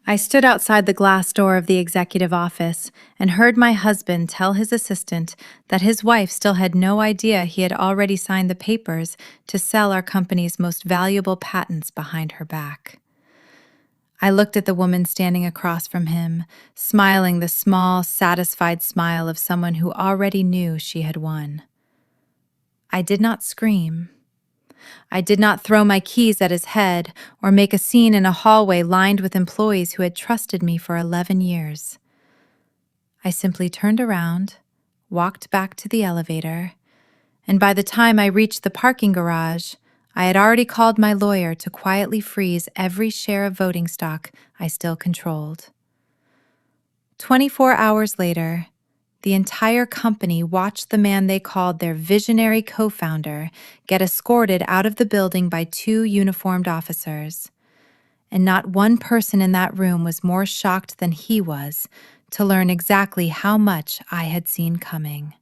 I stood outside the glass door of the executive office and heard my husband tell his assistant that his wife still had no idea he had already signed the papers to sell our company's most valuable patents behind her back. I looked at the woman standing across from him, smiling the small, satisfied smile of someone who already knew she had won. I did not scream. I did not throw my keys at his head or make a scene in a hallway lined with employees who had trusted me for 11 years. I simply turned around, walked back to the elevator, and by the time I reached the parking garage, I had already called my lawyer to quietly freeze every share of voting stock I still controlled. 24 hours later, the entire company watched the man they called their visionary co-founder get escorted out of the building by 2 uniformed officers. And not one person in that room was more shocked than he was to learn exactly how much I had seen coming.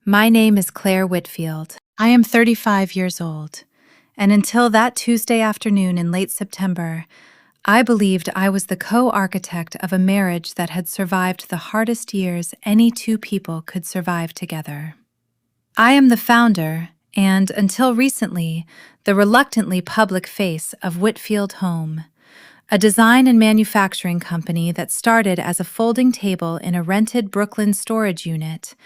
My name is Claire Whitfield. I am 35 years old, and until that Tuesday afternoon in late September, I believed I was the co-architect of a marriage that had survived the hardest years any 2 people could survive together. I am the founder and, until recently, the reluctantly public face of Whitfield Home, a design and manufacturing company that started as a folding table in a rented Brooklyn storage unit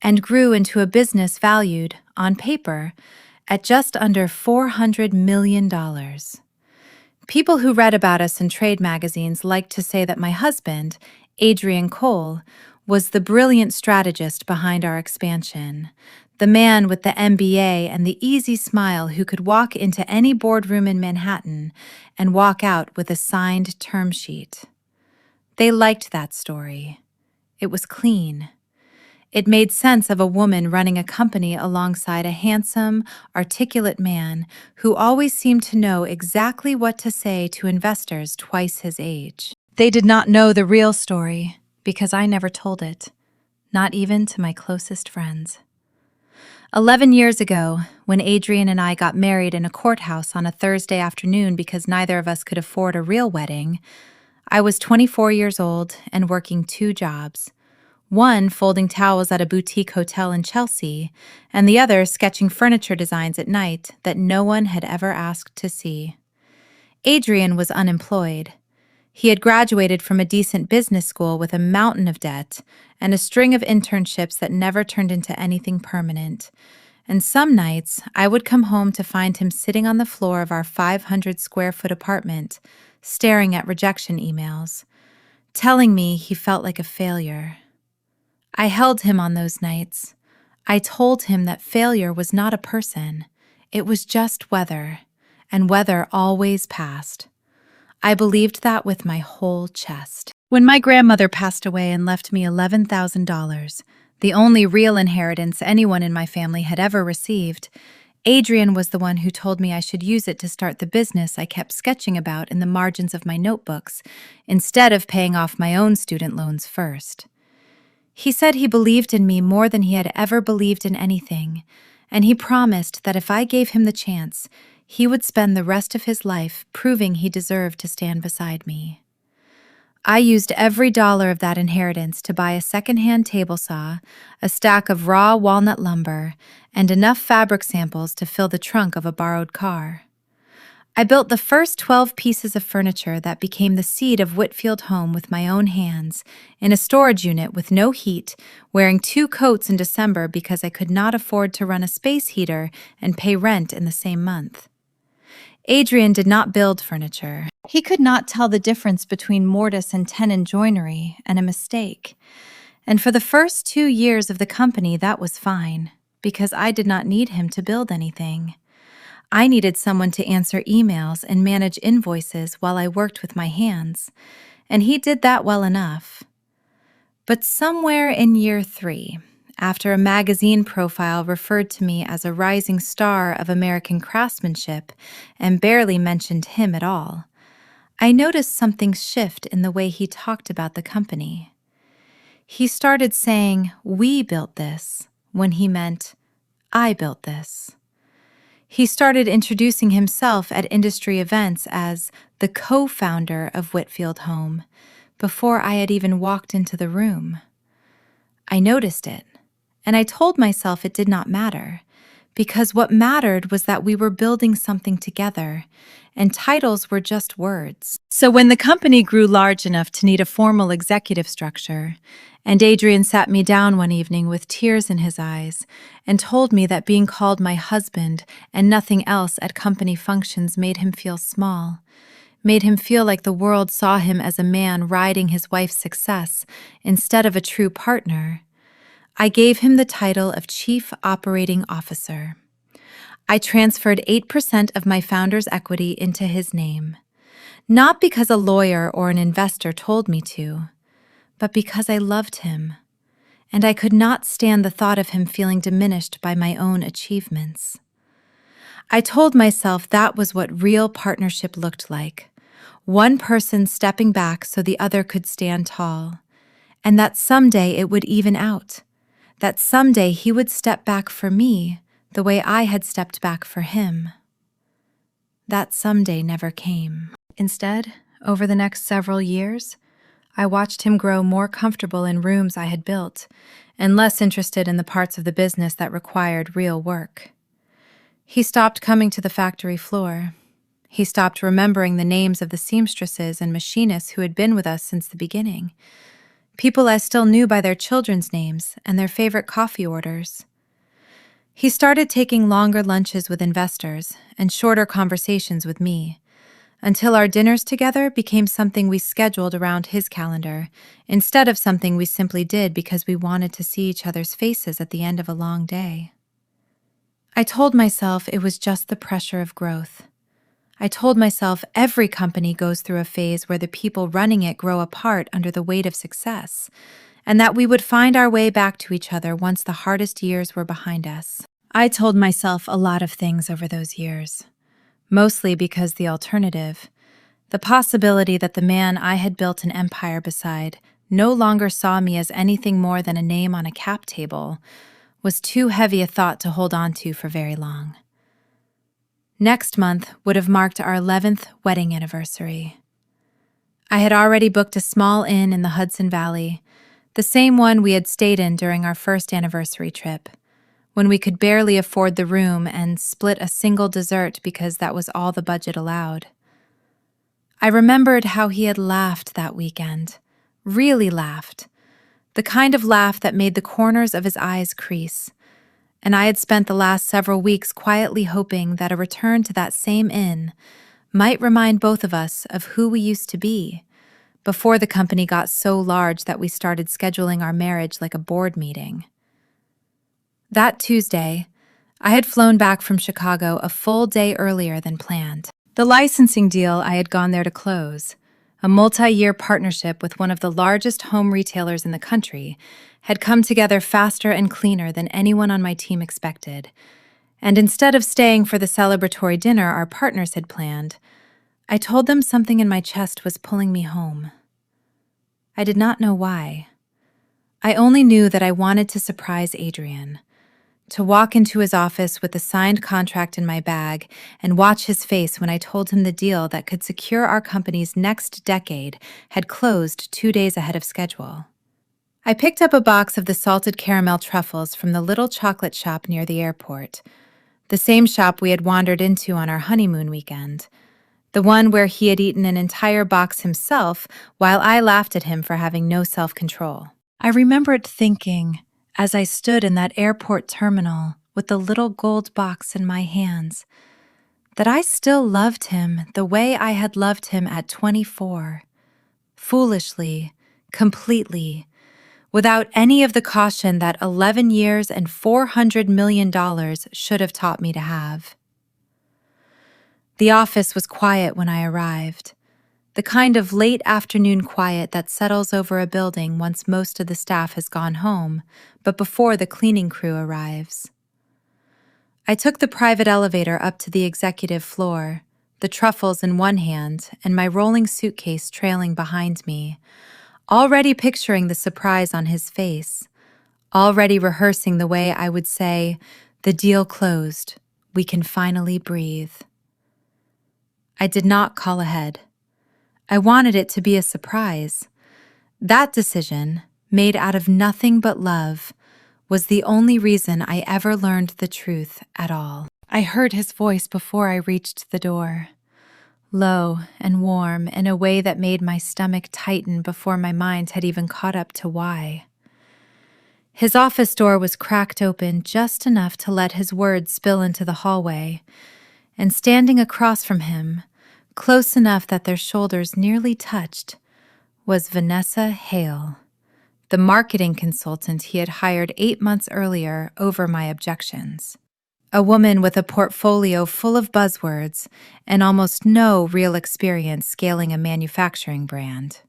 and grew into a business valued, on paper, at just under $400 million. People who read about us in trade magazines liked to say that my husband, Adrian Cole, was the brilliant strategist behind our expansion, the man with the MBA and the easy smile who could walk into any boardroom in Manhattan and walk out with a signed term sheet. They liked that story. It was clean. It made sense of a woman running a company alongside a handsome, articulate man who always seemed to know exactly what to say to investors twice his age. They did not know the real story because I never told it, not even to my closest friends. 11 years ago, when Adrian and I got married in a courthouse on a Thursday afternoon because neither of us could afford a real wedding, I was 24 years old and working 2 jobs. One folding towels at a boutique hotel in Chelsea, and the other sketching furniture designs at night that no one had ever asked to see. Adrian was unemployed. He had graduated from a decent business school with a mountain of debt and a string of internships that never turned into anything permanent. And some nights, I would come home to find him sitting on the floor of our 500-square-foot apartment, staring at rejection emails, telling me he felt like a failure. I held him on those nights. I told him that failure was not a person. It was just weather, and weather always passed. I believed that with my whole chest. When my grandmother passed away and left me $11,000, the only real inheritance anyone in my family had ever received, Adrian was the one who told me I should use it to start the business I kept sketching about in the margins of my notebooks, instead of paying off my own student loans first. He said he believed in me more than he had ever believed in anything, and he promised that if I gave him the chance, he would spend the rest of his life proving he deserved to stand beside me. I used every dollar of that inheritance to buy a second-hand table saw, a stack of raw walnut lumber, and enough fabric samples to fill the trunk of a borrowed car. I built the first 12 pieces of furniture that became the seed of Whitfield Home with my own hands, in a storage unit with no heat, wearing 2 coats in December because I could not afford to run a space heater and pay rent in the same month. Adrian did not build furniture. He could not tell the difference between mortise and tenon joinery, and a mistake. And for the first 2 years of the company, that was fine, because I did not need him to build anything. I needed someone to answer emails and manage invoices while I worked with my hands, and he did that well enough. But somewhere in year 3, after a magazine profile referred to me as a rising star of American craftsmanship and barely mentioned him at all, I noticed something shift in the way he talked about the company. He started saying, "We built this," when he meant, "I built this." He started introducing himself at industry events as the co-founder of Whitfield Home, before I had even walked into the room. I noticed it, and I told myself it did not matter, because what mattered was that we were building something together, and titles were just words. So when the company grew large enough to need a formal executive structure, and Adrian sat me down one evening with tears in his eyes and told me that being called my husband and nothing else at company functions made him feel small, made him feel like the world saw him as a man riding his wife's success instead of a true partner, I gave him the title of Chief Operating Officer. I transferred 8% of my founder's equity into his name, not because a lawyer or an investor told me to, but because I loved him, and I could not stand the thought of him feeling diminished by my own achievements. I told myself that was what real partnership looked like, one person stepping back so the other could stand tall, and that someday it would even out, that someday he would step back for me the way I had stepped back for him. That someday never came. Instead, over the next several years, I watched him grow more comfortable in rooms I had built and less interested in the parts of the business that required real work. He stopped coming to the factory floor. He stopped remembering the names of the seamstresses and machinists who had been with us since the beginning, people I still knew by their children's names and their favorite coffee orders. He started taking longer lunches with investors and shorter conversations with me, until our dinners together became something we scheduled around his calendar, instead of something we simply did because we wanted to see each other's faces at the end of a long day. I told myself it was just the pressure of growth. I told myself every company goes through a phase where the people running it grow apart under the weight of success, and that we would find our way back to each other once the hardest years were behind us. I told myself a lot of things over those years. Mostly because the alternative, the possibility that the man I had built an empire beside no longer saw me as anything more than a name on a cap table, was too heavy a thought to hold on to for very long. Next month would have marked our 11th wedding anniversary. I had already booked a small inn in the Hudson Valley, the same one we had stayed in during our first anniversary trip, when we could barely afford the room and split a single dessert because that was all the budget allowed. I remembered how he had laughed that weekend, really laughed, the kind of laugh that made the corners of his eyes crease, and I had spent the last several weeks quietly hoping that a return to that same inn might remind both of us of who we used to be, before the company got so large that we started scheduling our marriage like a board meeting. That Tuesday, I had flown back from Chicago a full day earlier than planned. The licensing deal I had gone there to close, a multi-year partnership with one of the largest home retailers in the country, had come together faster and cleaner than anyone on my team expected. And instead of staying for the celebratory dinner our partners had planned, I told them something in my chest was pulling me home. I did not know why. I only knew that I wanted to surprise Adrian, to walk into his office with the signed contract in my bag and watch his face when I told him the deal that could secure our company's next decade had closed 2 days ahead of schedule. I picked up a box of the salted caramel truffles from the little chocolate shop near the airport, the same shop we had wandered into on our honeymoon weekend, the one where he had eaten an entire box himself while I laughed at him for having no self-control. I remembered thinking, as I stood in that airport terminal with the little gold box in my hands, that I still loved him the way I had loved him at 24, foolishly, completely, without any of the caution that 11 years and $400 million should have taught me to have. The office was quiet when I arrived, the kind of late afternoon quiet that settles over a building once most of the staff has gone home, but before the cleaning crew arrives. I took the private elevator up to the executive floor, the truffles in one hand and my rolling suitcase trailing behind me, already picturing the surprise on his face, already rehearsing the way I would say, "The deal closed. We can finally breathe." I did not call ahead. I wanted it to be a surprise. That decision, made out of nothing but love, was the only reason I ever learned the truth at all. I heard his voice before I reached the door, low and warm in a way that made my stomach tighten before my mind had even caught up to why. His office door was cracked open just enough to let his words spill into the hallway, and standing across from him, close enough that their shoulders nearly touched, was Vanessa Hale, the marketing consultant he had hired 8 months earlier over my objections. A woman with a portfolio full of buzzwords and almost no real experience scaling a manufacturing brand.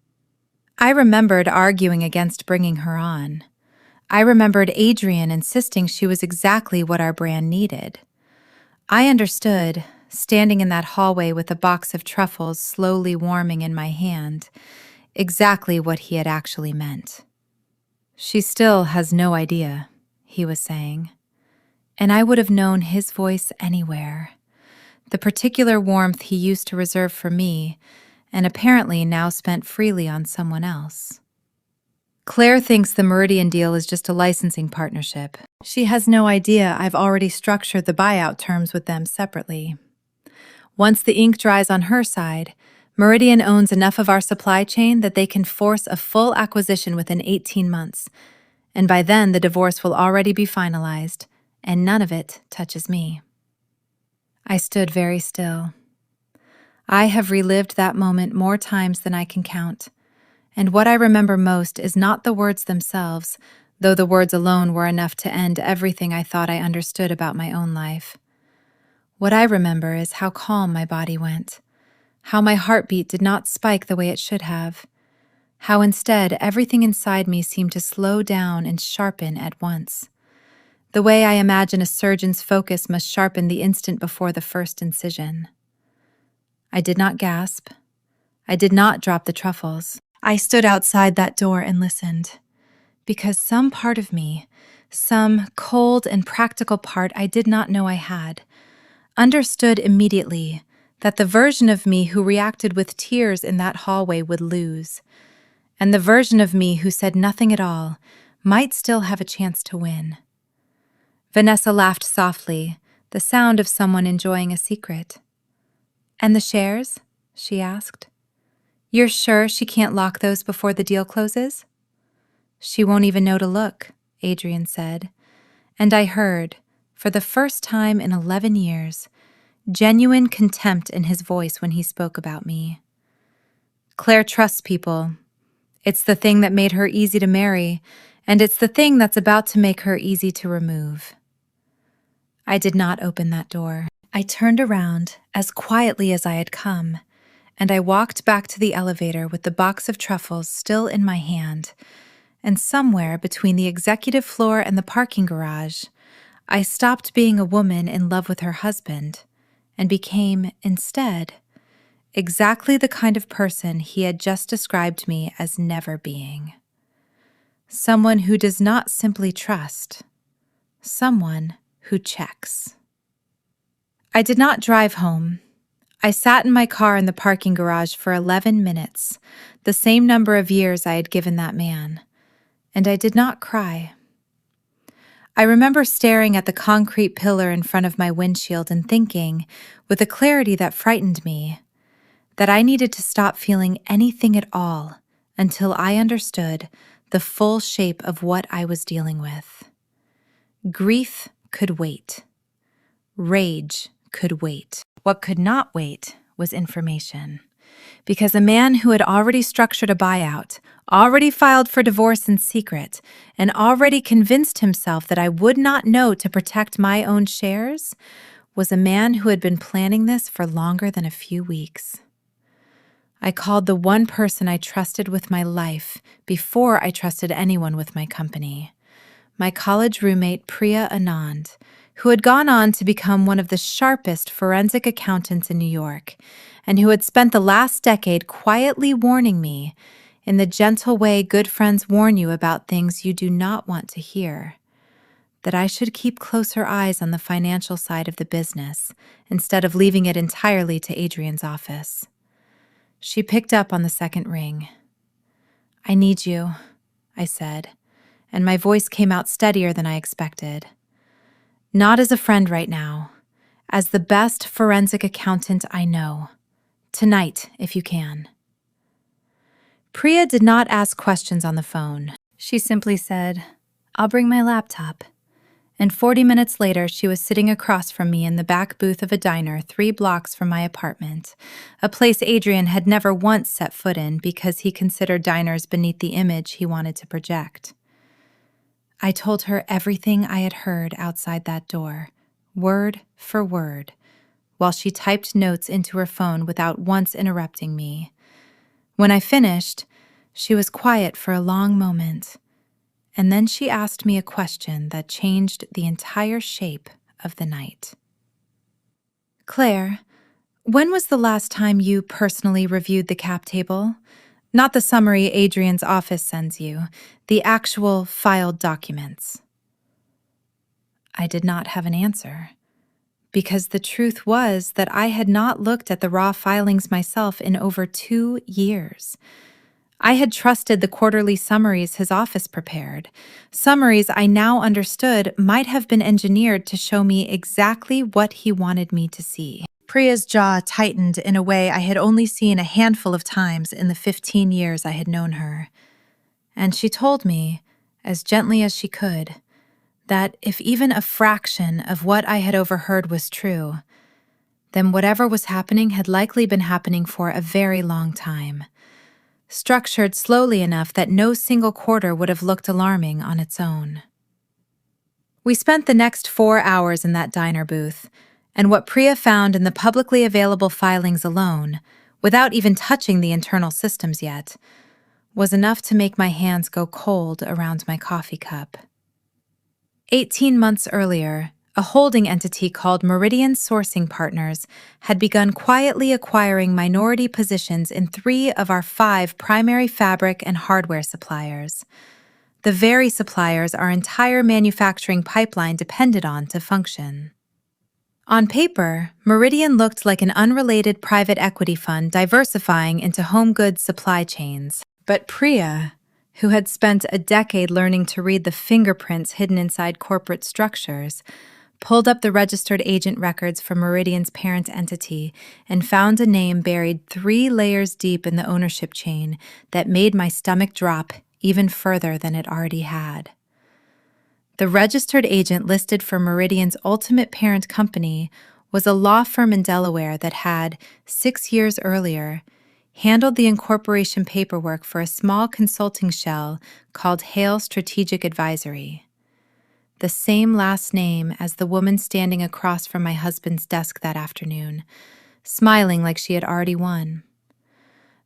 I remembered arguing against bringing her on. I remembered Adrian insisting she was exactly what our brand needed. I understood, standing in that hallway with a box of truffles slowly warming in my hand, exactly what he had actually meant. "She still has no idea," he was saying. And I would have known his voice anywhere. The particular warmth he used to reserve for me, and apparently now spent freely on someone else. "Claire thinks the Meridian deal is just a licensing partnership. She has no idea I've already structured the buyout terms with them separately. Once the ink dries on her side, Meridian owns enough of our supply chain that they can force a full acquisition within 18 months, and by then the divorce will already be finalized, and none of it touches me." I stood very still. I have relived that moment more times than I can count, and what I remember most is not the words themselves, though the words alone were enough to end everything I thought I understood about my own life. What I remember is how calm my body went, how my heartbeat did not spike the way it should have, how instead everything inside me seemed to slow down and sharpen at once, the way I imagine a surgeon's focus must sharpen the instant before the first incision. I did not gasp. I did not drop the truffles. I stood outside that door and listened, because some part of me, some cold and practical part I did not know I had, understood immediately that the version of me who reacted with tears in that hallway would lose, and the version of me who said nothing at all might still have a chance to win. Vanessa laughed softly, the sound of someone enjoying a secret. "And the shares?" she asked. "You're sure she can't lock those before the deal closes?" "She won't even know to look," Adrian said, and I heard, for the first time in 11 years, genuine contempt in his voice when he spoke about me. "Claire trusts people. It's the thing that made her easy to marry, and it's the thing that's about to make her easy to remove." I did not open that door. I turned around as quietly as I had come, and I walked back to the elevator with the box of truffles still in my hand, and somewhere between the executive floor and the parking garage, I stopped being a woman in love with her husband and became, instead, exactly the kind of person he had just described me as never being. Someone who does not simply trust, someone who checks. I did not drive home. I sat in my car in the parking garage for 11 minutes, the same number of years I had given that man, and I did not cry. I remember staring at the concrete pillar in front of my windshield and thinking, with a clarity that frightened me, that I needed to stop feeling anything at all until I understood the full shape of what I was dealing with. Grief could wait. Rage could wait. What could not wait was information. Because a man who had already structured a buyout, already filed for divorce in secret, and already convinced himself that I would not know to protect my own shares, was a man who had been planning this for longer than a few weeks. I called the one person I trusted with my life before I trusted anyone with my company, my college roommate Priya Anand, who had gone on to become one of the sharpest forensic accountants in New York, and who had spent the last decade quietly warning me, in the gentle way good friends warn you about things you do not want to hear, that I should keep closer eyes on the financial side of the business instead of leaving it entirely to Adrian's office. She picked up on the second ring. "I need you," I said, and my voice came out steadier than I expected. "Not as a friend right now, as the best forensic accountant I know. Tonight, if you can." Priya did not ask questions on the phone. She simply said, "I'll bring my laptop." And 40 minutes later, she was sitting across from me in the back booth of a diner 3 blocks from my apartment, a place Adrian had never once set foot in because he considered diners beneath the image he wanted to project. I told her everything I had heard outside that door, word for word, while she typed notes into her phone without once interrupting me. When I finished, she was quiet for a long moment, and then she asked me a question that changed the entire shape of the night. "Claire, when was the last time you personally reviewed the cap table? Not the summary Adrian's office sends you, the actual filed documents." I did not have an answer, because the truth was that I had not looked at the raw filings myself in over 2 years. I had trusted the quarterly summaries his office prepared, summaries I now understood might have been engineered to show me exactly what he wanted me to see. Priya's jaw tightened in a way I had only seen a handful of times in the 15 years I had known her. And she told me, as gently as she could, that if even a fraction of what I had overheard was true, then whatever was happening had likely been happening for a very long time, structured slowly enough that no single quarter would have looked alarming on its own. We spent the next 4 hours in that diner booth, and what Priya found in the publicly available filings alone, without even touching the internal systems yet, was enough to make my hands go cold around my coffee cup. 18 months earlier, a holding entity called Meridian Sourcing Partners had begun quietly acquiring minority positions in 3 of our 5 primary fabric and hardware suppliers, the very suppliers our entire manufacturing pipeline depended on to function. On paper, Meridian looked like an unrelated private equity fund diversifying into home goods supply chains, but Priya, who had spent a decade learning to read the fingerprints hidden inside corporate structures, pulled up the registered agent records for Meridian's parent entity and found a name buried 3 layers deep in the ownership chain that made my stomach drop even further than it already had. The registered agent listed for Meridian's ultimate parent company was a law firm in Delaware that had, 6 years earlier, handled the incorporation paperwork for a small consulting shell called Hale Strategic Advisory. The same last name as the woman standing across from my husband's desk that afternoon, smiling like she had already won.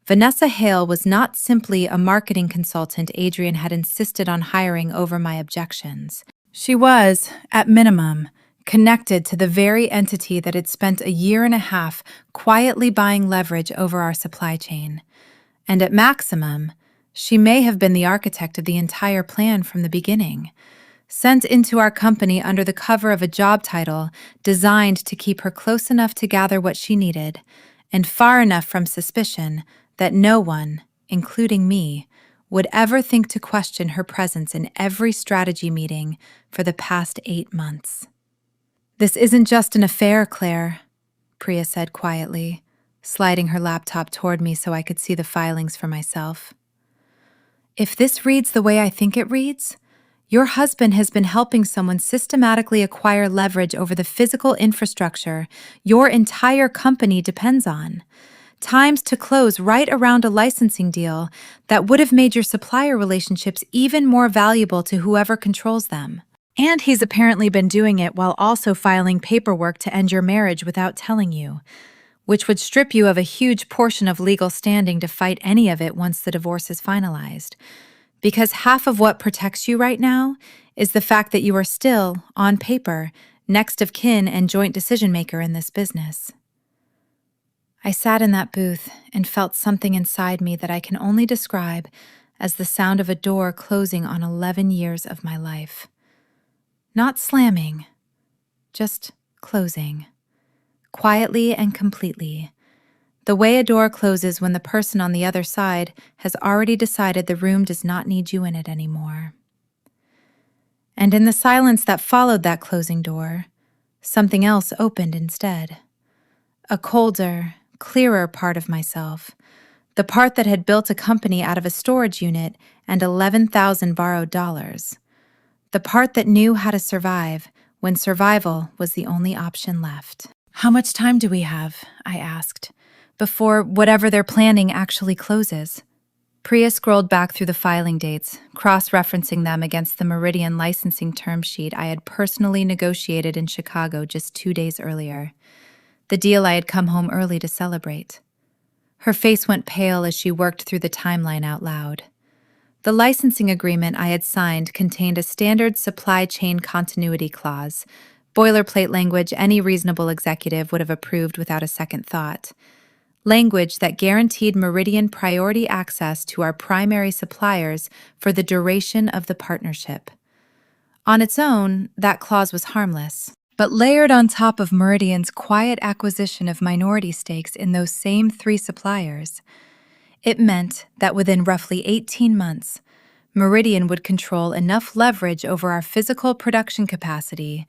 Vanessa Hale was not simply a marketing consultant Adrian had insisted on hiring over my objections. She was, at minimum, connected to the very entity that had spent a year and a half quietly buying leverage over our supply chain. And at maximum, she may have been the architect of the entire plan from the beginning, sent into our company under the cover of a job title designed to keep her close enough to gather what she needed, and far enough from suspicion that no one, including me, would ever think to question her presence in every strategy meeting for the past 8 months. "This isn't just an affair, Claire," Priya said quietly, sliding her laptop toward me so I could see the filings for myself. "If this reads the way I think it reads, your husband has been helping someone systematically acquire leverage over the physical infrastructure your entire company depends on, times to close right around a licensing deal that would have made your supplier relationships even more valuable to whoever controls them. And he's apparently been doing it while also filing paperwork to end your marriage without telling you, which would strip you of a huge portion of legal standing to fight any of it once the divorce is finalized. Because half of what protects you right now is the fact that you are still, on paper, next of kin and joint decision maker in this business." I sat in that booth and felt something inside me that I can only describe as the sound of a door closing on 11 years of my life. Not slamming, just closing, quietly and completely, The way a door closes when the person on the other side has already decided the room does not need you in it anymore. And in the silence that followed that closing door, something else opened instead. A colder, clearer part of myself, the part that had built a company out of a storage unit and 11,000 borrowed dollars. The part that knew how to survive when survival was the only option left. "How much time do we have?" I asked, "before whatever they're planning actually closes?" Priya scrolled back through the filing dates, cross-referencing them against the Meridian licensing term sheet I had personally negotiated in Chicago just 2 days earlier, the deal I had come home early to celebrate. Her face went pale as she worked through the timeline out loud. The licensing agreement I had signed contained a standard supply chain continuity clause, boilerplate language any reasonable executive would have approved without a second thought. Language that guaranteed Meridian priority access to our primary suppliers for the duration of the partnership. On its own, that clause was harmless, but layered on top of Meridian's quiet acquisition of minority stakes in those same 3 suppliers, it meant that within roughly 18 months, Meridian would control enough leverage over our physical production capacity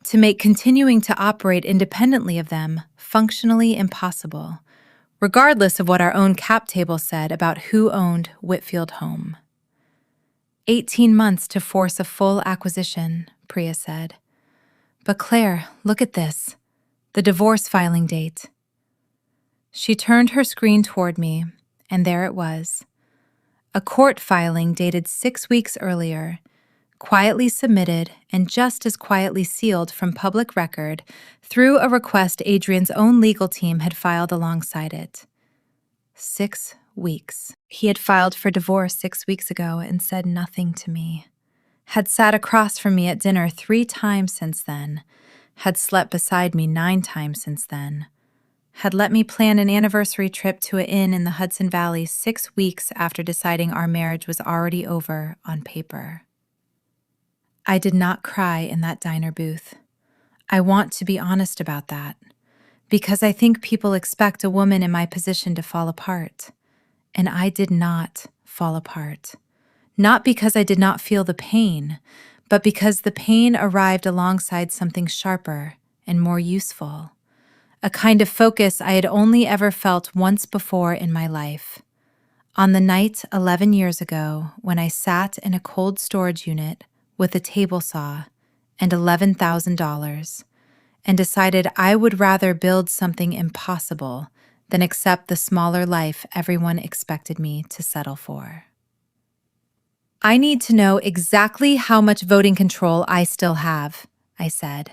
to make continuing to operate independently of them functionally impossible, regardless of what our own cap table said about who owned Whitfield Home. 18 months to force a full acquisition, Priya said. But Claire, look at this. The divorce filing date. She turned her screen toward me, and there it was. A court filing dated 6 weeks earlier, quietly submitted and just as quietly sealed from public record through a request Adrian's own legal team had filed alongside it. 6 weeks. He had filed for divorce 6 weeks ago and said nothing to me. Had sat across from me at dinner 3 times since then. Had slept beside me 9 times since then. Had let me plan an anniversary trip to an inn in the Hudson Valley 6 weeks after deciding our marriage was already over on paper. I did not cry in that diner booth. I want to be honest about that, because I think people expect a woman in my position to fall apart. And I did not fall apart. Not because I did not feel the pain, but because the pain arrived alongside something sharper and more useful. A kind of focus I had only ever felt once before in my life. On the night 11 years ago, when I sat in a cold storage unit with a table saw and $11,000 and decided I would rather build something impossible than accept the smaller life everyone expected me to settle for. I need to know exactly how much voting control I still have, I said.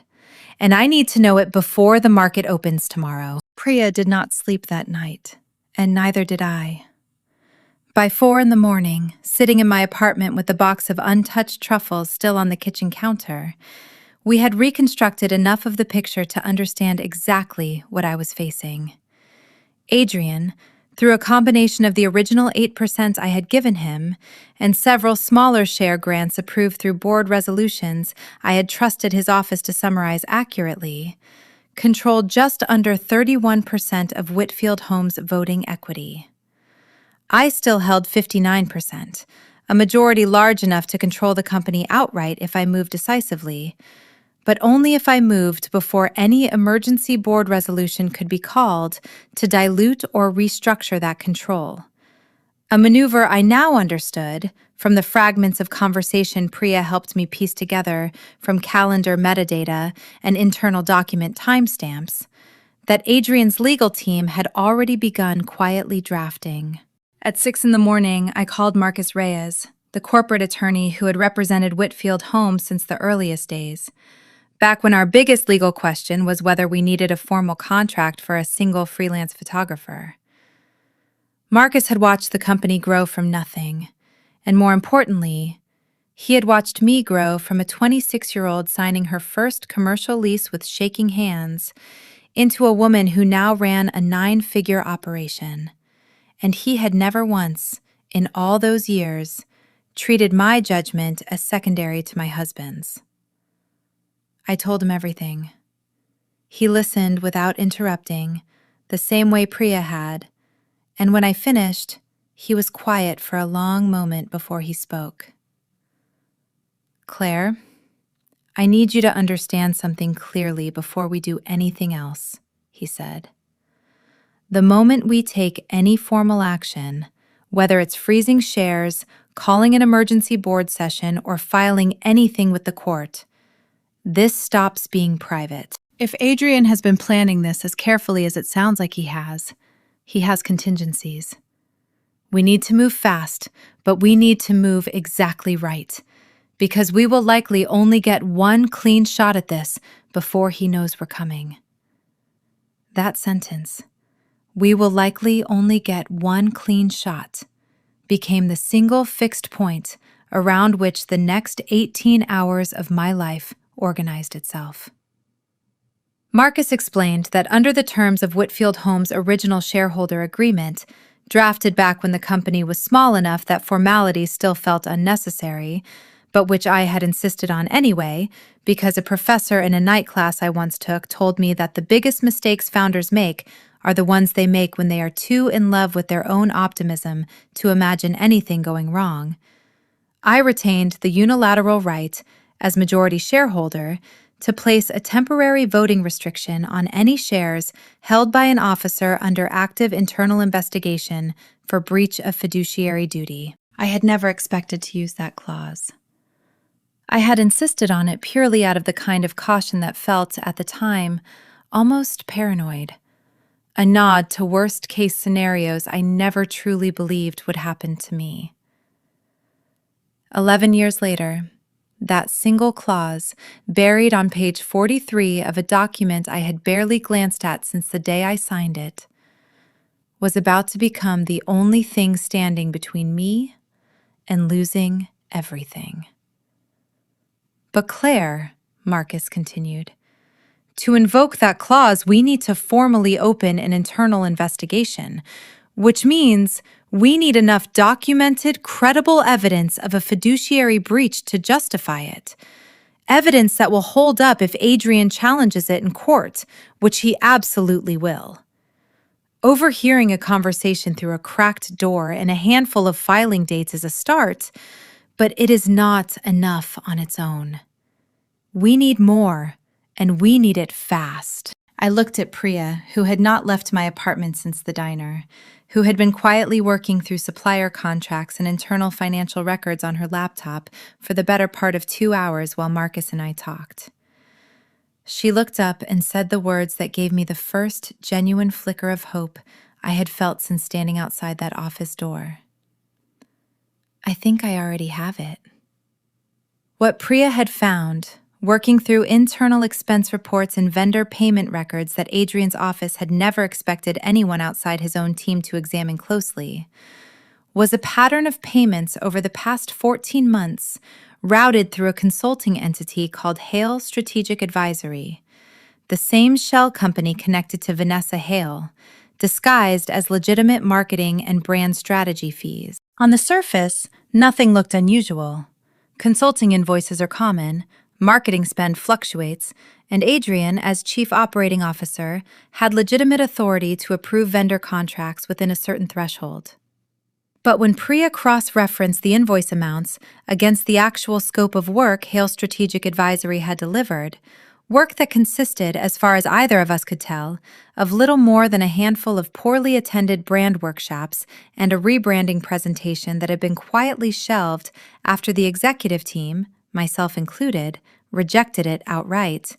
And I need to know it before the market opens tomorrow. Priya did not sleep that night, and neither did I. By 4 a.m, sitting in my apartment with the box of untouched truffles still on the kitchen counter, we had reconstructed enough of the picture to understand exactly what I was facing. Adrian, through a combination of the original 8% I had given him and several smaller share grants approved through board resolutions I had trusted his office to summarize accurately, controlled just under 31% of Whitfield Home's voting equity. I still held 59%, a majority large enough to control the company outright if I moved decisively, but only if I moved before any emergency board resolution could be called to dilute or restructure that control. A maneuver I now understood, from the fragments of conversation Priya helped me piece together from calendar metadata and internal document timestamps, that Adrian's legal team had already begun quietly drafting. At 6 a.m, I called Marcus Reyes, the corporate attorney who had represented Whitfield Home since the earliest days. Back when our biggest legal question was whether we needed a formal contract for a single freelance photographer. Marcus had watched the company grow from nothing, and more importantly, he had watched me grow from a 26-year-old signing her first commercial lease with shaking hands into a woman who now ran a 9-figure operation, and he had never once, in all those years, treated my judgment as secondary to my husband's. I told him everything. He listened without interrupting, the same way Priya had, and when I finished, he was quiet for a long moment before he spoke. "Claire, I need you to understand something clearly before we do anything else," he said. "The moment we take any formal action, whether it's freezing shares, calling an emergency board session, or filing anything with the court, this stops being private." If Adrian has been planning this as carefully as it sounds like he has contingencies. We need to move fast, but we need to move exactly right, because we will likely only get one clean shot at this before he knows we're coming. That sentence, "we will likely only get one clean shot," became the single fixed point around which the next 18 hours of my life organized itself. Marcus explained that under the terms of Whitfield Homes' original shareholder agreement, drafted back when the company was small enough that formalities still felt unnecessary, but which I had insisted on anyway, because a professor in a night class I once took told me that the biggest mistakes founders make are the ones they make when they are too in love with their own optimism to imagine anything going wrong. I retained the unilateral right, as majority shareholder, to place a temporary voting restriction on any shares held by an officer under active internal investigation for breach of fiduciary duty. I had never expected to use that clause. I had insisted on it purely out of the kind of caution that felt, at the time, almost paranoid. A nod to worst-case scenarios I never truly believed would happen to me. 11 years later, that single clause, buried on page 43 of a document I had barely glanced at since the day I signed it, was about to become the only thing standing between me and losing everything. "But Claire," Marcus continued, "to invoke that clause, we need to formally open an internal investigation, which means we need enough documented, credible evidence of a fiduciary breach to justify it. Evidence that will hold up if Adrian challenges it in court, which he absolutely will. Overhearing a conversation through a cracked door and a handful of filing dates is a start, but it is not enough on its own. We need more, and we need it fast." I looked at Priya, who had not left my apartment since the diner, who had been quietly working through supplier contracts and internal financial records on her laptop for the better part of 2 hours while Marcus and I talked. She looked up and said the words that gave me the first genuine flicker of hope I had felt since standing outside that office door. "I think I already have it." What Priya had found, working through internal expense reports and vendor payment records that Adrian's office had never expected anyone outside his own team to examine closely, was a pattern of payments over the past 14 months routed through a consulting entity called Hale Strategic Advisory, the same shell company connected to Vanessa Hale, disguised as legitimate marketing and brand strategy fees. On the surface, nothing looked unusual. Consulting invoices are common, marketing spend fluctuates, and Adrian, as chief operating officer, had legitimate authority to approve vendor contracts within a certain threshold. But when Priya cross-referenced the invoice amounts against the actual scope of work Hale Strategic Advisory had delivered, work that consisted, as far as either of us could tell, of little more than a handful of poorly attended brand workshops and a rebranding presentation that had been quietly shelved after the executive team, myself included, rejected it outright,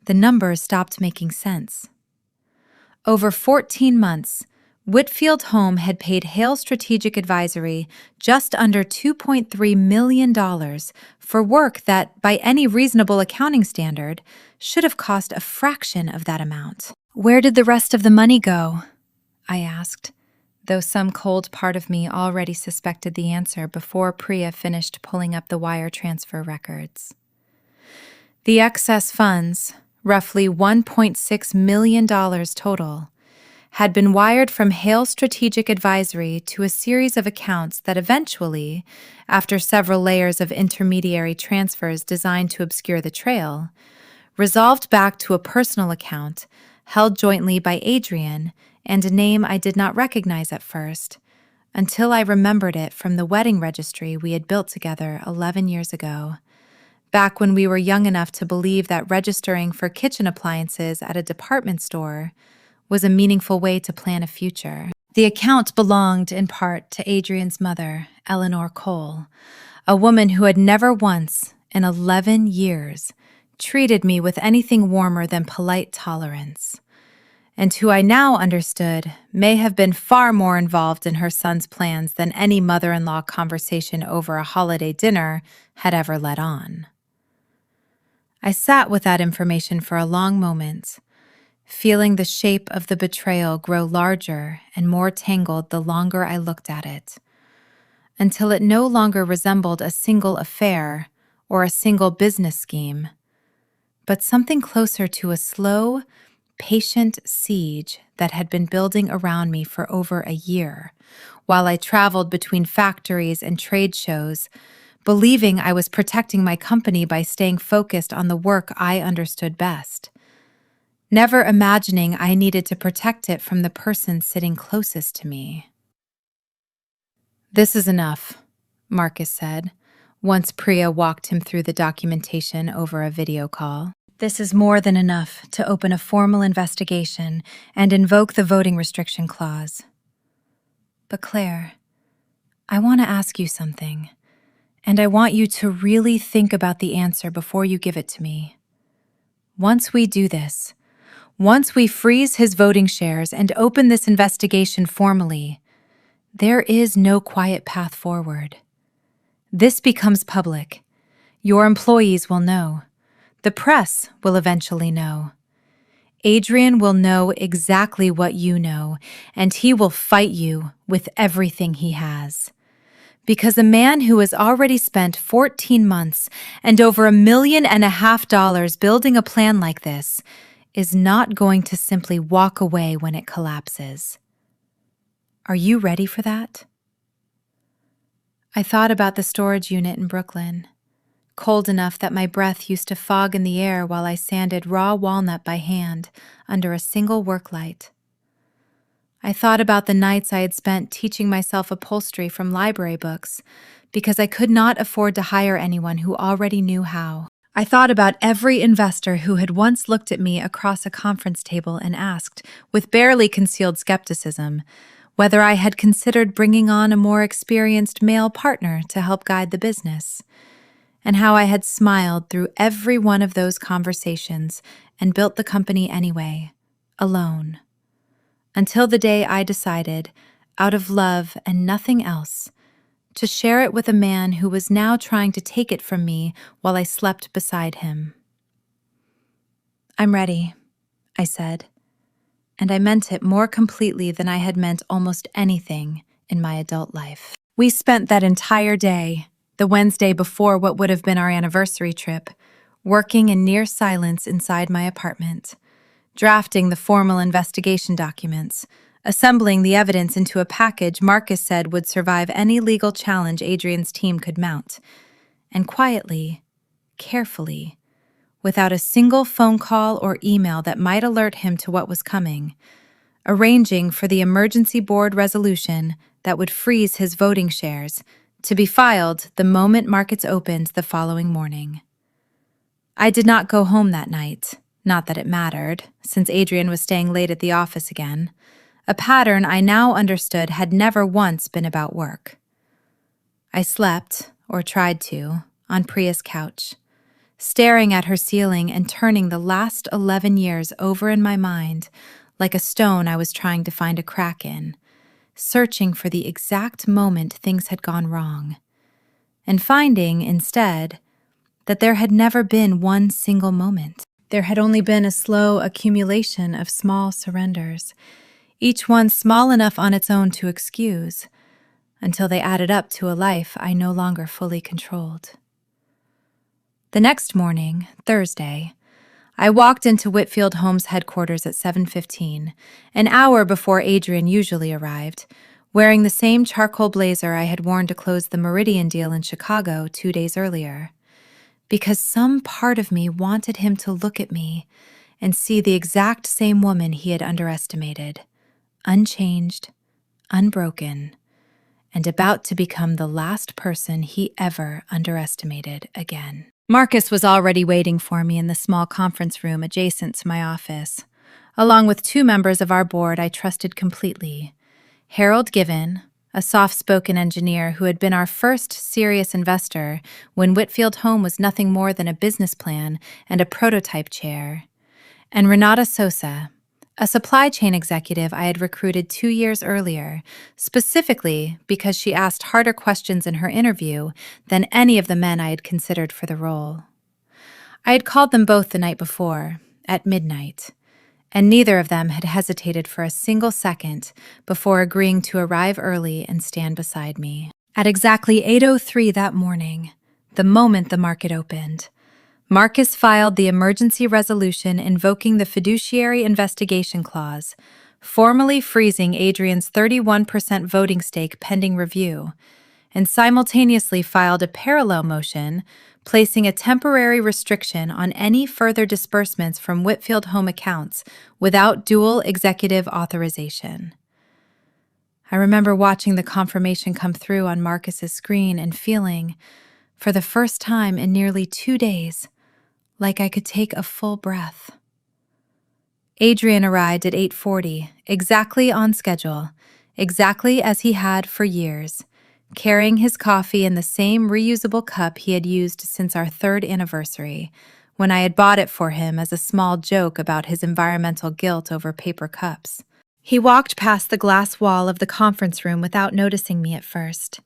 the numbers stopped making sense. Over 14 months, Whitfield Home had paid Hale Strategic Advisory just under $2.3 million for work that, by any reasonable accounting standard, should have cost a fraction of that amount. "Where did the rest of the money go?" I asked, though some cold part of me already suspected the answer before Priya finished pulling up the wire transfer records. The excess funds, roughly $1.6 million total, had been wired from Hale Strategic Advisory to a series of accounts that eventually, after several layers of intermediary transfers designed to obscure the trail, resolved back to a personal account held jointly by Adrian, and a name I did not recognize at first, until I remembered it from the wedding registry we had built together 11 years ago, back when we were young enough to believe that registering for kitchen appliances at a department store was a meaningful way to plan a future. The account belonged in part to Adrian's mother, Eleanor Cole, a woman who had never once, in 11 years, treated me with anything warmer than polite tolerance, and who I now understood may have been far more involved in her son's plans than any mother-in-law conversation over a holiday dinner had ever led on. I sat with that information for a long moment, feeling the shape of the betrayal grow larger and more tangled the longer I looked at it, until it no longer resembled a single affair or a single business scheme, but something closer to a slow, patient siege that had been building around me for over a year, while I traveled between factories and trade shows, believing I was protecting my company by staying focused on the work I understood best, never imagining I needed to protect it from the person sitting closest to me. "This is enough," Marcus said, once Priya walked him through the documentation over a video call. "This is more than enough to open a formal investigation and invoke the voting restriction clause. But Claire, I want to ask you something, and I want you to really think about the answer before you give it to me. Once we do this, once we freeze his voting shares and open this investigation formally, there is no quiet path forward. This becomes public. Your employees will know. The press will eventually know. Adrian will know exactly what you know, and he will fight you with everything he has. Because a man who has already spent 14 months and over $1.5 million building a plan like this is not going to simply walk away when it collapses. Are you ready for that?" I thought about the storage unit in Brooklyn, cold enough that my breath used to fog in the air while I sanded raw walnut by hand under a single work light. I thought about the nights I had spent teaching myself upholstery from library books because I could not afford to hire anyone who already knew how. I thought about every investor who had once looked at me across a conference table and asked, with barely concealed skepticism, whether I had considered bringing on a more experienced male partner to help guide the business, and how I had smiled through every one of those conversations and built the company anyway, alone, until the day I decided, out of love and nothing else, to share it with a man who was now trying to take it from me while I slept beside him. "I'm ready," I said, and I meant it more completely than I had meant almost anything in my adult life. We spent that entire day, the Wednesday before what would have been our anniversary trip, working in near silence inside my apartment, drafting the formal investigation documents, assembling the evidence into a package Marcus said would survive any legal challenge Adrian's team could mount, and quietly, carefully, without a single phone call or email that might alert him to what was coming, arranging for the emergency board resolution that would freeze his voting shares to be filed the moment markets opened the following morning. I did not go home that night, not that it mattered, since Adrian was staying late at the office again, a pattern I now understood had never once been about work. I slept, or tried to, on Priya's couch, staring at her ceiling and turning the last 11 years over in my mind like a stone I was trying to find a crack in, searching for the exact moment things had gone wrong, and finding, instead, that there had never been one single moment. There had only been a slow accumulation of small surrenders, each one small enough on its own to excuse, until they added up to a life I no longer fully controlled. The next morning, Thursday, I walked into Whitfield Homes headquarters at 7:15, an hour before Adrian usually arrived, wearing the same charcoal blazer I had worn to close the Meridian deal in Chicago 2 days earlier, because some part of me wanted him to look at me and see the exact same woman he had underestimated, unchanged, unbroken, and about to become the last person he ever underestimated again. Marcus was already waiting for me in the small conference room adjacent to my office, along with 2 members of our board I trusted completely. Harold Given, a soft-spoken engineer who had been our first serious investor when Whitfield Home was nothing more than a business plan and a prototype chair, and Renata Sosa, a supply chain executive I had recruited 2 years earlier, specifically because she asked harder questions in her interview than any of the men I had considered for the role. I had called them both the night before, at midnight, and neither of them had hesitated for a single second before agreeing to arrive early and stand beside me. At exactly 8:03 that morning, the moment the market opened, Marcus filed the emergency resolution invoking the fiduciary investigation clause, formally freezing Adrian's 31% voting stake pending review, and simultaneously filed a parallel motion placing a temporary restriction on any further disbursements from Whitfield Home accounts without dual executive authorization. I remember watching the confirmation come through on Marcus's screen and feeling, for the first time in nearly 2 days, like I could take a full breath. Adrian arrived at 8:40, exactly on schedule, exactly as he had for years, carrying his coffee in the same reusable cup he had used since our 3rd anniversary, when I had bought it for him as a small joke about his environmental guilt over paper cups. He walked past the glass wall of the conference room without noticing me at first,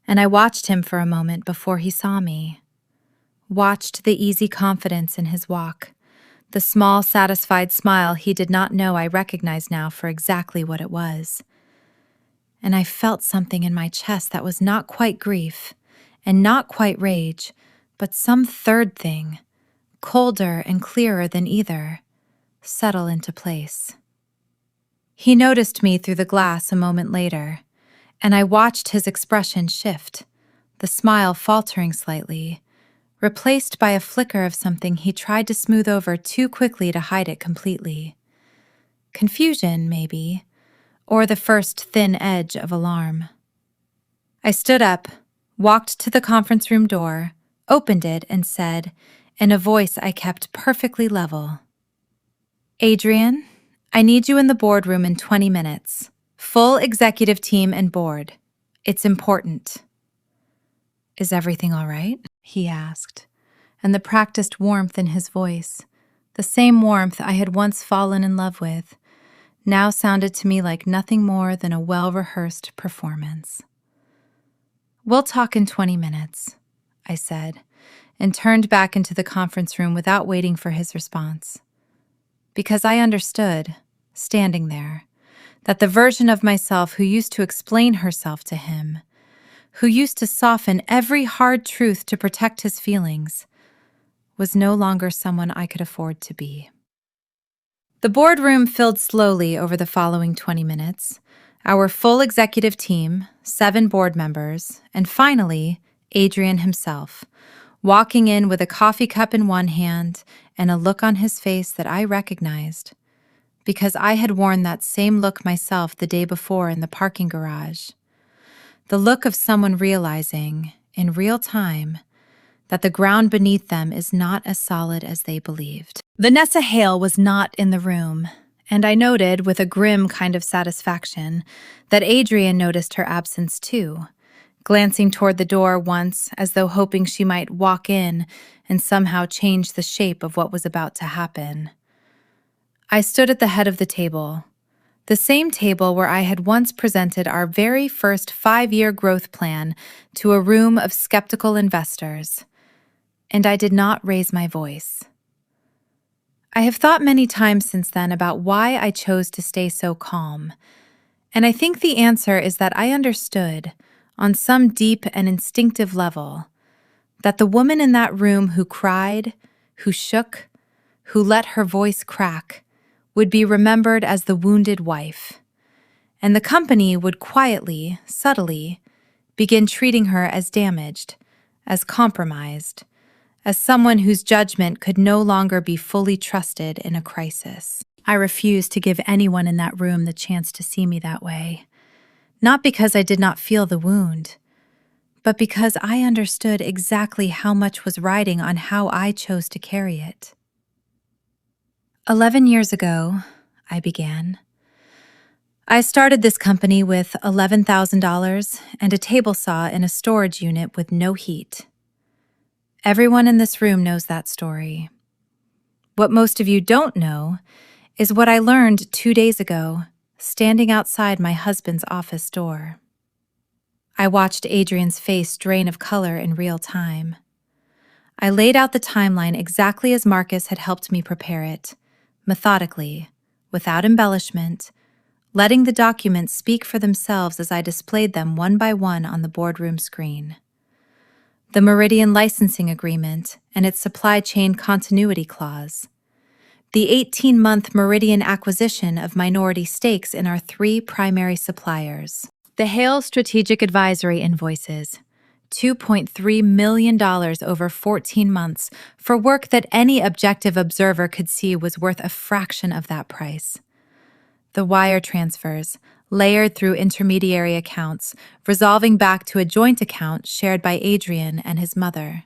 and I watched him for a moment before he saw me. Watched the easy confidence in his walk, the small, satisfied smile he did not know I recognized now for exactly what it was. And I felt something in my chest that was not quite grief, and not quite rage, but some third thing, colder and clearer than either, settle into place. He noticed me through the glass a moment later, and I watched his expression shift, the smile faltering slightly, replaced by a flicker of something he tried to smooth over too quickly to hide it completely. Confusion, maybe, or the first thin edge of alarm. I stood up, walked to the conference room door, opened it, and said, in a voice I kept perfectly level, "Adrian, I need you in the boardroom in 20 minutes. Full executive team and board. It's important." "Is everything all right?" he asked, and the practiced warmth in his voice, the same warmth I had once fallen in love with, now sounded to me like nothing more than a well-rehearsed performance. "We'll talk in 20 minutes, I said, and turned back into the conference room without waiting for his response. Because I understood, standing there, that the version of myself who used to explain herself to him, who used to soften every hard truth to protect his feelings, was no longer someone I could afford to be. The boardroom filled slowly over the following 20 minutes, our full executive team, 7 board members, and finally, Adrian himself, walking in with a coffee cup in one hand and a look on his face that I recognized, because I had worn that same look myself the day before in the parking garage. The look of someone realizing, in real time, that the ground beneath them is not as solid as they believed. Vanessa Hale was not in the room, and I noted with a grim kind of satisfaction that Adrian noticed her absence too, glancing toward the door once as though hoping she might walk in and somehow change the shape of what was about to happen. I stood at the head of the table, the same table where I had once presented our very first 5-year growth plan to a room of skeptical investors, and I did not raise my voice. I have thought many times since then about why I chose to stay so calm, and I think the answer is that I understood, on some deep and instinctive level, that the woman in that room who cried, who shook, who let her voice crack, would be remembered as the wounded wife, and the company would quietly, subtly, begin treating her as damaged, as compromised, as someone whose judgment could no longer be fully trusted in a crisis. I refused to give anyone in that room the chance to see me that way, not because I did not feel the wound, but because I understood exactly how much was riding on how I chose to carry it. 11 years ago, I began. I started this company with $11,000 and a table saw in a storage unit with no heat. Everyone in this room knows that story. What most of you don't know is what I learned 2 days ago, standing outside my husband's office door. I watched Adrian's face drain of color in real time. I laid out the timeline exactly as Marcus had helped me prepare it, methodically, without embellishment, letting the documents speak for themselves as I displayed them one by one on the boardroom screen. The Meridian licensing agreement and its supply chain continuity clause. The 18-month Meridian acquisition of minority stakes in our 3 primary suppliers. The Hale Strategic Advisory invoices, $2.3 million over 14 months for work that any objective observer could see was worth a fraction of that price. The wire transfers, layered through intermediary accounts, resolving back to a joint account shared by Adrian and his mother.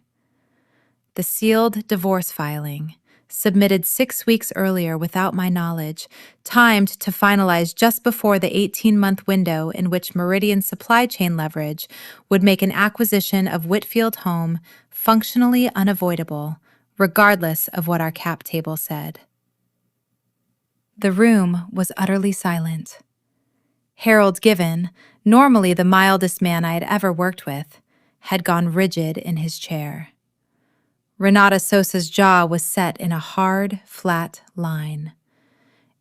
The sealed divorce filing, submitted 6 weeks earlier without my knowledge, timed to finalize just before the 18-month window in which Meridian supply chain leverage would make an acquisition of Whitfield Home functionally unavoidable, regardless of what our cap table said. The room was utterly silent. Harold Given, normally the mildest man I had ever worked with, had gone rigid in his chair. Renata Sosa's jaw was set in a hard, flat line.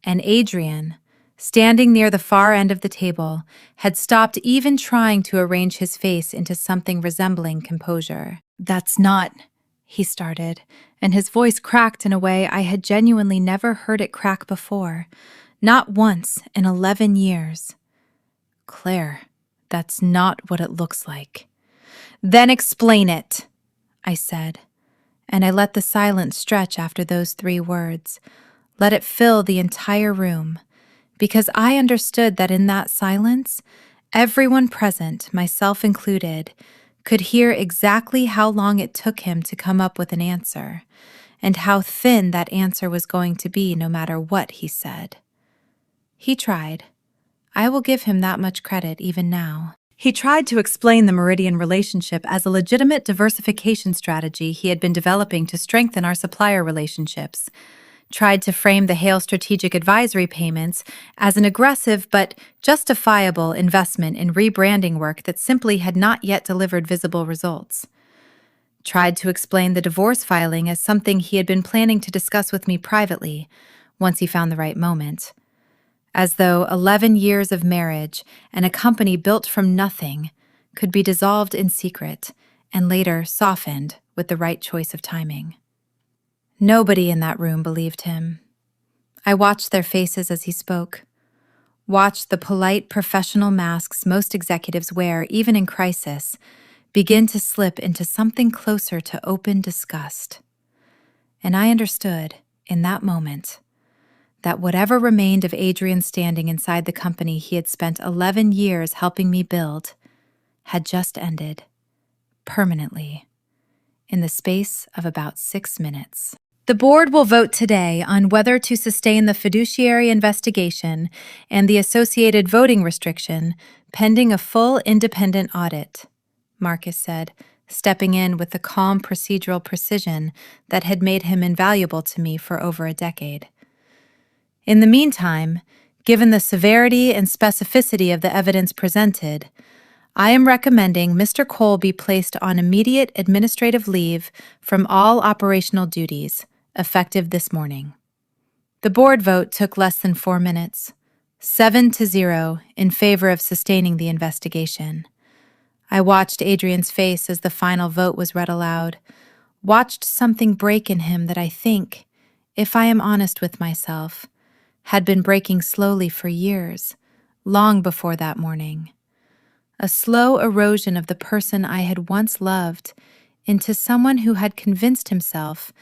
And Adrian, standing near the far end of the table, had stopped even trying to arrange his face into something resembling composure. "That's not," he started, and his voice cracked in a way I had genuinely never heard it crack before, not once in 11 years. "Claire, that's not what it looks like." "Then explain it," I said, and I let the silence stretch after those 3 words, let it fill the entire room, because I understood that in that silence, everyone present, myself included, could hear exactly how long it took him to come up with an answer, and how thin that answer was going to be no matter what he said. He tried. I will give him that much credit even now. He tried to explain the Meridian relationship as a legitimate diversification strategy he had been developing to strengthen our supplier relationships, tried to frame the Hale Strategic Advisory payments as an aggressive but justifiable investment in rebranding work that simply had not yet delivered visible results, tried to explain the divorce filing as something he had been planning to discuss with me privately once he found the right moment, as though 11 years of marriage and a company built from nothing could be dissolved in secret and later softened with the right choice of timing. Nobody in that room believed him. I watched their faces as he spoke, watched the polite professional masks most executives wear even in crisis begin to slip into something closer to open disgust. And I understood, in that moment, that whatever remained of Adrian's standing inside the company he had spent 11 years helping me build had just ended, permanently, in the space of about 6 minutes. The board will vote today on whether to sustain the fiduciary investigation and the associated voting restriction pending a full independent audit, Marcus said, stepping in with the calm procedural precision that had made him invaluable to me for over a decade. In the meantime, given the severity and specificity of the evidence presented, I am recommending Mr. Cole be placed on immediate administrative leave from all operational duties, effective this morning. The board vote took less than 4 minutes, 7-0 in favor of sustaining the investigation. I watched Adrian's face as the final vote was read aloud, watched something break in him that I think, if I am honest with myself, had been breaking slowly for years, long before that morning. A slow erosion of the person I had once loved into someone who had convinced himself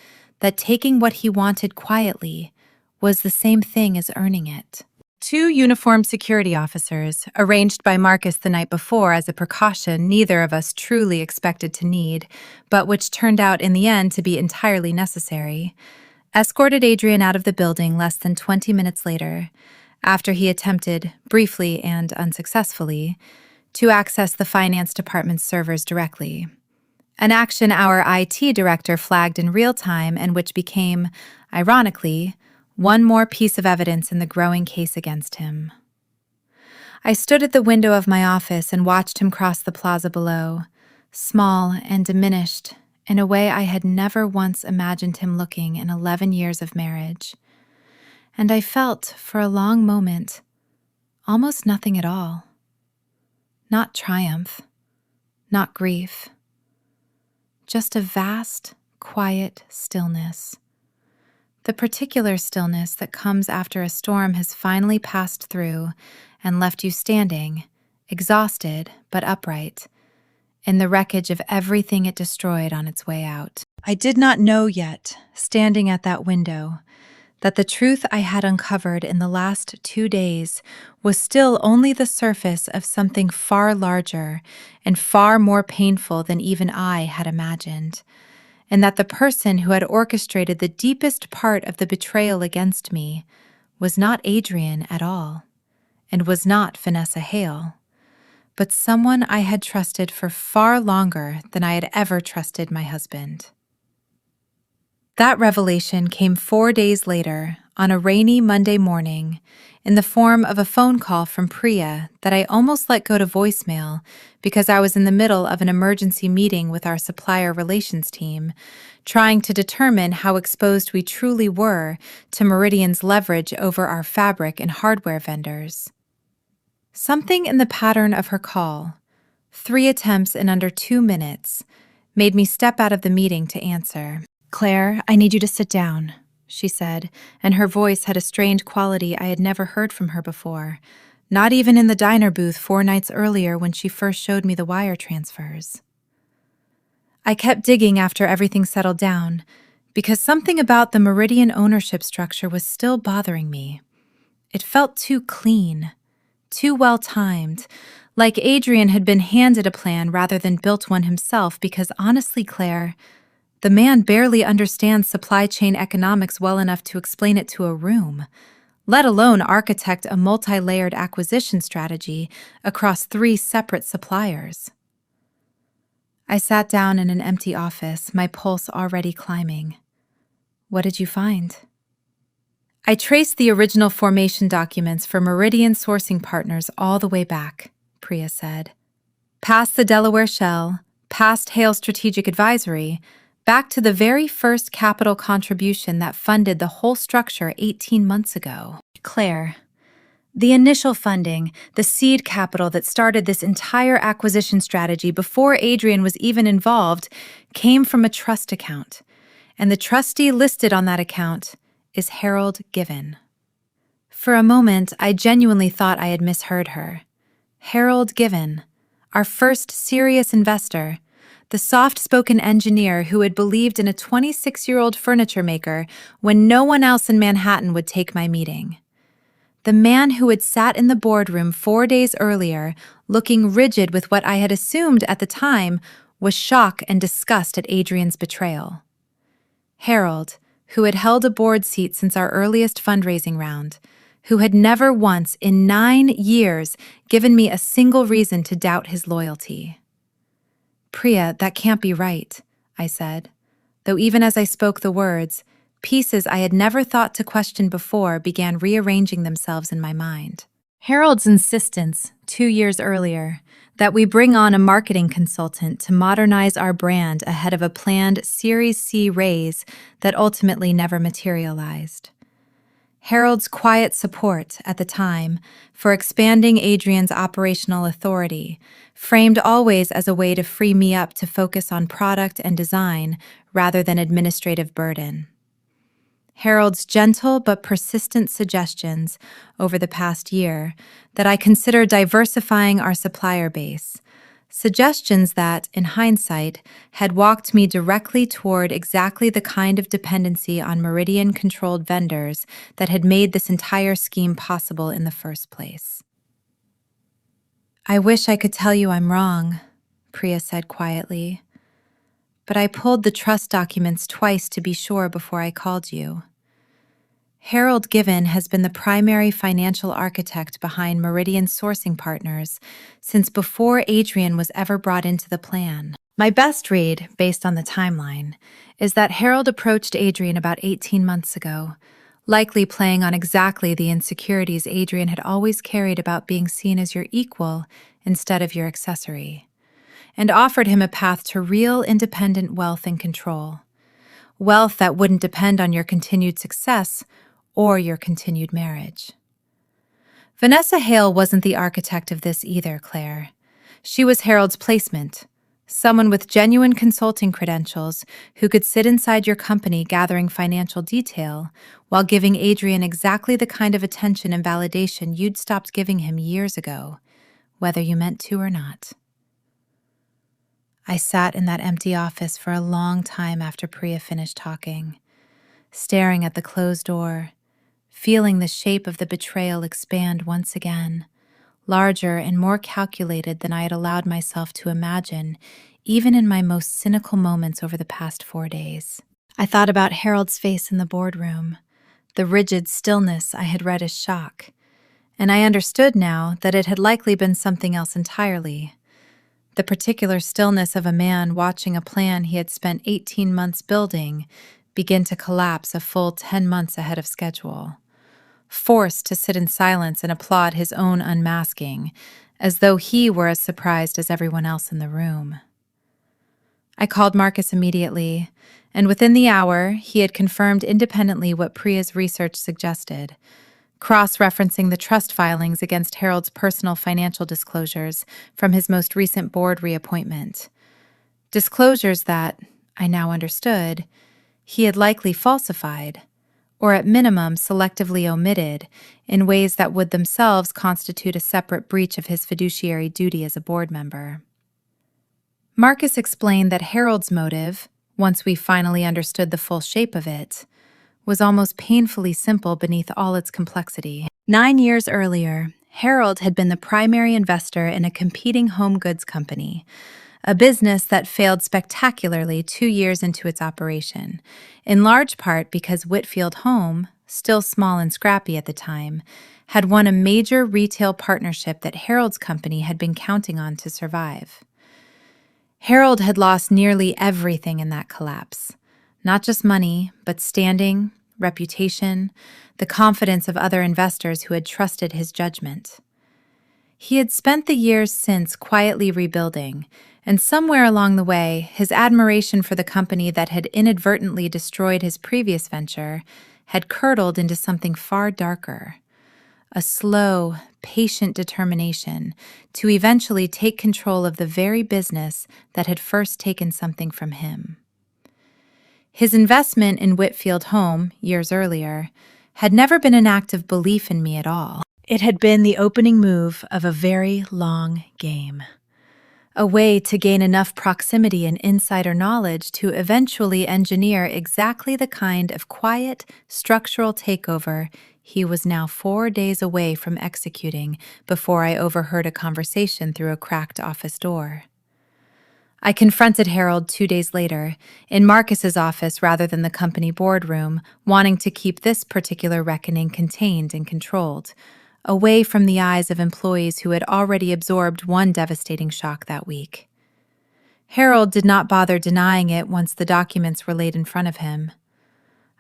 that taking what he wanted quietly was the same thing as earning it. Two uniformed security officers, arranged by Marcus the night before as a precaution neither of us truly expected to need, but which turned out in the end to be entirely necessary, escorted Adrian out of the building less than 20 minutes later, after he attempted, briefly and unsuccessfully, to access the finance department's servers directly. An action our IT director flagged in real time and which became, ironically, one more piece of evidence in the growing case against him. I stood at the window of my office and watched him cross the plaza below, small and diminished in a way I had never once imagined him looking in 11 years of marriage. And I felt, for a long moment, almost nothing at all. Not triumph, not grief. Just a vast, quiet stillness. The particular stillness that comes after a storm has finally passed through and left you standing, exhausted but upright, in the wreckage of everything it destroyed on its way out. I did not know yet, standing at that window, that the truth I had uncovered in the last 2 days was still only the surface of something far larger and far more painful than even I had imagined, and that the person who had orchestrated the deepest part of the betrayal against me was not Adrian at all, and was not Vanessa Hale, but someone I had trusted for far longer than I had ever trusted my husband. That revelation came 4 days later, on a rainy Monday morning, in the form of a phone call from Priya that I almost let go to voicemail because I was in the middle of an emergency meeting with our supplier relations team, trying to determine how exposed we truly were to Meridian's leverage over our fabric and hardware vendors. Something in the pattern of her call, 3 attempts in under 2 minutes, made me step out of the meeting to answer. "Claire, I need you to sit down," she said, and her voice had a strained quality I had never heard from her before, not even in the diner booth 4 nights earlier when she first showed me the wire transfers. I kept digging after everything settled down, because something about the Meridian ownership structure was still bothering me. It felt too clean, too well-timed, like Adrian had been handed a plan rather than built one himself, because honestly, Claire, the man barely understands supply chain economics well enough to explain it to a room, let alone architect a multi-layered acquisition strategy across 3 separate suppliers. I sat down in an empty office, my pulse already climbing. "What did you find?" "I traced the original formation documents for Meridian sourcing partners all the way back," Priya said. "Past the Delaware Shell, past Hale Strategic Advisory, back to the very first capital contribution that funded the whole structure 18 months ago. Claire, the initial funding, the seed capital that started this entire acquisition strategy before Adrian was even involved, came from a trust account, and the trustee listed on that account is Harold Given." For a moment, I genuinely thought I had misheard her. Harold Given, our first serious investor, the soft-spoken engineer who had believed in a 26-year-old furniture maker when no one else in Manhattan would take my meeting. The man who had sat in the boardroom 4 days earlier, looking rigid with what I had assumed at the time was shock and disgust at Adrian's betrayal. Harold, who had held a board seat since our earliest fundraising round, who had never once in 9 years given me a single reason to doubt his loyalty. "Priya, that can't be right," I said, though even as I spoke the words, pieces I had never thought to question before began rearranging themselves in my mind. Harold's insistence, 2 years earlier, that we bring on a marketing consultant to modernize our brand ahead of a planned Series C raise that ultimately never materialized. Harold's quiet support at the time for expanding Adrian's operational authority, framed always as a way to free me up to focus on product and design rather than administrative burden. Harold's gentle but persistent suggestions over the past year that I consider diversifying our supplier base, Suggestions that, in hindsight, had walked me directly toward exactly the kind of dependency on Meridian controlled vendors that had made this entire scheme possible in the first place. "I wish I could tell you I'm wrong," Priya said quietly, "but I pulled the trust documents twice to be sure before I called you. Harold Given has been the primary financial architect behind Meridian Sourcing Partners since before Adrian was ever brought into the plan. My best read, based on the timeline, is that Harold approached Adrian about 18 months ago, likely playing on exactly the insecurities Adrian had always carried about being seen as your equal instead of your accessory, and offered him a path to real independent wealth and control. Wealth that wouldn't depend on your continued success or your continued marriage. Vanessa Hale wasn't the architect of this either, Claire. She was Harold's placement, someone with genuine consulting credentials who could sit inside your company gathering financial detail while giving Adrian exactly the kind of attention and validation you'd stopped giving him years ago, whether you meant to or not. I sat in that empty office for a long time after Priya finished talking, staring at the closed door, feeling the shape of the betrayal expand once again, larger and more calculated than I had allowed myself to imagine, even in my most cynical moments over the past 4 days. I thought about Harold's face in the boardroom, the rigid stillness I had read as shock, and I understood now that it had likely been something else entirely. The particular stillness of a man watching a plan he had spent 18 months building begin to collapse a full 10 months ahead of schedule, forced to sit in silence and applaud his own unmasking, as though he were as surprised as everyone else in the room. I called Marcus immediately, and within the hour, he had confirmed independently what Priya's research suggested, cross-referencing the trust filings against Harold's personal financial disclosures from his most recent board reappointment. Disclosures that, I now understood, he had likely falsified, or at minimum selectively omitted, in ways that would themselves constitute a separate breach of his fiduciary duty as a board member. Marcus explained that Harold's motive, once we finally understood the full shape of it, was almost painfully simple beneath all its complexity. 9 years earlier, Harold had been the primary investor in a competing home goods company, a business that failed spectacularly 2 years into its operation, in large part because Whitfield Home, still small and scrappy at the time, had won a major retail partnership that Harold's company had been counting on to survive. Harold had lost nearly everything in that collapse, not just money, but standing, reputation, the confidence of other investors who had trusted his judgment. He had spent the years since quietly rebuilding, and somewhere along the way, his admiration for the company that had inadvertently destroyed his previous venture had curdled into something far darker, a slow, patient determination to eventually take control of the very business that had first taken something from him. His investment in Whitfield Home, years earlier, had never been an act of belief in me at all. It had been the opening move of a very long game. A way to gain enough proximity and insider knowledge to eventually engineer exactly the kind of quiet, structural takeover he was now 4 days away from executing before I overheard a conversation through a cracked office door. I confronted Harold 2 days later, in Marcus's office rather than the company boardroom, wanting to keep this particular reckoning contained and controlled, away from the eyes of employees who had already absorbed one devastating shock that week. Harold did not bother denying it once the documents were laid in front of him.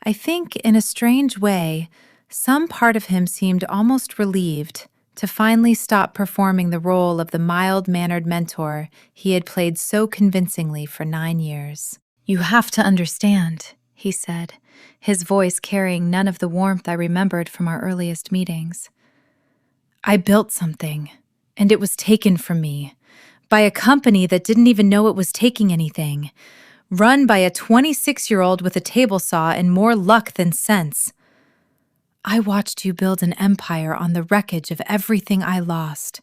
I think, in a strange way, some part of him seemed almost relieved to finally stop performing the role of the mild-mannered mentor he had played so convincingly for 9 years. "You have to understand," he said, his voice carrying none of the warmth I remembered from our earliest meetings. "I built something, and it was taken from me, by a company that didn't even know it was taking anything, run by a 26-year-old with a table saw and more luck than sense. I watched you build an empire on the wreckage of everything I lost,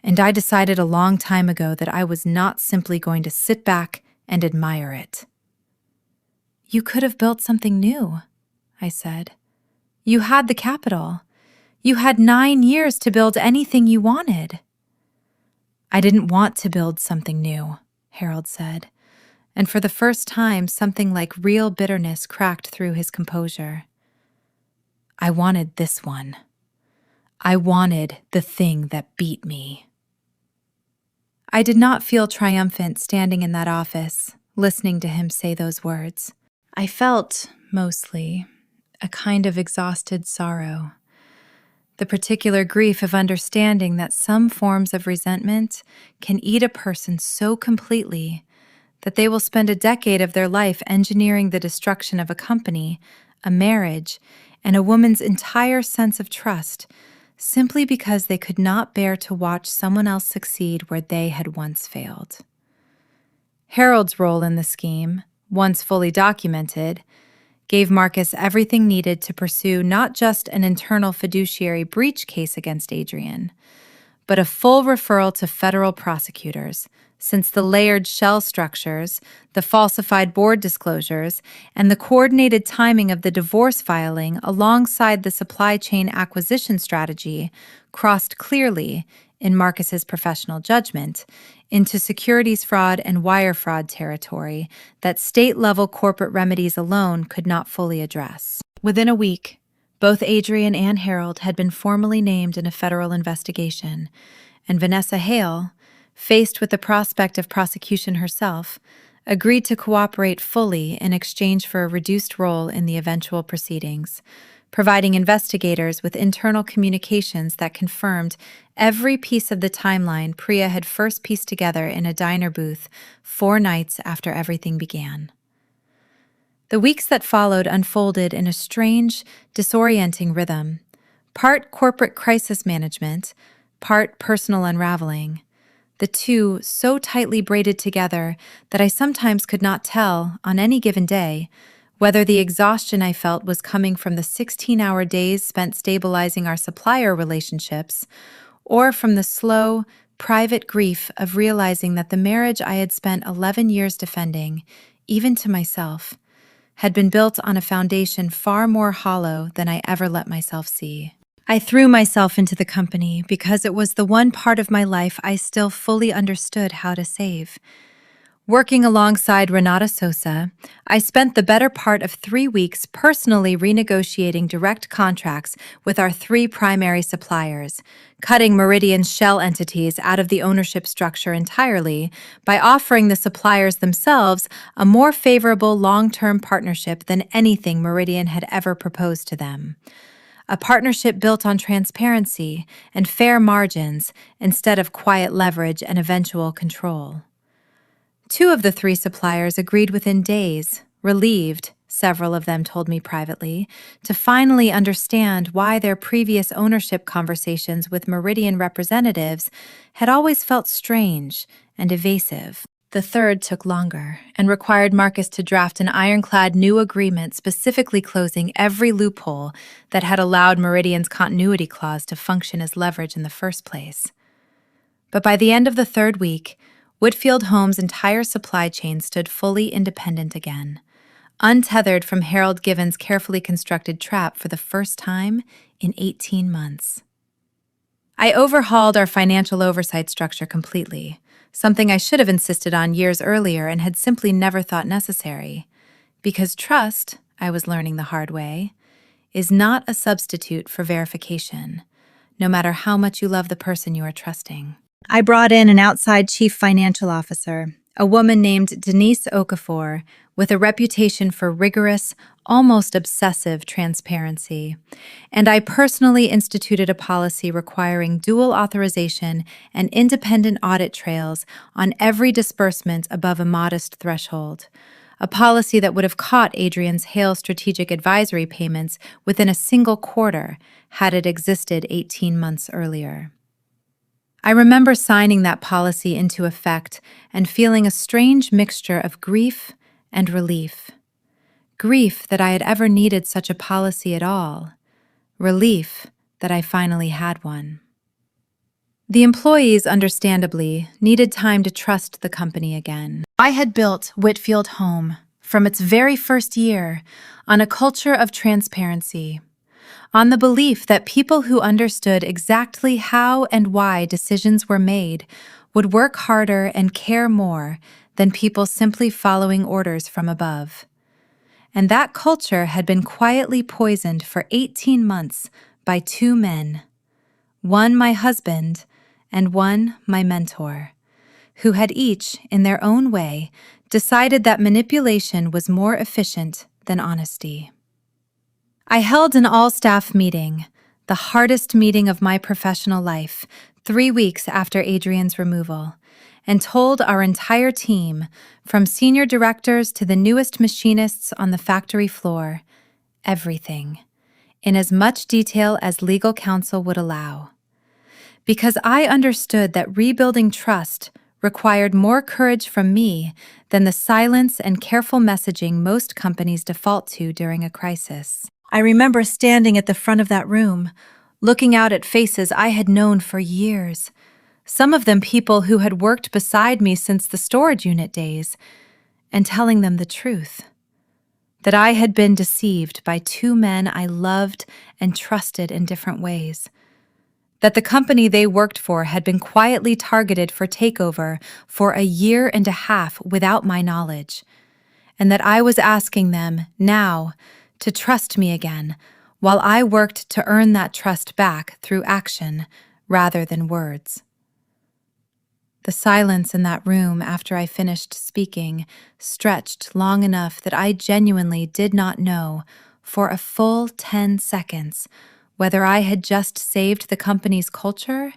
And I decided a long time ago that I was not simply going to sit back and admire it. You could have built something new, I said. You had the capital. You had 9 years to build anything you wanted. I didn't want to build something new, Harold said, and for the first time something like real bitterness cracked through his composure. I wanted this one. I wanted the thing that beat me. I did not feel triumphant standing in that office, listening to him say those words. I felt, mostly, a kind of exhausted sorrow. The particular grief of understanding that some forms of resentment can eat a person so completely that they will spend a decade of their life engineering the destruction of a company, a marriage, and a woman's entire sense of trust, simply because they could not bear to watch someone else succeed where they had once failed. Harold's role in the scheme, once fully documented, gave Marcus everything needed to pursue not just an internal fiduciary breach case against Adrian, but a full referral to federal prosecutors, since the layered shell structures, the falsified board disclosures, and the coordinated timing of the divorce filing alongside the supply chain acquisition strategy crossed clearly, in Marcus's professional judgment, into securities fraud and wire fraud territory that state-level corporate remedies alone could not fully address. Within a week, both Adrian and Harold had been formally named in a federal investigation, and Vanessa Hale, faced with the prospect of prosecution herself, agreed to cooperate fully in exchange for a reduced role in the eventual proceedings, providing investigators with internal communications that confirmed every piece of the timeline Priya had first pieced together in a diner booth 4 nights after everything began. The weeks that followed unfolded in a strange, disorienting rhythm, part corporate crisis management, part personal unraveling, the two so tightly braided together that I sometimes could not tell, on any given day, whether the exhaustion I felt was coming from the 16-hour days spent stabilizing our supplier relationships, or from the slow, private grief of realizing that the marriage I had spent 11 years defending, even to myself, had been built on a foundation far more hollow than I ever let myself see. I threw myself into the company because it was the one part of my life I still fully understood how to save. Working alongside Renata Sosa, I spent the better part of 3 weeks personally renegotiating direct contracts with our 3 primary suppliers, cutting Meridian's shell entities out of the ownership structure entirely by offering the suppliers themselves a more favorable long-term partnership than anything Meridian had ever proposed to them. A partnership built on transparency and fair margins instead of quiet leverage and eventual control. 2 of the 3 suppliers agreed within days, relieved, several of them told me privately, to finally understand why their previous ownership conversations with Meridian representatives had always felt strange and evasive. The 3rd took longer and required Marcus to draft an ironclad new agreement specifically closing every loophole that had allowed Meridian's continuity clause to function as leverage in the first place. But by the end of the 3rd week, Whitfield Homes' entire supply chain stood fully independent again, untethered from Harold Given's carefully constructed trap for the first time in 18 months. I overhauled our financial oversight structure completely, something I should have insisted on years earlier and had simply never thought necessary, because trust, I was learning the hard way, is not a substitute for verification, no matter how much you love the person you are trusting. I brought in an outside chief financial officer, a woman named Denise Okafor, with a reputation for rigorous, almost obsessive transparency, and I personally instituted a policy requiring dual authorization and independent audit trails on every disbursement above a modest threshold, a policy that would have caught Adrian's Hale strategic advisory payments within a single quarter had it existed 18 months earlier. I remember signing that policy into effect and feeling a strange mixture of grief and relief. Grief that I had ever needed such a policy at all. Relief that I finally had one. The employees, understandably, needed time to trust the company again. I had built Whitfield Home, from its very first year, on a culture of transparency, on the belief that people who understood exactly how and why decisions were made would work harder and care more than people simply following orders from above. And that culture had been quietly poisoned for 18 months by two men, one my husband and one my mentor, who had each, in their own way, decided that manipulation was more efficient than honesty. I held an all-staff meeting, the hardest meeting of my professional life, 3 weeks after Adrian's removal, and told our entire team, from senior directors to the newest machinists on the factory floor, everything, in as much detail as legal counsel would allow. Because I understood that rebuilding trust required more courage from me than the silence and careful messaging most companies default to during a crisis. I remember standing at the front of that room, looking out at faces I had known for years, some of them people who had worked beside me since the storage unit days, and telling them the truth. That I had been deceived by two men I loved and trusted in different ways. That the company they worked for had been quietly targeted for takeover for a year and a half without my knowledge, and that I was asking them, now, to trust me again, while I worked to earn that trust back through action rather than words. The silence in that room after I finished speaking stretched long enough that I genuinely did not know, for a full 10 seconds, whether I had just saved the company's culture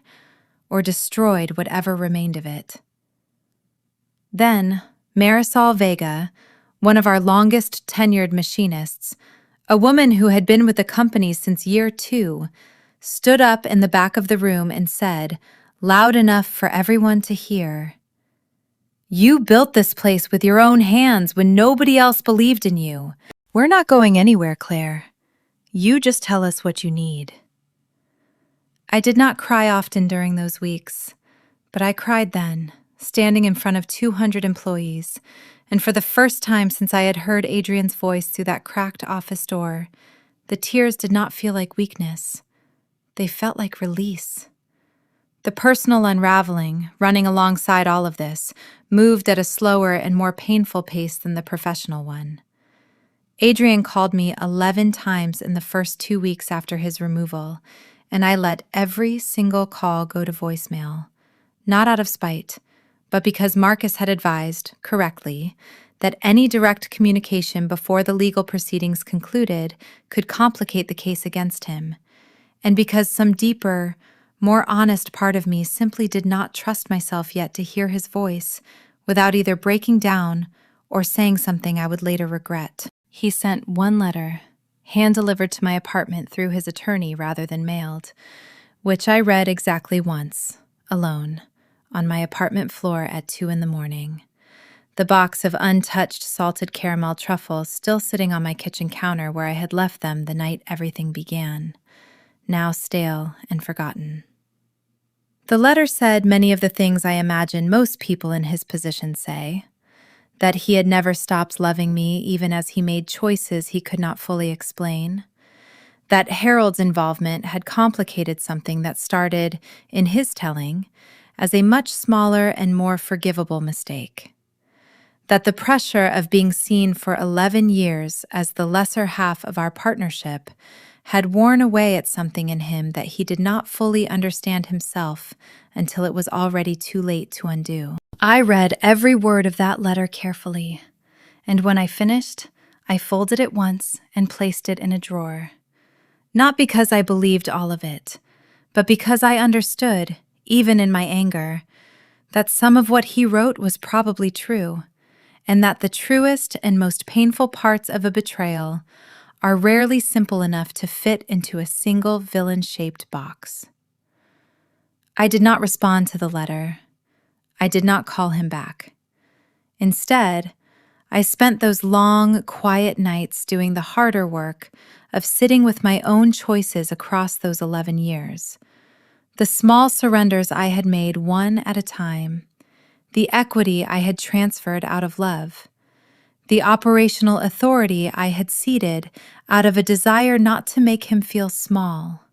or destroyed whatever remained of it. Then, Marisol Vega, one of our longest tenured machinists, a woman who had been with the company since year 2, stood up in the back of the room and said, loud enough for everyone to hear, "You built this place with your own hands when nobody else believed in you. We're not going anywhere, Claire. You just tell us what you need." I did not cry often during those weeks, but I cried then, standing in front of 200 employees, and for the first time since I had heard Adrian's voice through that cracked office door, the tears did not feel like weakness. They felt like release. The personal unraveling, running alongside all of this, moved at a slower and more painful pace than the professional one. Adrian called me 11 times in the first 2 weeks after his removal, and I let every single call go to voicemail, not out of spite, but because Marcus had advised, correctly, that any direct communication before the legal proceedings concluded could complicate the case against him, and because some deeper, more honest part of me simply did not trust myself yet to hear his voice without either breaking down or saying something I would later regret. He sent one letter, hand-delivered to my apartment through his attorney rather than mailed, which I read exactly once, alone, on my apartment floor at 2 a.m, the box of untouched salted caramel truffles still sitting on my kitchen counter where I had left them the night everything began, now stale and forgotten. The letter said many of the things I imagine most people in his position say, that he had never stopped loving me even as he made choices he could not fully explain, that Harold's involvement had complicated something that started, in his telling, as a much smaller and more forgivable mistake, that the pressure of being seen for 11 years as the lesser half of our partnership had worn away at something in him that he did not fully understand himself until it was already too late to undo. I read every word of that letter carefully, and when I finished, I folded it once and placed it in a drawer. Not because I believed all of it, but because I understood, even in my anger, that some of what he wrote was probably true, and that the truest and most painful parts of a betrayal are rarely simple enough to fit into a single villain-shaped box. I did not respond to the letter. I did not call him back. Instead, I spent those long, quiet nights doing the harder work of sitting with my own choices across those 11 years. The small surrenders I had made one at a time, the equity I had transferred out of love, the operational authority I had ceded out of a desire not to make him feel small,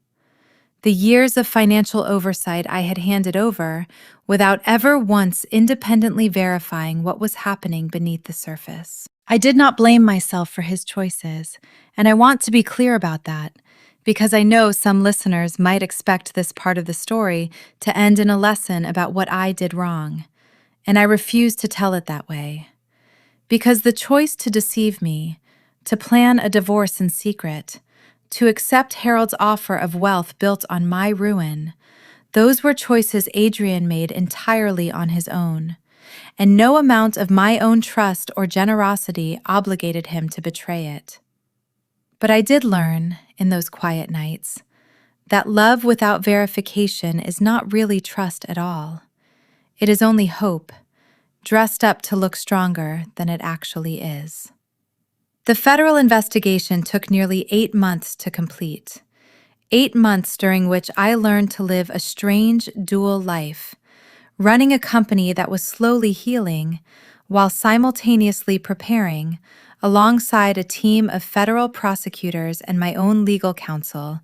the years of financial oversight I had handed over without ever once independently verifying what was happening beneath the surface. I did not blame myself for his choices, and I want to be clear about that, because I know some listeners might expect this part of the story to end in a lesson about what I did wrong, and I refuse to tell it that way. Because the choice to deceive me, to plan a divorce in secret, to accept Harold's offer of wealth built on my ruin, those were choices Adrian made entirely on his own, and no amount of my own trust or generosity obligated him to betray it. But I did learn, in those quiet nights, that love without verification is not really trust at all. It is only hope, dressed up to look stronger than it actually is. The federal investigation took nearly 8 months to complete. 8 months during which I learned to live a strange dual life, running a company that was slowly healing while simultaneously preparing, alongside a team of federal prosecutors and my own legal counsel,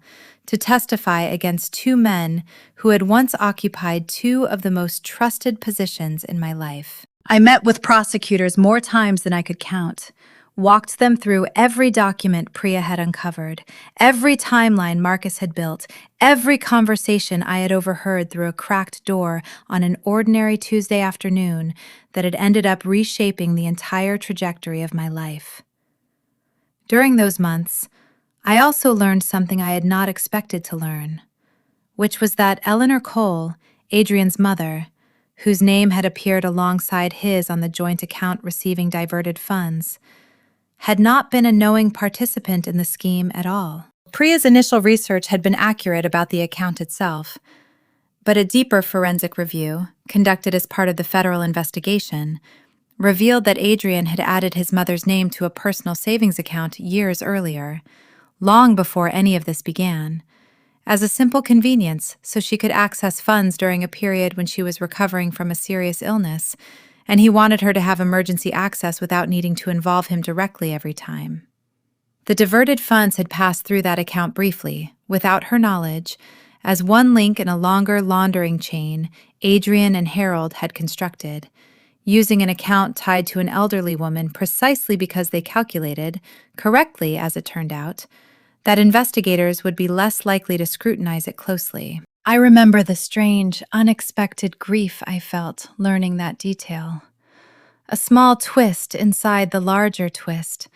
to testify against 2 men who had once occupied 2 of the most trusted positions in my life. I met with prosecutors more times than I could count, walked them through every document Priya had uncovered, every timeline Marcus had built, every conversation I had overheard through a cracked door on an ordinary Tuesday afternoon that had ended up reshaping the entire trajectory of my life. During those months, I also learned something I had not expected to learn, which was that Eleanor Cole, Adrian's mother, whose name had appeared alongside his on the joint account receiving diverted funds, had not been a knowing participant in the scheme at all. Priya's initial research had been accurate about the account itself, but a deeper forensic review, conducted as part of the federal investigation, revealed that Adrian had added his mother's name to a personal savings account years earlier, long before any of this began, as a simple convenience so she could access funds during a period when she was recovering from a serious illness, and he wanted her to have emergency access without needing to involve him directly every time. The diverted funds had passed through that account briefly, without her knowledge, as one link in a longer laundering chain Adrian and Harold had constructed, using an account tied to an elderly woman precisely because they calculated, correctly as it turned out, that investigators would be less likely to scrutinize it closely. I remember the strange, unexpected grief I felt learning that detail. A small twist inside the larger twist,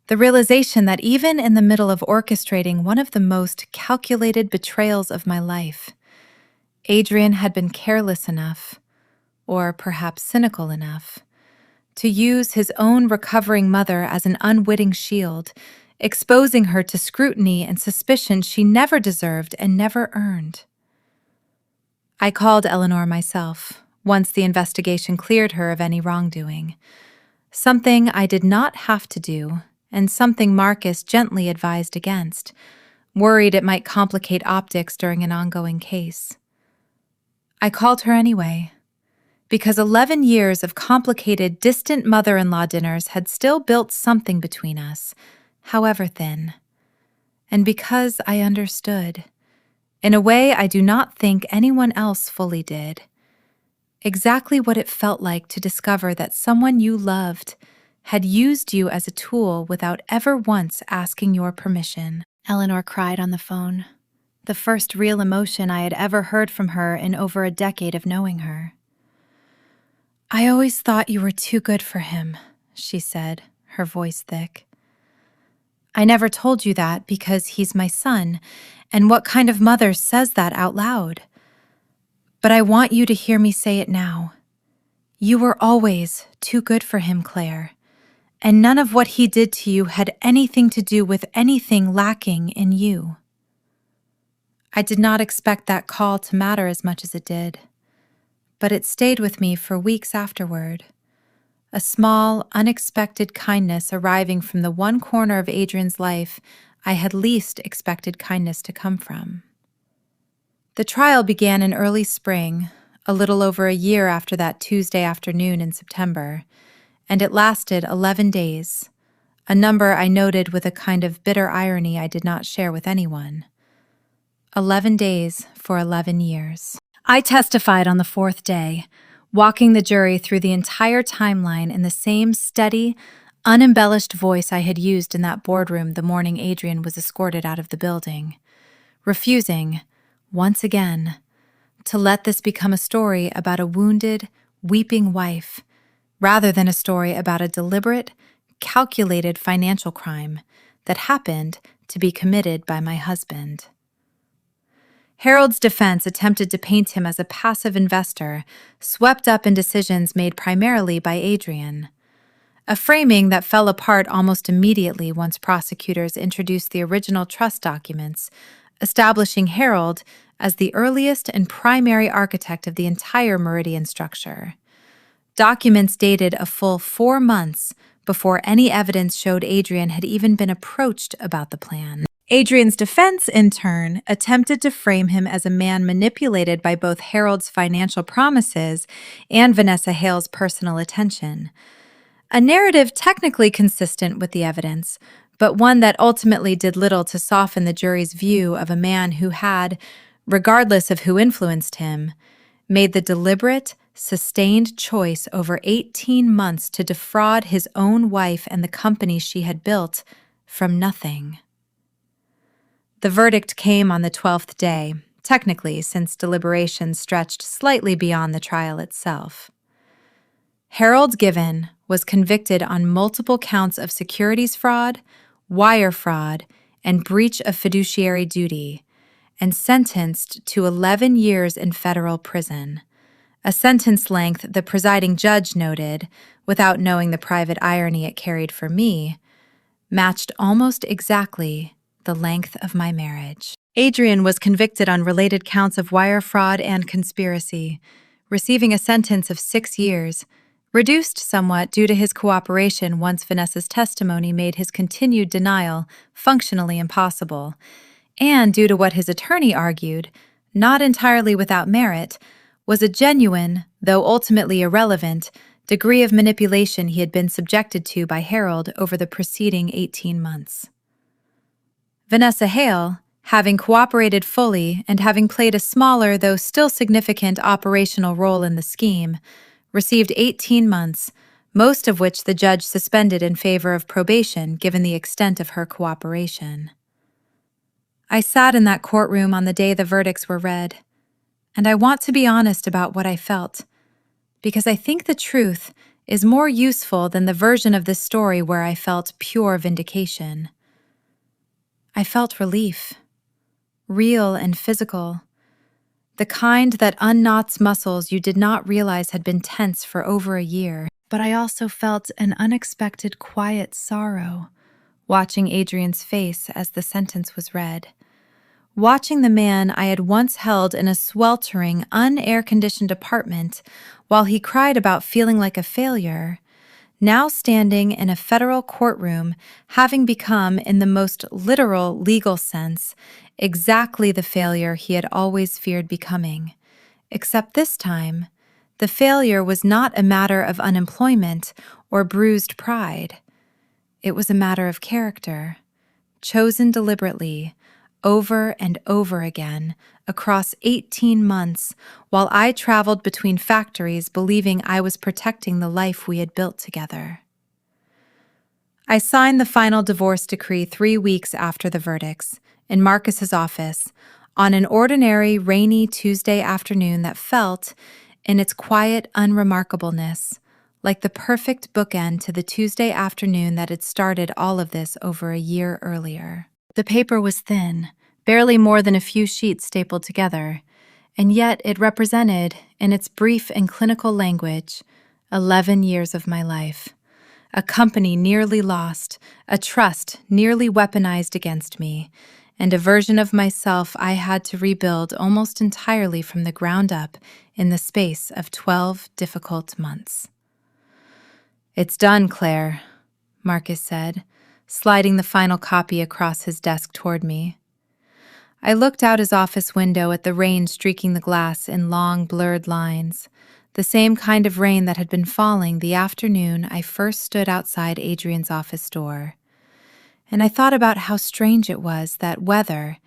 the realization that even in the middle of orchestrating one of the most calculated betrayals of my life, Adrian had been careless enough, or perhaps cynical enough, to use his own recovering mother as an unwitting shield, exposing her to scrutiny and suspicion she never deserved and never earned. I called Eleanor myself, once the investigation cleared her of any wrongdoing. Something I did not have to do, and something Marcus gently advised against, worried it might complicate optics during an ongoing case. I called her anyway, because 11 years of complicated, distant mother-in-law dinners had still built something between us, however thin. And because I understood, in a way I do not think anyone else fully did, exactly what it felt like to discover that someone you loved had used you as a tool without ever once asking your permission. Eleanor cried on the phone, the first real emotion I had ever heard from her in over a decade of knowing her. "I always thought you were too good for him," she said, her voice thick. "I never told you that because he's my son, and what kind of mother says that out loud? But I want you to hear me say it now. You were always too good for him, Claire, and none of what he did to you had anything to do with anything lacking in you." I did not expect that call to matter as much as it did, but it stayed with me for weeks afterward. A small, unexpected kindness arriving from the one corner of Adrian's life I had least expected kindness to come from. The trial began in early spring, a little over a year after that Tuesday afternoon in September, and it lasted 11 days, a number I noted with a kind of bitter irony I did not share with anyone. 11 days for 11 years. I testified on the fourth day, walking the jury through the entire timeline in the same steady, unembellished voice I had used in that boardroom the morning Adrian was escorted out of the building, refusing, once again, to let this become a story about a wounded, weeping wife, rather than a story about a deliberate, calculated financial crime that happened to be committed by my husband. Harold's defense attempted to paint him as a passive investor, swept up in decisions made primarily by Adrian, a framing that fell apart almost immediately once prosecutors introduced the original trust documents, establishing Harold as the earliest and primary architect of the entire Meridian structure. Documents dated a full 4 months before any evidence showed Adrian had even been approached about the plan. Adrian's defense, in turn, attempted to frame him as a man manipulated by both Harold's financial promises and Vanessa Hale's personal attention. A narrative technically consistent with the evidence, but one that ultimately did little to soften the jury's view of a man who had, regardless of who influenced him, made the deliberate, sustained choice over 18 months to defraud his own wife and the company she had built from nothing. The verdict came on the 12th day, technically since deliberations stretched slightly beyond the trial itself. Harold Given was convicted on multiple counts of securities fraud, wire fraud, and breach of fiduciary duty, and sentenced to 11 years in federal prison, a sentence length the presiding judge noted, without knowing the private irony it carried for me, matched almost exactly the length of my marriage. Adrian was convicted on related counts of wire fraud and conspiracy, receiving a sentence of 6 years, reduced somewhat due to his cooperation once Vanessa's testimony made his continued denial functionally impossible, and due to what his attorney argued, not entirely without merit, was a genuine, though ultimately irrelevant, degree of manipulation he had been subjected to by Harold over the preceding 18 months. Vanessa Hale, having cooperated fully and having played a smaller though still significant operational role in the scheme, received 18 months, most of which the judge suspended in favor of probation given the extent of her cooperation. I sat in that courtroom on the day the verdicts were read, and I want to be honest about what I felt, because I think the truth is more useful than the version of this story where I felt pure vindication. I felt relief, real and physical, the kind that unknots muscles you did not realize had been tense for over a year. But I also felt an unexpected quiet sorrow, watching Adrian's face as the sentence was read. Watching the man I had once held in a sweltering, unair-conditioned apartment while he cried about feeling like a failure, now standing in a federal courtroom, having become, in the most literal legal sense, exactly the failure he had always feared becoming. Except this time, the failure was not a matter of unemployment or bruised pride. It was a matter of character, chosen deliberately, over and over again, across 18 months, while I traveled between factories believing I was protecting the life we had built together. I signed the final divorce decree 3 weeks after the verdicts, in Marcus's office, on an ordinary, rainy Tuesday afternoon that felt, in its quiet unremarkableness, like the perfect bookend to the Tuesday afternoon that had started all of this over a year earlier. The paper was thin, barely more than a few sheets stapled together, and yet it represented, in its brief and clinical language, 11 years of my life. A company nearly lost, a trust nearly weaponized against me, and a version of myself I had to rebuild almost entirely from the ground up in the space of 12 difficult months. "It's done, Claire," Marcus said, sliding the final copy across his desk toward me. I looked out his office window at the rain streaking the glass in long, blurred lines, the same kind of rain that had been falling the afternoon I first stood outside Adrian's office door. And I thought about how strange it was that weather,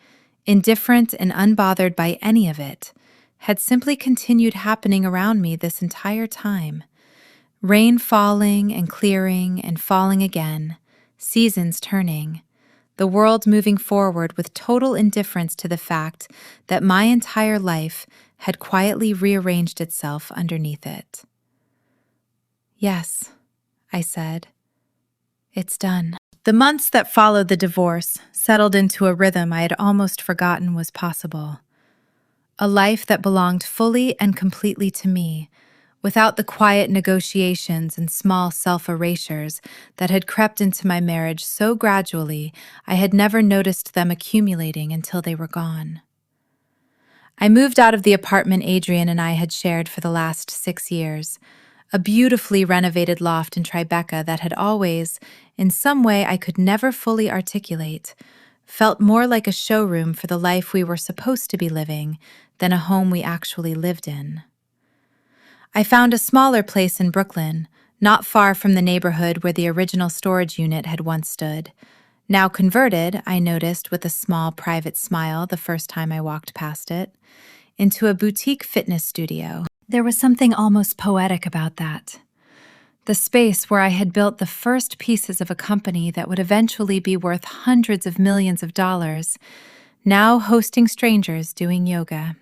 indifferent and unbothered by any of it, had simply continued happening around me this entire time. Rain falling and clearing and falling again, seasons turning, the world moving forward with total indifference to the fact that my entire life had quietly rearranged itself underneath it. "Yes," I said. "It's done." The months that followed the divorce settled into a rhythm I had almost forgotten was possible. A life that belonged fully and completely to me, without the quiet negotiations and small self-erasures that had crept into my marriage so gradually I had never noticed them accumulating until they were gone. I moved out of the apartment Adrian and I had shared for the last 6 years, a beautifully renovated loft in Tribeca that had always, in some way I could never fully articulate, felt more like a showroom for the life we were supposed to be living than a home we actually lived in. I found a smaller place in Brooklyn, not far from the neighborhood where the original storage unit had once stood. Now converted, I noticed with a small private smile the first time I walked past it, into a boutique fitness studio. There was something almost poetic about that. The space where I had built the first pieces of a company that would eventually be worth hundreds of millions of dollars, now hosting strangers doing yoga.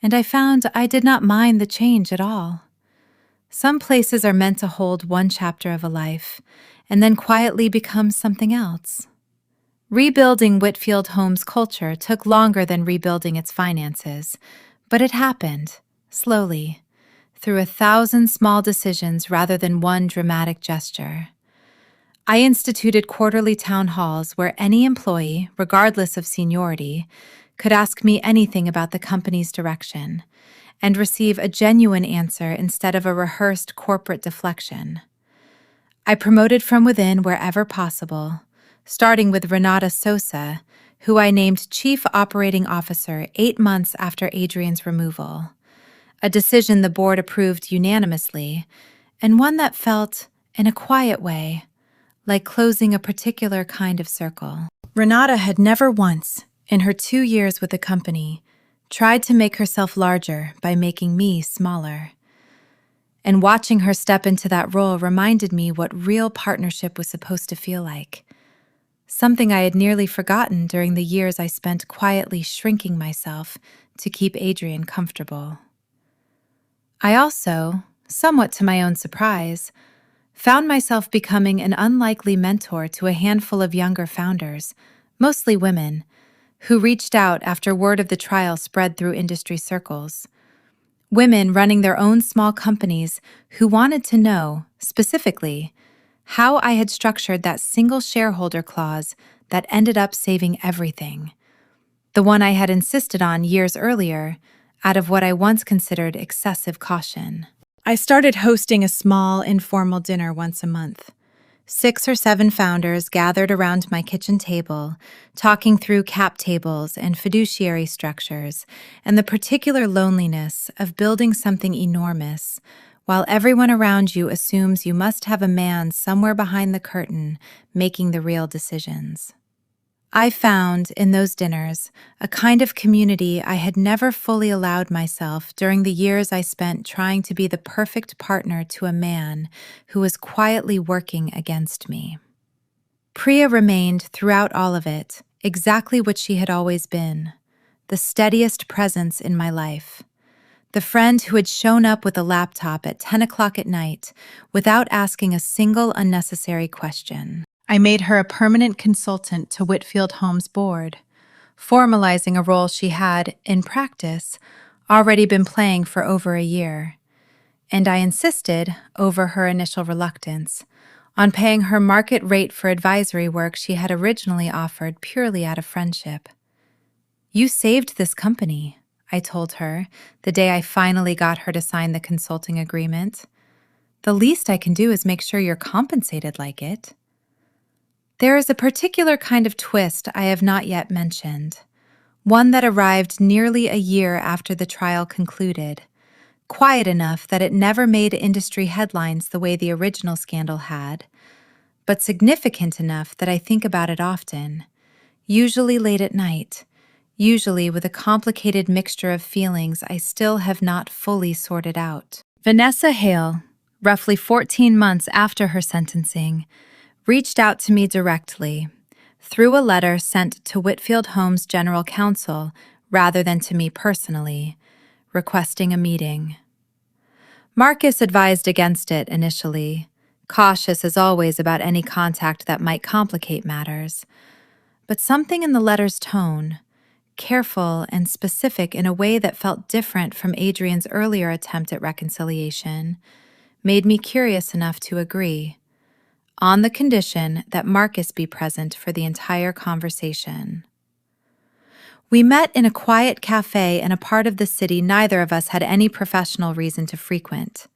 And I found I did not mind the change at all. Some places are meant to hold one chapter of a life and then quietly become something else. Rebuilding Whitfield Homes' culture took longer than rebuilding its finances, but it happened, slowly, through 1,000 small decisions rather than one dramatic gesture. I instituted quarterly town halls where any employee, regardless of seniority, could ask me anything about the company's direction and receive a genuine answer instead of a rehearsed corporate deflection. I promoted from within wherever possible, starting with Renata Sosa, who I named Chief Operating Officer 8 months after Adrian's removal, a decision the board approved unanimously, and one that felt, in a quiet way, like closing a particular kind of circle. Renata had never once, in her 2 years with the company, tried to make herself larger by making me smaller. And watching her step into that role reminded me what real partnership was supposed to feel like. Something I had nearly forgotten during the years I spent quietly shrinking myself to keep Adrian comfortable. I also, somewhat to my own surprise, found myself becoming an unlikely mentor to a handful of younger founders, mostly women, who reached out after word of the trial spread through industry circles. Women running their own small companies who wanted to know, specifically, how I had structured that single shareholder clause that ended up saving everything, the one I had insisted on years earlier out of what I once considered excessive caution. I started hosting a small, informal dinner once a month. 6 or 7 founders gathered around my kitchen table, talking through cap tables and fiduciary structures and the particular loneliness of building something enormous, while everyone around you assumes you must have a man somewhere behind the curtain making the real decisions. I found, in those dinners, a kind of community I had never fully allowed myself during the years I spent trying to be the perfect partner to a man who was quietly working against me. Priya remained, throughout all of it, exactly what she had always been, the steadiest presence in my life. The friend who had shown up with a laptop at 10 o'clock at night without asking a single unnecessary question. I made her a permanent consultant to Whitfield Homes' board, formalizing a role she had, in practice, already been playing for over a year. And I insisted, over her initial reluctance, on paying her market rate for advisory work she had originally offered purely out of friendship. "You saved this company," I told her, the day I finally got her to sign the consulting agreement. "The least I can do is make sure you're compensated like it." There is a particular kind of twist I have not yet mentioned, one that arrived nearly a year after the trial concluded, quiet enough that it never made industry headlines the way the original scandal had, but significant enough that I think about it often, usually late at night, usually with a complicated mixture of feelings I still have not fully sorted out. Vanessa Hale, roughly 14 months after her sentencing, reached out to me directly, through a letter sent to Whitfield Homes' general counsel rather than to me personally, requesting a meeting. Marcus advised against it initially, cautious as always about any contact that might complicate matters. But something in the letter's tone, careful and specific in a way that felt different from Adrian's earlier attempt at reconciliation, made me curious enough to agree, on the condition that Marcus be present for the entire conversation. We met in a quiet cafe in a part of the city neither of us had any professional reason to frequent.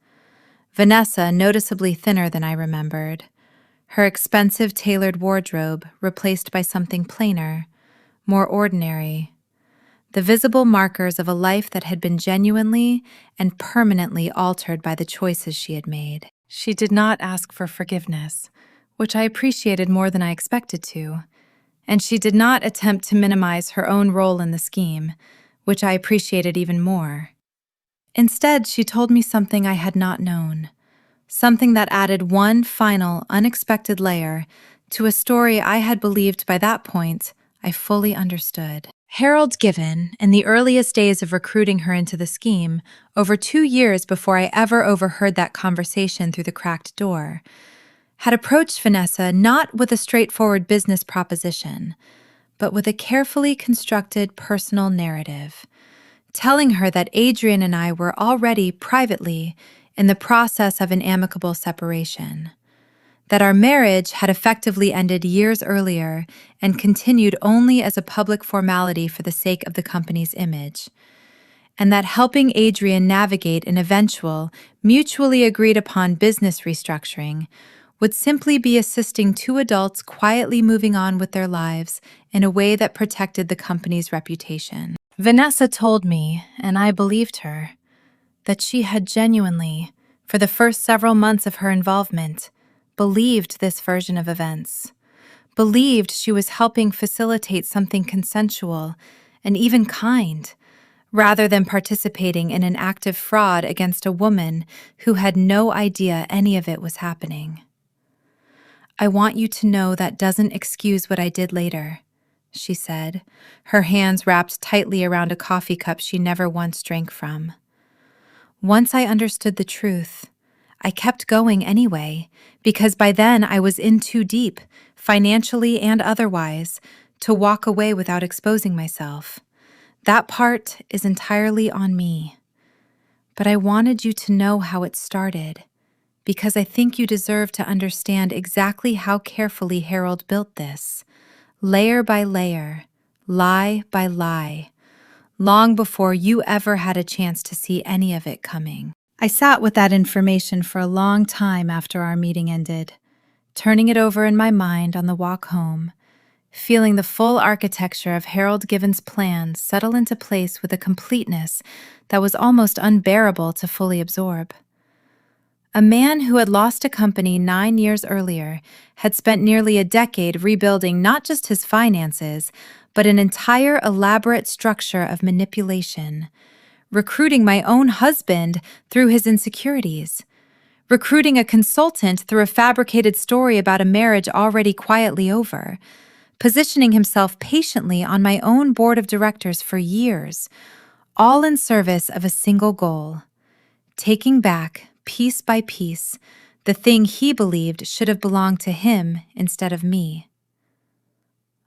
Vanessa noticeably thinner than I remembered, her expensive tailored wardrobe replaced by something plainer, more ordinary, the visible markers of a life that had been genuinely and permanently altered by the choices she had made. She did not ask for forgiveness, which I appreciated more than I expected to, and she did not attempt to minimize her own role in the scheme, which I appreciated even more. Instead, she told me something I had not known, something that added one final, unexpected layer to a story I had believed by that point I fully understood. Harold Given, in the earliest days of recruiting her into the scheme, over 2 years before I ever overheard that conversation through the cracked door, had approached Vanessa not with a straightforward business proposition, but with a carefully constructed personal narrative, telling her that Adrian and I were already privately in the process of an amicable separation, that our marriage had effectively ended years earlier and continued only as a public formality for the sake of the company's image, and that helping Adrian navigate an eventual, mutually agreed upon business restructuring would simply be assisting two adults quietly moving on with their lives in a way that protected the company's reputation. Vanessa told me, and I believed her, that she had genuinely, for the first several months of her involvement, believed this version of events, believed she was helping facilitate something consensual and even kind, rather than participating in an act of fraud against a woman who had no idea any of it was happening. "I want you to know that doesn't excuse what I did later," she said, her hands wrapped tightly around a coffee cup she never once drank from. "Once I understood the truth, I kept going anyway, because by then I was in too deep, financially and otherwise, to walk away without exposing myself. That part is entirely on me. But I wanted you to know how it started, because I think you deserve to understand exactly how carefully Harold built this, layer by layer, lie by lie, long before you ever had a chance to see any of it coming." I sat with that information for a long time after our meeting ended, turning it over in my mind on the walk home, feeling the full architecture of Harold Given's plan settle into place with a completeness that was almost unbearable to fully absorb. A man who had lost a company 9 years earlier had spent nearly a decade rebuilding not just his finances, but an entire elaborate structure of manipulation, recruiting my own husband through his insecurities, recruiting a consultant through a fabricated story about a marriage already quietly over, positioning himself patiently on my own board of directors for years, all in service of a single goal: taking back, piece by piece, the thing he believed should have belonged to him instead of me.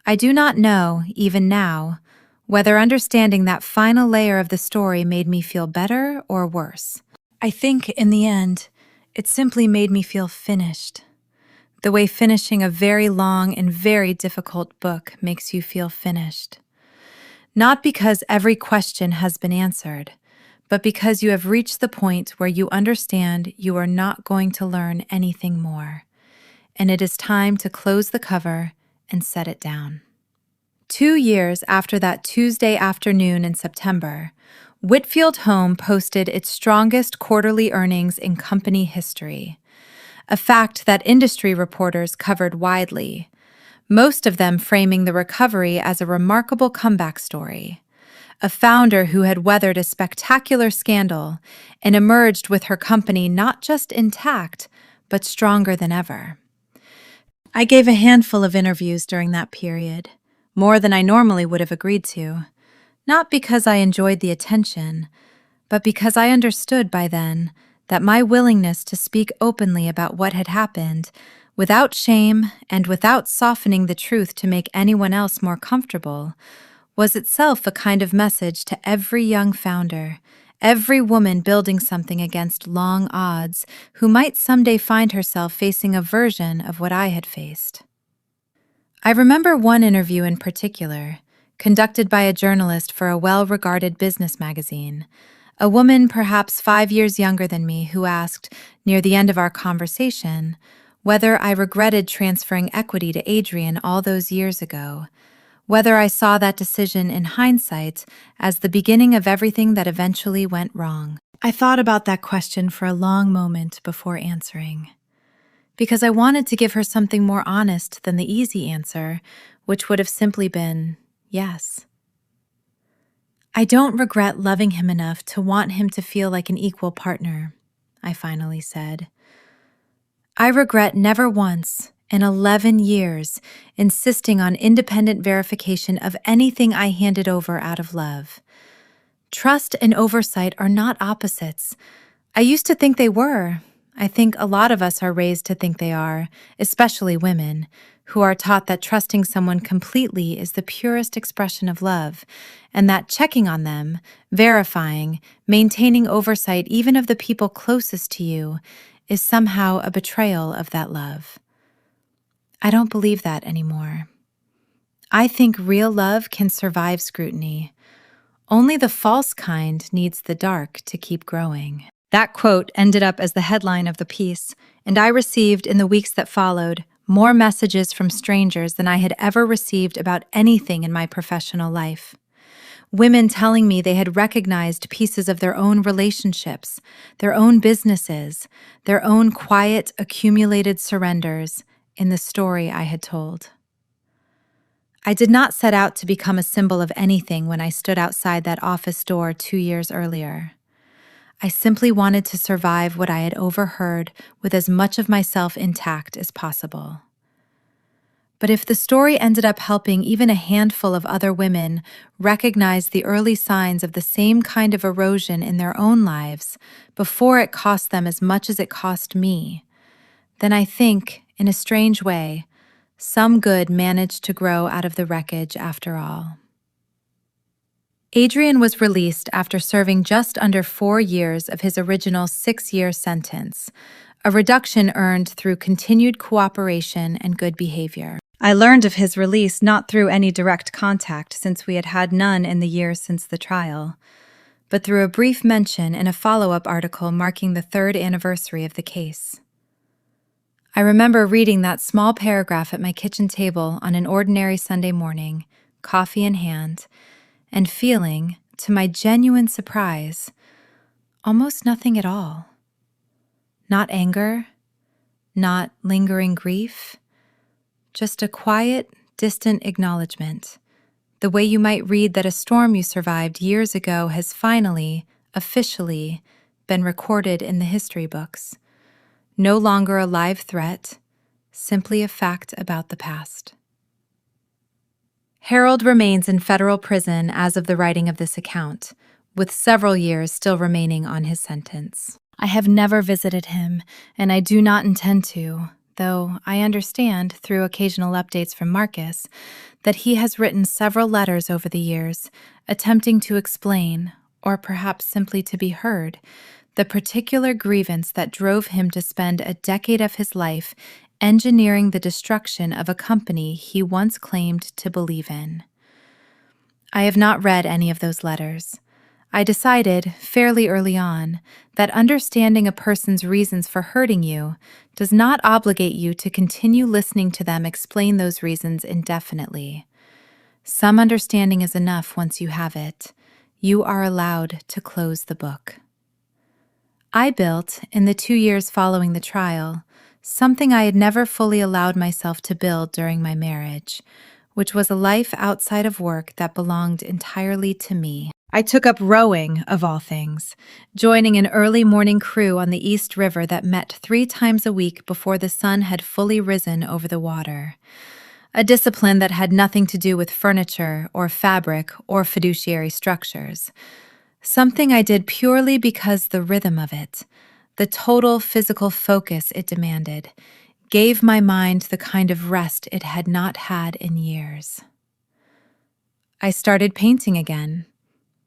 I do not know, even now, whether understanding that final layer of the story made me feel better or worse. I think, in the end, it simply made me feel finished, the way finishing a very long and very difficult book makes you feel finished. Not because every question has been answered, but because you have reached the point where you understand you are not going to learn anything more, and it is time to close the cover and set it down. 2 years after that Tuesday afternoon in September, Whitfield Home posted its strongest quarterly earnings in company history, a fact that industry reporters covered widely, most of them framing the recovery as a remarkable comeback story. A founder who had weathered a spectacular scandal and emerged with her company not just intact, but stronger than ever. I gave a handful of interviews during that period, more than I normally would have agreed to, not because I enjoyed the attention, but because I understood by then that my willingness to speak openly about what had happened, without shame and without softening the truth to make anyone else more comfortable, was itself a kind of message to every young founder, every woman building something against long odds who might someday find herself facing a version of what I had faced. I remember one interview in particular, conducted by a journalist for a well-regarded business magazine, a woman perhaps 5 years younger than me who asked, near the end of our conversation, whether I regretted transferring equity to Adrian all those years ago, whether I saw that decision in hindsight as the beginning of everything that eventually went wrong. I thought about that question for a long moment before answering, because I wanted to give her something more honest than the easy answer, which would have simply been yes. I don't regret loving him enough to want him to feel like an equal partner, I finally said. I regret never once, in 11 years, insisting on independent verification of anything I handed over out of love. Trust and oversight are not opposites. I used to think they were. I think a lot of us are raised to think they are, especially women, who are taught that trusting someone completely is the purest expression of love, and that checking on them, verifying, maintaining oversight even of the people closest to you, is somehow a betrayal of that love. I don't believe that anymore. I think real love can survive scrutiny. Only the false kind needs the dark to keep growing. That quote ended up as the headline of the piece, and I received in the weeks that followed more messages from strangers than I had ever received about anything in my professional life. Women telling me they had recognized pieces of their own relationships, their own businesses, their own quiet, accumulated surrenders in the story I had told. I did not set out to become a symbol of anything when I stood outside that office door 2 years earlier. I simply wanted to survive what I had overheard with as much of myself intact as possible. But if the story ended up helping even a handful of other women recognize the early signs of the same kind of erosion in their own lives before it cost them as much as it cost me, then I think, in a strange way, some good managed to grow out of the wreckage after all. Adrian was released after serving just under 4 years of his original 6-year sentence, a reduction earned through continued cooperation and good behavior. I learned of his release not through any direct contact, since we had had none in the years since the trial, but through a brief mention in a follow-up article marking the 3rd anniversary of the case. I remember reading that small paragraph at my kitchen table on an ordinary Sunday morning, coffee in hand, and feeling, to my genuine surprise, almost nothing at all. Not anger, not lingering grief, just a quiet, distant acknowledgement, the way you might read that a storm you survived years ago has finally, officially, been recorded in the history books. No longer a live threat, simply a fact about the past. Harold remains in federal prison as of the writing of this account, with several years still remaining on his sentence. I have never visited him, and I do not intend to, though I understand, through occasional updates from Marcus, that he has written several letters over the years, attempting to explain, or perhaps simply to be heard, the particular grievance that drove him to spend a decade of his life engineering the destruction of a company he once claimed to believe in. I have not read any of those letters. I decided, fairly early on, that understanding a person's reasons for hurting you does not obligate you to continue listening to them explain those reasons indefinitely. Some understanding is enough once you have it. You are allowed to close the book. I built, in the 2 years following the trial, something I had never fully allowed myself to build during my marriage, which was a life outside of work that belonged entirely to me. I took up rowing, of all things, joining an early morning crew on the East River that met 3 times a week before the sun had fully risen over the water. A discipline that had nothing to do with furniture or fabric or fiduciary structures. Something I did purely because the rhythm of it, the total physical focus it demanded, gave my mind the kind of rest it had not had in years. I started painting again,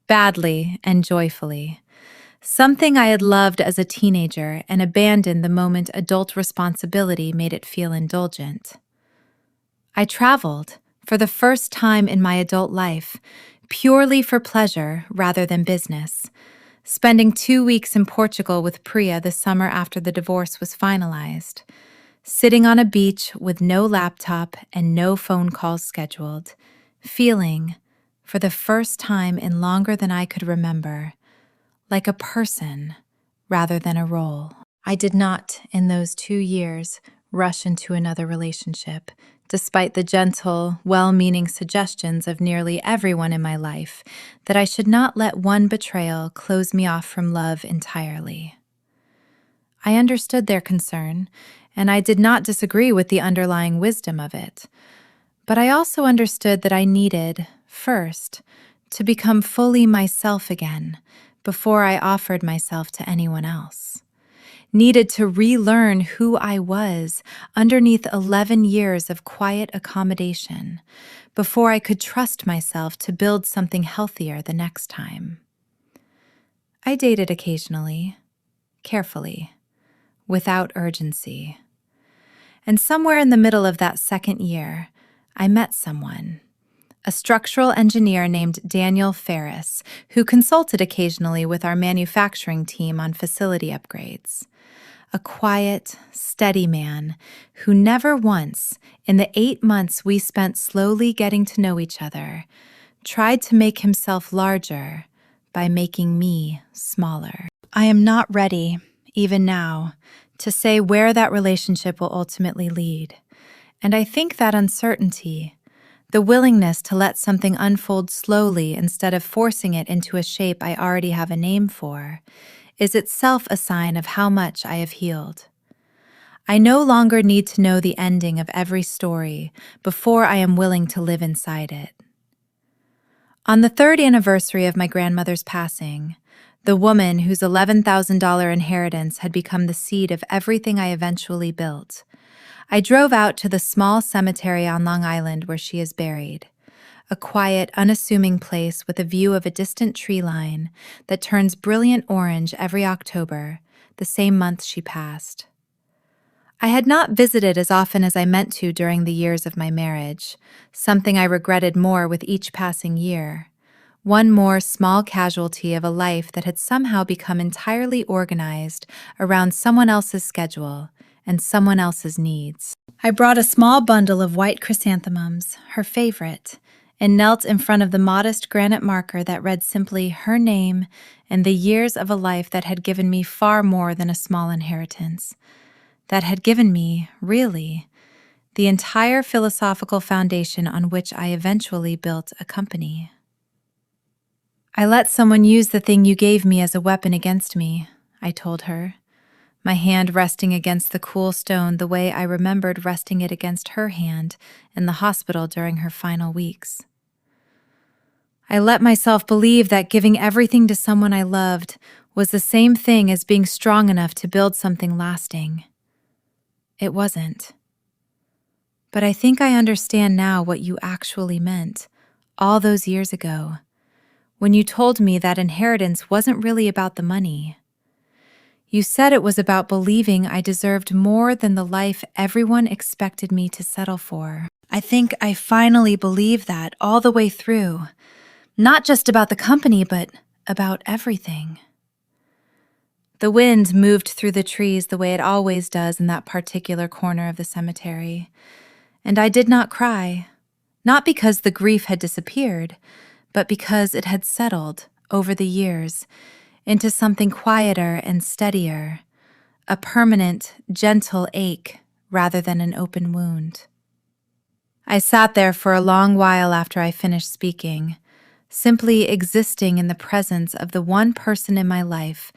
badly and joyfully, something I had loved as a teenager and abandoned the moment adult responsibility made it feel indulgent. I traveled, for the first time in my adult life, purely for pleasure rather than business, spending 2 weeks in Portugal with Priya the summer after the divorce was finalized, sitting on a beach with no laptop and no phone calls scheduled, feeling, for the first time in longer than I could remember, like a person rather than a role. I did not, in those 2 years, rush into another relationship, despite the gentle, well-meaning suggestions of nearly everyone in my life that I should not let one betrayal close me off from love entirely. I understood their concern, and I did not disagree with the underlying wisdom of it. But I also understood that I needed, first, to become fully myself again before I offered myself to anyone else. Needed to relearn who I was underneath 11 years of quiet accommodation before I could trust myself to build something healthier the next time. I dated occasionally, carefully, without urgency. And somewhere in the middle of that second year, I met someone, a structural engineer named Daniel Ferris, who consulted occasionally with our manufacturing team on facility upgrades. A quiet, steady man who never once, in the 8 months we spent slowly getting to know each other, tried to make himself larger by making me smaller. I am not ready, even now, to say where that relationship will ultimately lead. And I think that uncertainty, the willingness to let something unfold slowly instead of forcing it into a shape I already have a name for, is itself a sign of how much I have healed. I no longer need to know the ending of every story before I am willing to live inside it. On the 3rd anniversary of my grandmother's passing, the woman whose $11,000 inheritance had become the seed of everything I eventually built, I drove out to the small cemetery on Long Island where she is buried. A quiet, unassuming place with a view of a distant tree line that turns brilliant orange every October, the same month she passed. I had not visited as often as I meant to during the years of my marriage, something I regretted more with each passing year. One more small casualty of a life that had somehow become entirely organized around someone else's schedule and someone else's needs. I brought a small bundle of white chrysanthemums, her favorite, and knelt in front of the modest granite marker that read simply her name and the years of a life that had given me far more than a small inheritance, that had given me, really, the entire philosophical foundation on which I eventually built a company. I let someone use the thing you gave me as a weapon against me, I told her, my hand resting against the cool stone the way I remembered resting it against her hand in the hospital during her final weeks. I let myself believe that giving everything to someone I loved was the same thing as being strong enough to build something lasting. It wasn't. But I think I understand now what you actually meant, all those years ago, when you told me that inheritance wasn't really about the money. You said it was about believing I deserved more than the life everyone expected me to settle for. I think I finally believe that all the way through, not just about the company, but about everything. The wind moved through the trees the way it always does in that particular corner of the cemetery, and I did not cry, Not because the grief had disappeared, but because it had settled over the years into something quieter and steadier, a permanent, gentle ache rather than an open wound. I sat there for a long while after I finished speaking, simply existing in the presence of the one person in my life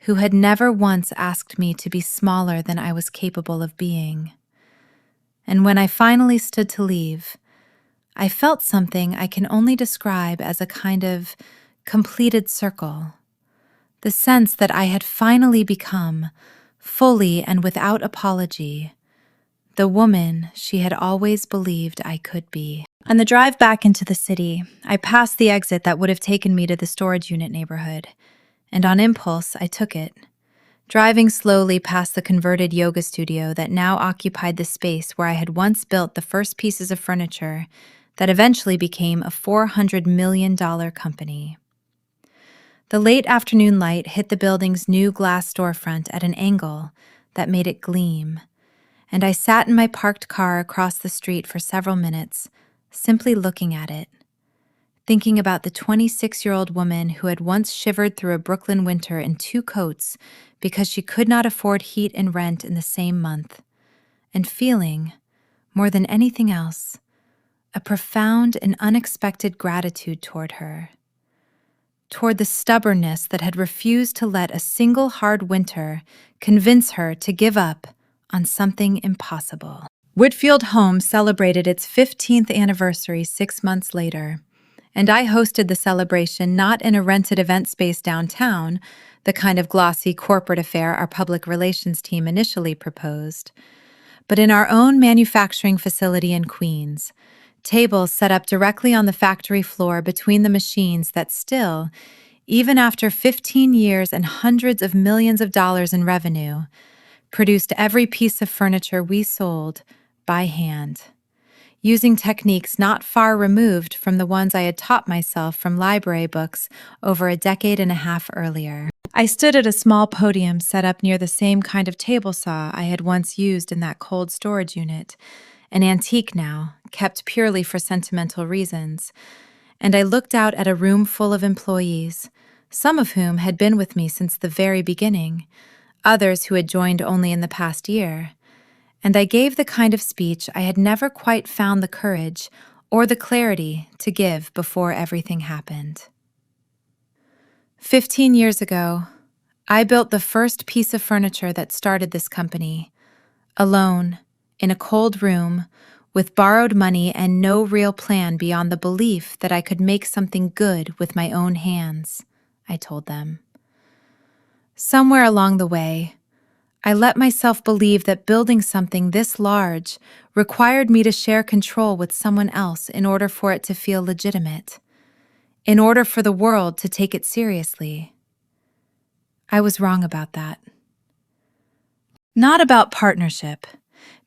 who had never once asked me to be smaller than I was capable of being. And when I finally stood to leave, I felt something I can only describe as a kind of completed circle. The sense that I had finally become, fully and without apology, the woman she had always believed I could be. On the drive back into the city, I passed the exit that would have taken me to the storage unit neighborhood, and on impulse, I took it. Driving slowly past the converted yoga studio that now occupied the space where I had once built the first pieces of furniture that eventually became a $400 million company. The late afternoon light hit the building's new glass storefront at an angle that made it gleam, and I sat in my parked car across the street for several minutes, simply looking at it, thinking about the 26-year-old woman who had once shivered through a Brooklyn winter in 2 coats because she could not afford heat and rent in the same month, and feeling, more than anything else, a profound and unexpected gratitude toward her, toward the stubbornness that had refused to let a single hard winter convince her to give up on something impossible. Whitfield Home celebrated its 15th anniversary 6 months later, and I hosted the celebration not in a rented event space downtown, the kind of glossy corporate affair our public relations team initially proposed, but in our own manufacturing facility in Queens, tables set up directly on the factory floor between the machines that still, even after 15 years and hundreds of millions of dollars in revenue, produced every piece of furniture we sold by hand, using techniques not far removed from the ones I had taught myself from library books over a decade and a half earlier. I stood at a small podium set up near the same kind of table saw I had once used in that cold storage unit, an antique now, kept purely for sentimental reasons, and I looked out at a room full of employees, some of whom had been with me since the very beginning, others who had joined only in the past year, and I gave the kind of speech I had never quite found the courage or the clarity to give before everything happened. 15 years ago, I built the first piece of furniture that started this company, alone, in a cold room, with borrowed money and no real plan beyond the belief that I could make something good with my own hands, I told them. Somewhere along the way, I let myself believe that building something this large required me to share control with someone else in order for it to feel legitimate, in order for the world to take it seriously. I was wrong about that. Not about partnership,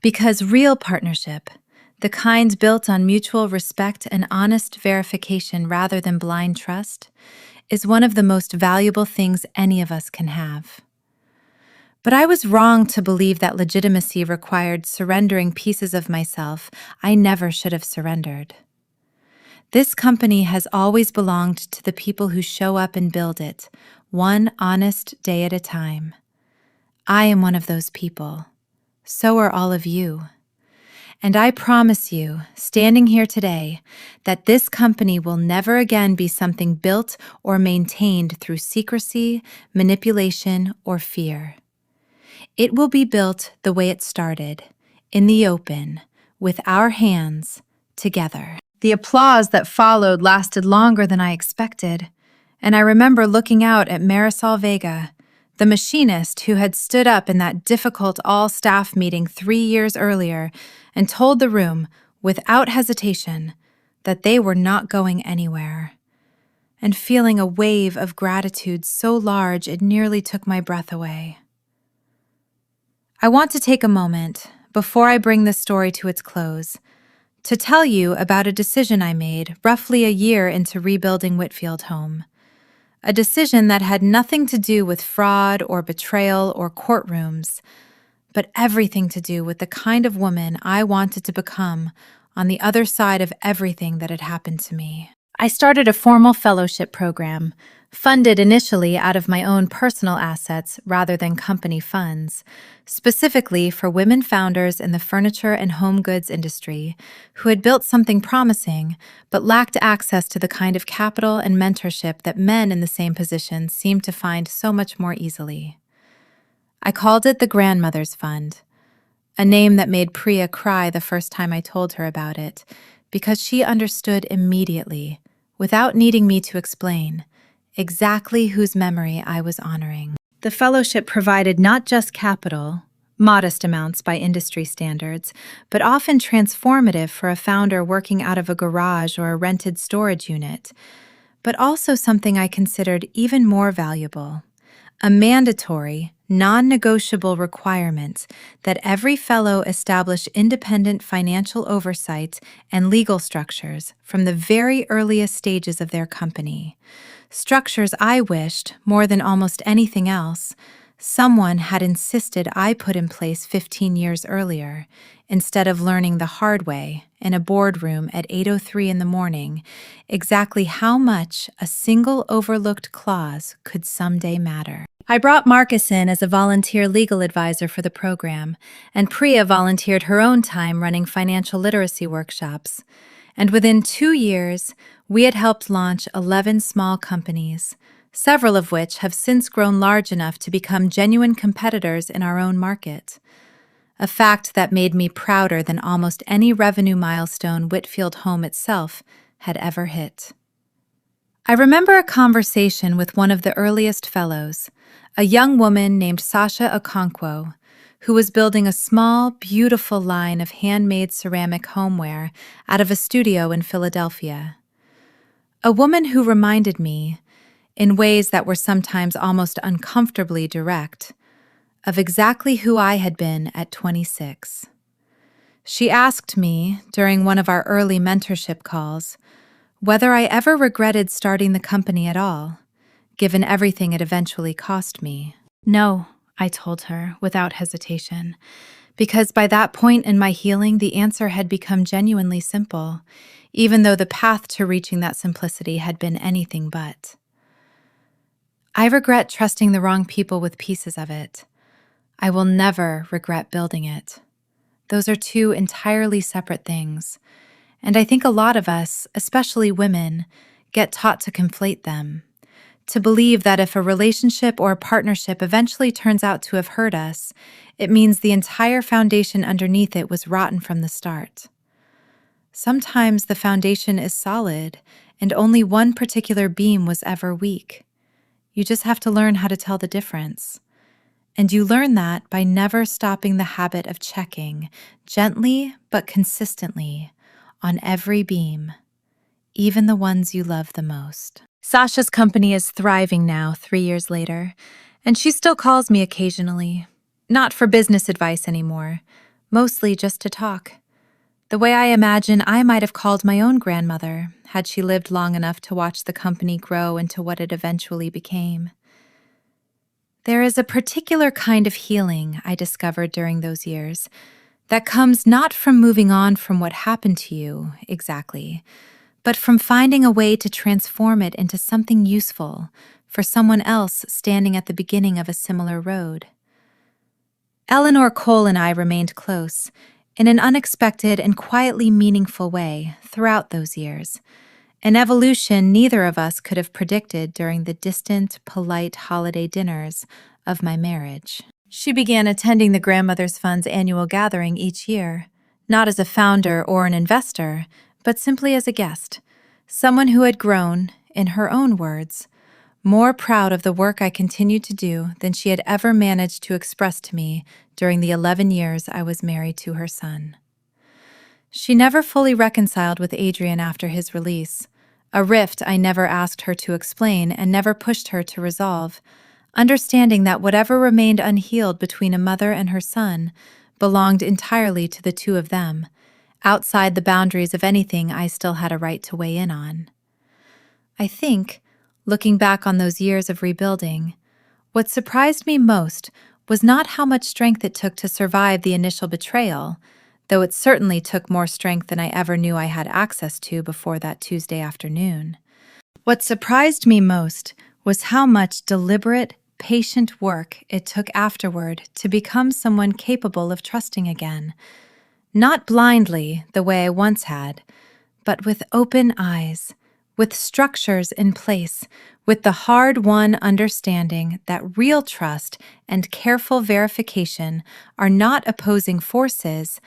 because real partnership, the kind built on mutual respect and honest verification rather than blind trust, is one of the most valuable things any of us can have. But I was wrong to believe that legitimacy required surrendering pieces of myself I never should have surrendered. This company has always belonged to the people who show up and build it, one honest day at a time. I am one of those people. So are all of you. And I promise you, standing here today, that this company will never again be something built or maintained through secrecy, manipulation, or fear. It will be built the way it started, in the open, with our hands, together. The applause that followed lasted longer than I expected, and I remember looking out at Marisol Vega, the machinist who had stood up in that difficult all-staff meeting 3 years earlier and told the room, without hesitation, that they were not going anywhere, and feeling a wave of gratitude so large it nearly took my breath away. I want to take a moment, before I bring this story to its close, to tell you about a decision I made roughly a year into rebuilding Whitfield Home. A decision that had nothing to do with fraud or betrayal or courtrooms, but everything to do with the kind of woman I wanted to become on the other side of everything that had happened to me. I started a formal fellowship program, funded initially out of my own personal assets rather than company funds, specifically for women founders in the furniture and home goods industry who had built something promising but lacked access to the kind of capital and mentorship that men in the same position seemed to find so much more easily. I called it the Grandmother's Fund, a name that made Priya cry the first time I told her about it, because she understood immediately, without needing me to explain, exactly whose memory I was honoring. The fellowship provided not just capital, modest amounts by industry standards, but often transformative for a founder working out of a garage or a rented storage unit, but also something I considered even more valuable: a mandatory, non-negotiable requirement that every fellow establish independent financial oversight and legal structures from the very earliest stages of their company. Structures I wished, more than almost anything else, someone had insisted I put in place 15 years earlier, instead of learning the hard way in a boardroom at 8:03 in the morning exactly how much a single overlooked clause could someday matter. I brought Marcus in as a volunteer legal advisor for the program, and Priya volunteered her own time running financial literacy workshops. And within 2 years, we had helped launch 11 small companies, several of which have since grown large enough to become genuine competitors in our own market. A fact that made me prouder than almost any revenue milestone Whitfield Home itself had ever hit. I remember a conversation with one of the earliest fellows, a young woman named Sasha Okonkwo, who was building a small, beautiful line of handmade ceramic homeware out of a studio in Philadelphia. A woman who reminded me, in ways that were sometimes almost uncomfortably direct, of exactly who I had been at 26. She asked me, during one of our early mentorship calls, whether I ever regretted starting the company at all, given everything it eventually cost me. No, I told her, without hesitation, because by that point in my healing, the answer had become genuinely simple, even though the path to reaching that simplicity had been anything but. I regret trusting the wrong people with pieces of it. I will never regret building it. Those are two entirely separate things, and I think a lot of us, especially women, get taught to conflate them, to believe that if a relationship or a partnership eventually turns out to have hurt us, it means the entire foundation underneath it was rotten from the start. Sometimes the foundation is solid, and only one particular beam was ever weak. You just have to learn how to tell the difference. And you learn that by never stopping the habit of checking, gently but consistently, on every beam, even the ones you love the most. Sasha's company is thriving now, 3 years later, and she still calls me occasionally. Not for business advice anymore, mostly just to talk. The way I imagine I might have called my own grandmother had she lived long enough to watch the company grow into what it eventually became. There is a particular kind of healing I discovered during those years that comes not from moving on from what happened to you, exactly, but from finding a way to transform it into something useful for someone else standing at the beginning of a similar road. Eleanor Cole and I remained close, in an unexpected and quietly meaningful way, throughout those years, an evolution neither of us could have predicted during the distant, polite holiday dinners of my marriage. She began attending the Grandmother's Fund's annual gathering each year, not as a founder or an investor, but simply as a guest, someone who had grown, in her own words, more proud of the work I continued to do than she had ever managed to express to me during the 11 years I was married to her son. She never fully reconciled with Adrian after his release, a rift I never asked her to explain and never pushed her to resolve, understanding that whatever remained unhealed between a mother and her son belonged entirely to the two of them, outside the boundaries of anything I still had a right to weigh in on. I think, looking back on those years of rebuilding, what surprised me most was not how much strength it took to survive the initial betrayal, though it certainly took more strength than I ever knew I had access to before that Tuesday afternoon. What surprised me most was how much deliberate, patient work it took afterward to become someone capable of trusting again. Not blindly, the way I once had, but with open eyes, with structures in place, with the hard-won understanding that real trust and careful verification are not opposing forces,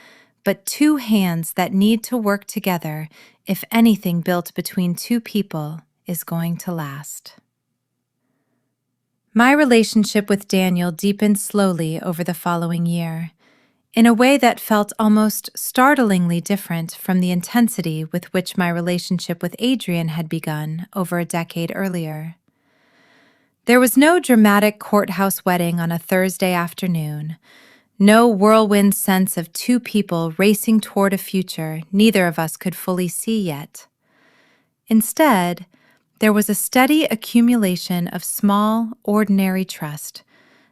but two hands that need to work together if anything built between two people is going to last. My relationship with Daniel deepened slowly over the following year, in a way that felt almost startlingly different from the intensity with which my relationship with Adrian had begun over a decade earlier. There was no dramatic courthouse wedding on a Thursday afternoon, no whirlwind sense of two people racing toward a future neither of us could fully see yet. Instead, there was a steady accumulation of small, ordinary trust,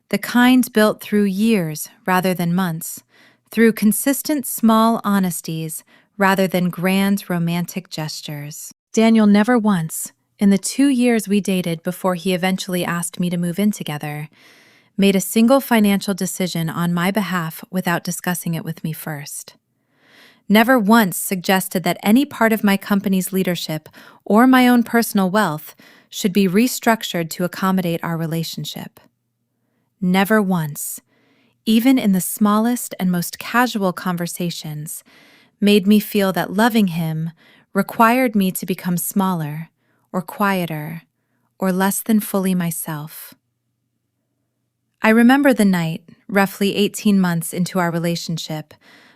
the kind built through years rather than months, through consistent small honesties rather than grand romantic gestures. Daniel never once, in the 2 years we dated before he eventually asked me to move in together, made a single financial decision on my behalf without discussing it with me first. Never once suggested that any part of my company's leadership or my own personal wealth should be restructured to accommodate our relationship. Never once, even in the smallest and most casual conversations, made me feel that loving him required me to become smaller, or quieter, or less than fully myself. I remember the night, roughly 18 months into our relationship,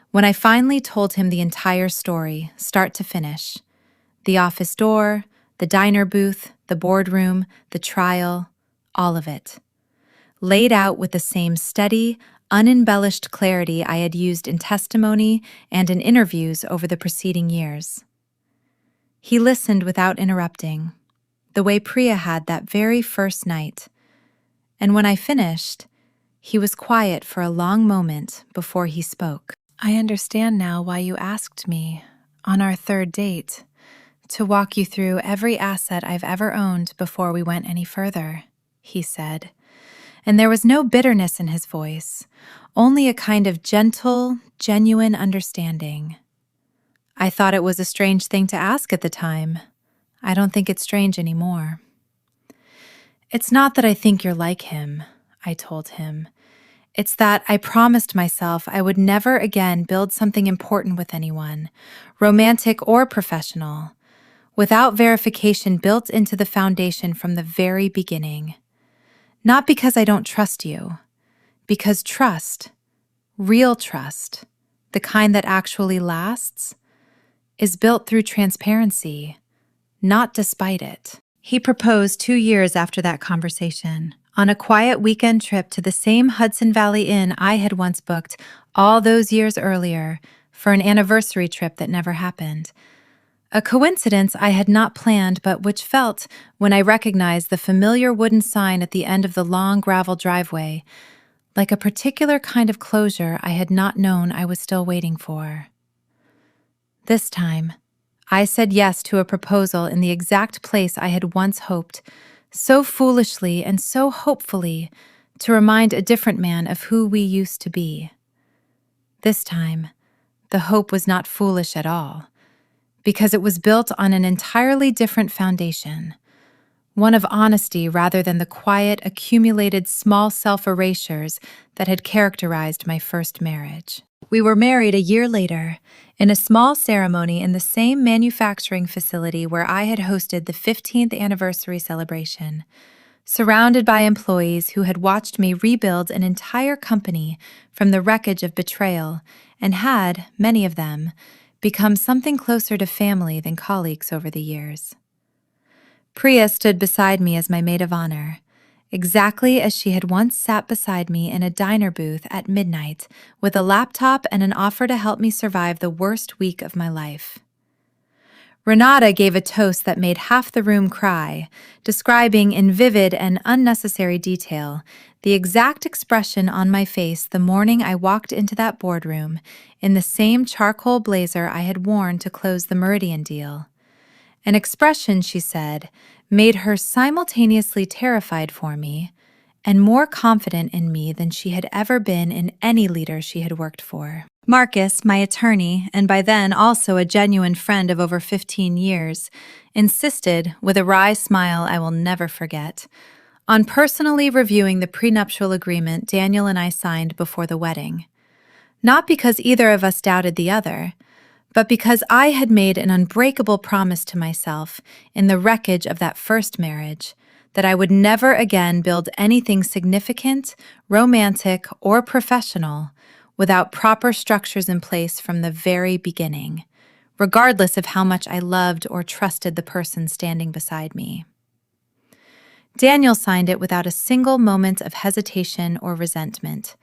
when I finally told him the entire story, start to finish. The office door, the diner booth, the boardroom, the trial, all of it. Laid out with the same steady, unembellished clarity I had used in testimony and in interviews over the preceding years. He listened without interrupting, the way Priya had that very first night. And when I finished, he was quiet for a long moment before he spoke. I understand now why you asked me, on our third date, to walk you through every asset I've ever owned before we went any further, he said. And there was no bitterness in his voice, only a kind of gentle, genuine understanding. I thought it was a strange thing to ask at the time. I don't think it's strange anymore. It's not that I think you're like him, I told him. It's that I promised myself I would never again build something important with anyone, romantic or professional, without verification built into the foundation from the very beginning. Not because I don't trust you, because trust, real trust, the kind that actually lasts, is built through transparency, not despite it. He proposed 2 years after that conversation, on a quiet weekend trip to the same Hudson Valley Inn I had once booked all those years earlier for an anniversary trip that never happened. A coincidence I had not planned, but which felt, when I recognized the familiar wooden sign at the end of the long gravel driveway, like a particular kind of closure I had not known I was still waiting for. This time, I said yes to a proposal in the exact place I had once hoped, so foolishly and so hopefully, to remind a different man of who we used to be. This time, the hope was not foolish at all, because it was built on an entirely different foundation, one of honesty rather than the quiet, accumulated small self-erasures that had characterized my first marriage. We were married a year later, in a small ceremony in the same manufacturing facility where I had hosted the 15th anniversary celebration, surrounded by employees who had watched me rebuild an entire company from the wreckage of betrayal and had, many of them, become something closer to family than colleagues over the years. Priya stood beside me as my maid of honor, exactly as she had once sat beside me in a diner booth at midnight with a laptop and an offer to help me survive the worst week of my life. Renata gave a toast that made half the room cry, describing in vivid and unnecessary detail The exact expression on my face the morning I walked into that boardroom in the same charcoal blazer I had worn to close the Meridian deal. An expression, she said, made her simultaneously terrified for me and more confident in me than she had ever been in any leader she had worked for. Marcus, my attorney, and by then also a genuine friend of over 15 years, insisted, with a wry smile I will never forget, on personally reviewing the prenuptial agreement Daniel and I signed before the wedding. Not because either of us doubted the other, but because I had made an unbreakable promise to myself in the wreckage of that first marriage that I would never again build anything significant, romantic, or professional without proper structures in place from the very beginning, regardless of how much I loved or trusted the person standing beside me. Daniel signed it without a single moment of hesitation or resentment,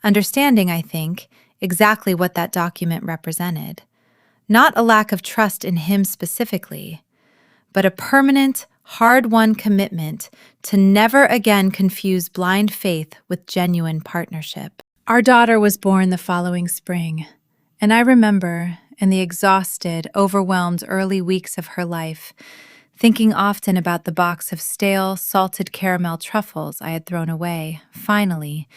understanding, I think, exactly what that document represented. Not a lack of trust in him specifically, but a permanent, hard-won commitment to never again confuse blind faith with genuine partnership. Our daughter was born the following spring, and I remember, in the exhausted, overwhelmed early weeks of her life, thinking often about the box of stale, salted caramel truffles I had thrown away, finally,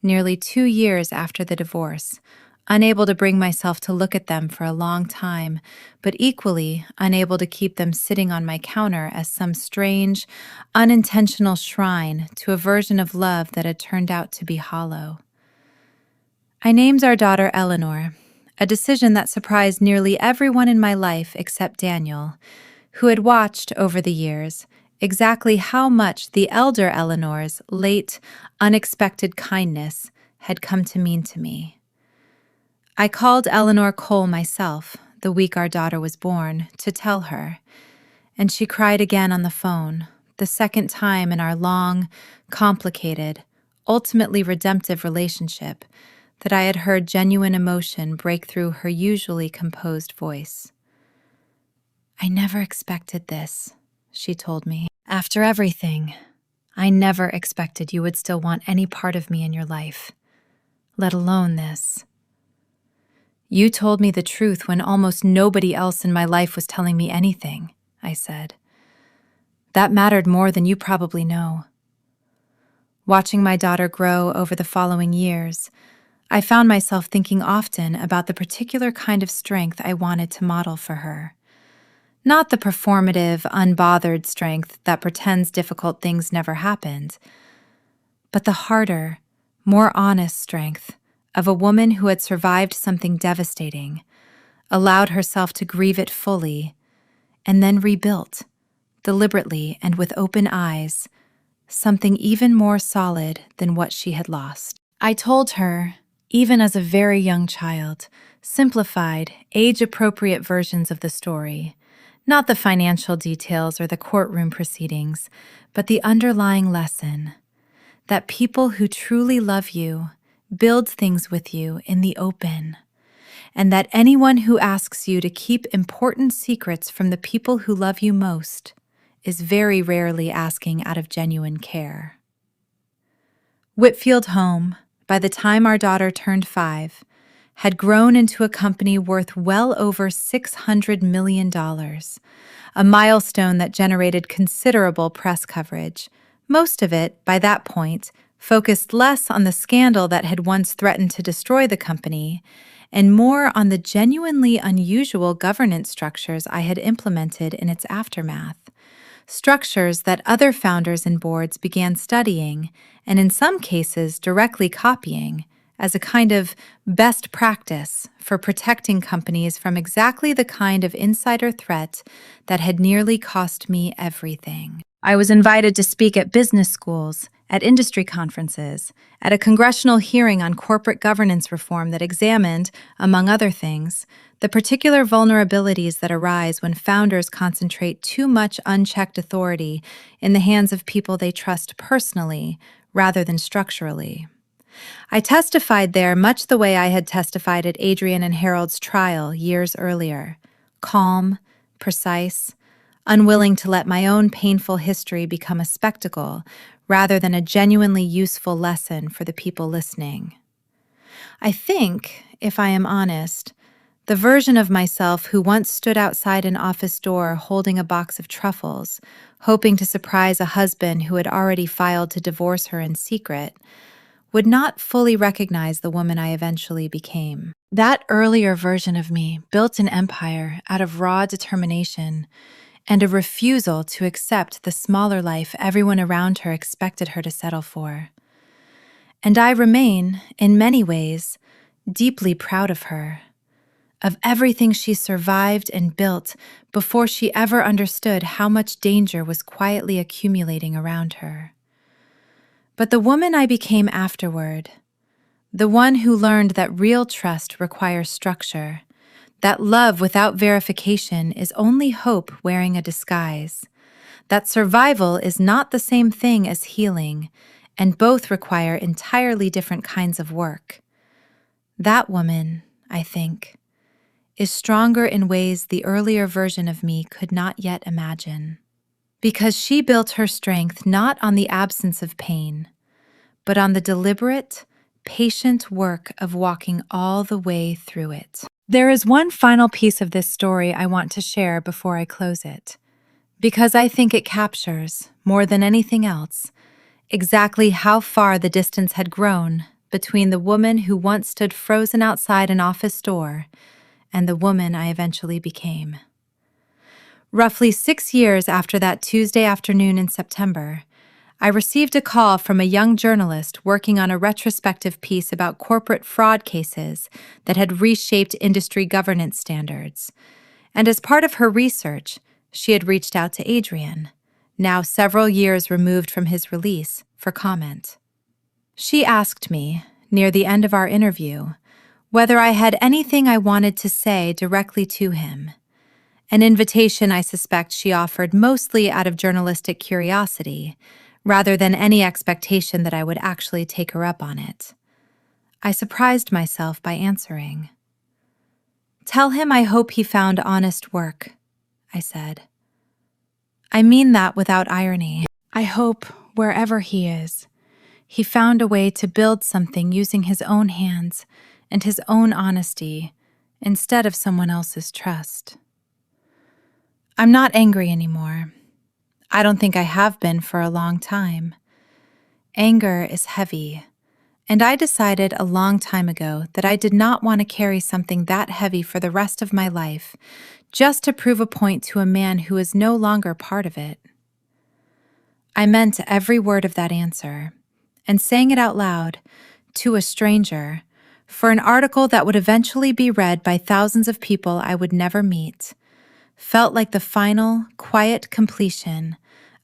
nearly 2 years after the divorce, unable to bring myself to look at them for a long time, but equally unable to keep them sitting on my counter as some strange, unintentional shrine to a version of love that had turned out to be hollow. I named our daughter Eleanor, a decision that surprised nearly everyone in my life except Daniel, who had watched over the years exactly how much the elder Eleanor's late, unexpected kindness had come to mean to me. I called Eleanor Cole myself the week our daughter was born to tell her, and she cried again on the phone, the second time in our long, complicated, ultimately redemptive relationship that I had heard genuine emotion break through her usually composed voice. "I never expected this," she told me. "After everything, I never expected you would still want any part of me in your life, let alone this. You told me the truth when almost nobody else in my life was telling me anything," I said. "That mattered more than you probably know." Watching my daughter grow over the following years, I found myself thinking often about the particular kind of strength I wanted to model for her. Not the performative, unbothered strength that pretends difficult things never happened, but the harder, more honest strength of a woman who had survived something devastating, allowed herself to grieve it fully, and then rebuilt, deliberately and with open eyes, something even more solid than what she had lost. I told her, even as a very young child, simplified, age-appropriate versions of the story, not the financial details or the courtroom proceedings, but the underlying lesson that people who truly love you build things with you in the open, and that anyone who asks you to keep important secrets from the people who love you most is very rarely asking out of genuine care. Whitfield Home, by the time our daughter turned 5, had grown into a company worth well over $600 million, a milestone that generated considerable press coverage, most of it, by that point, focused less on the scandal that had once threatened to destroy the company and more on the genuinely unusual governance structures I had implemented in its aftermath. Structures that other founders and boards began studying, and in some cases directly copying, as a kind of best practice for protecting companies from exactly the kind of insider threat that had nearly cost me everything. I was invited to speak at business schools, at industry conferences, at a congressional hearing on corporate governance reform that examined, among other things, the particular vulnerabilities that arise when founders concentrate too much unchecked authority in the hands of people they trust personally rather than structurally. I testified there much the way I had testified at Adrian and Harold's trial years earlier, calm, precise, unwilling to let my own painful history become a spectacle rather than a genuinely useful lesson for the people listening. I think, if I am honest, the version of myself who once stood outside an office door holding a box of truffles, hoping to surprise a husband who had already filed to divorce her in secret, would not fully recognize the woman I eventually became. That earlier version of me built an empire out of raw determination and a refusal to accept the smaller life everyone around her expected her to settle for. And I remain, in many ways, deeply proud of her, of everything she survived and built before she ever understood how much danger was quietly accumulating around her. But the woman I became afterward, the one who learned that real trust requires structure, that love without verification is only hope wearing a disguise, that survival is not the same thing as healing, and both require entirely different kinds of work. That woman, I think, is stronger in ways the earlier version of me could not yet imagine. Because she built her strength not on the absence of pain, but on the deliberate, patient work of walking all the way through it. There is one final piece of this story I want to share before I close it, because I think it captures, more than anything else, exactly how far the distance had grown between the woman who once stood frozen outside an office door and the woman I eventually became. Roughly 6 years after that Tuesday afternoon in September, I received a call from a young journalist working on a retrospective piece about corporate fraud cases that had reshaped industry governance standards. And as part of her research, she had reached out to Adrian, now several years removed from his release, for comment. She asked me, near the end of our interview, whether I had anything I wanted to say directly to him, an invitation I suspect she offered mostly out of journalistic curiosity, rather than any expectation that I would actually take her up on it. I surprised myself by answering. "Tell him I hope he found honest work," I said. I mean that without irony. I hope, wherever he is, he found a way to build something using his own hands and his own honesty instead of someone else's trust. I'm not angry anymore. I don't think I have been for a long time. Anger is heavy, and I decided a long time ago that I did not want to carry something that heavy for the rest of my life just to prove a point to a man who is no longer part of it. I meant every word of that answer, and saying it out loud, to a stranger, for an article that would eventually be read by thousands of people I would never meet, felt like the final, quiet completion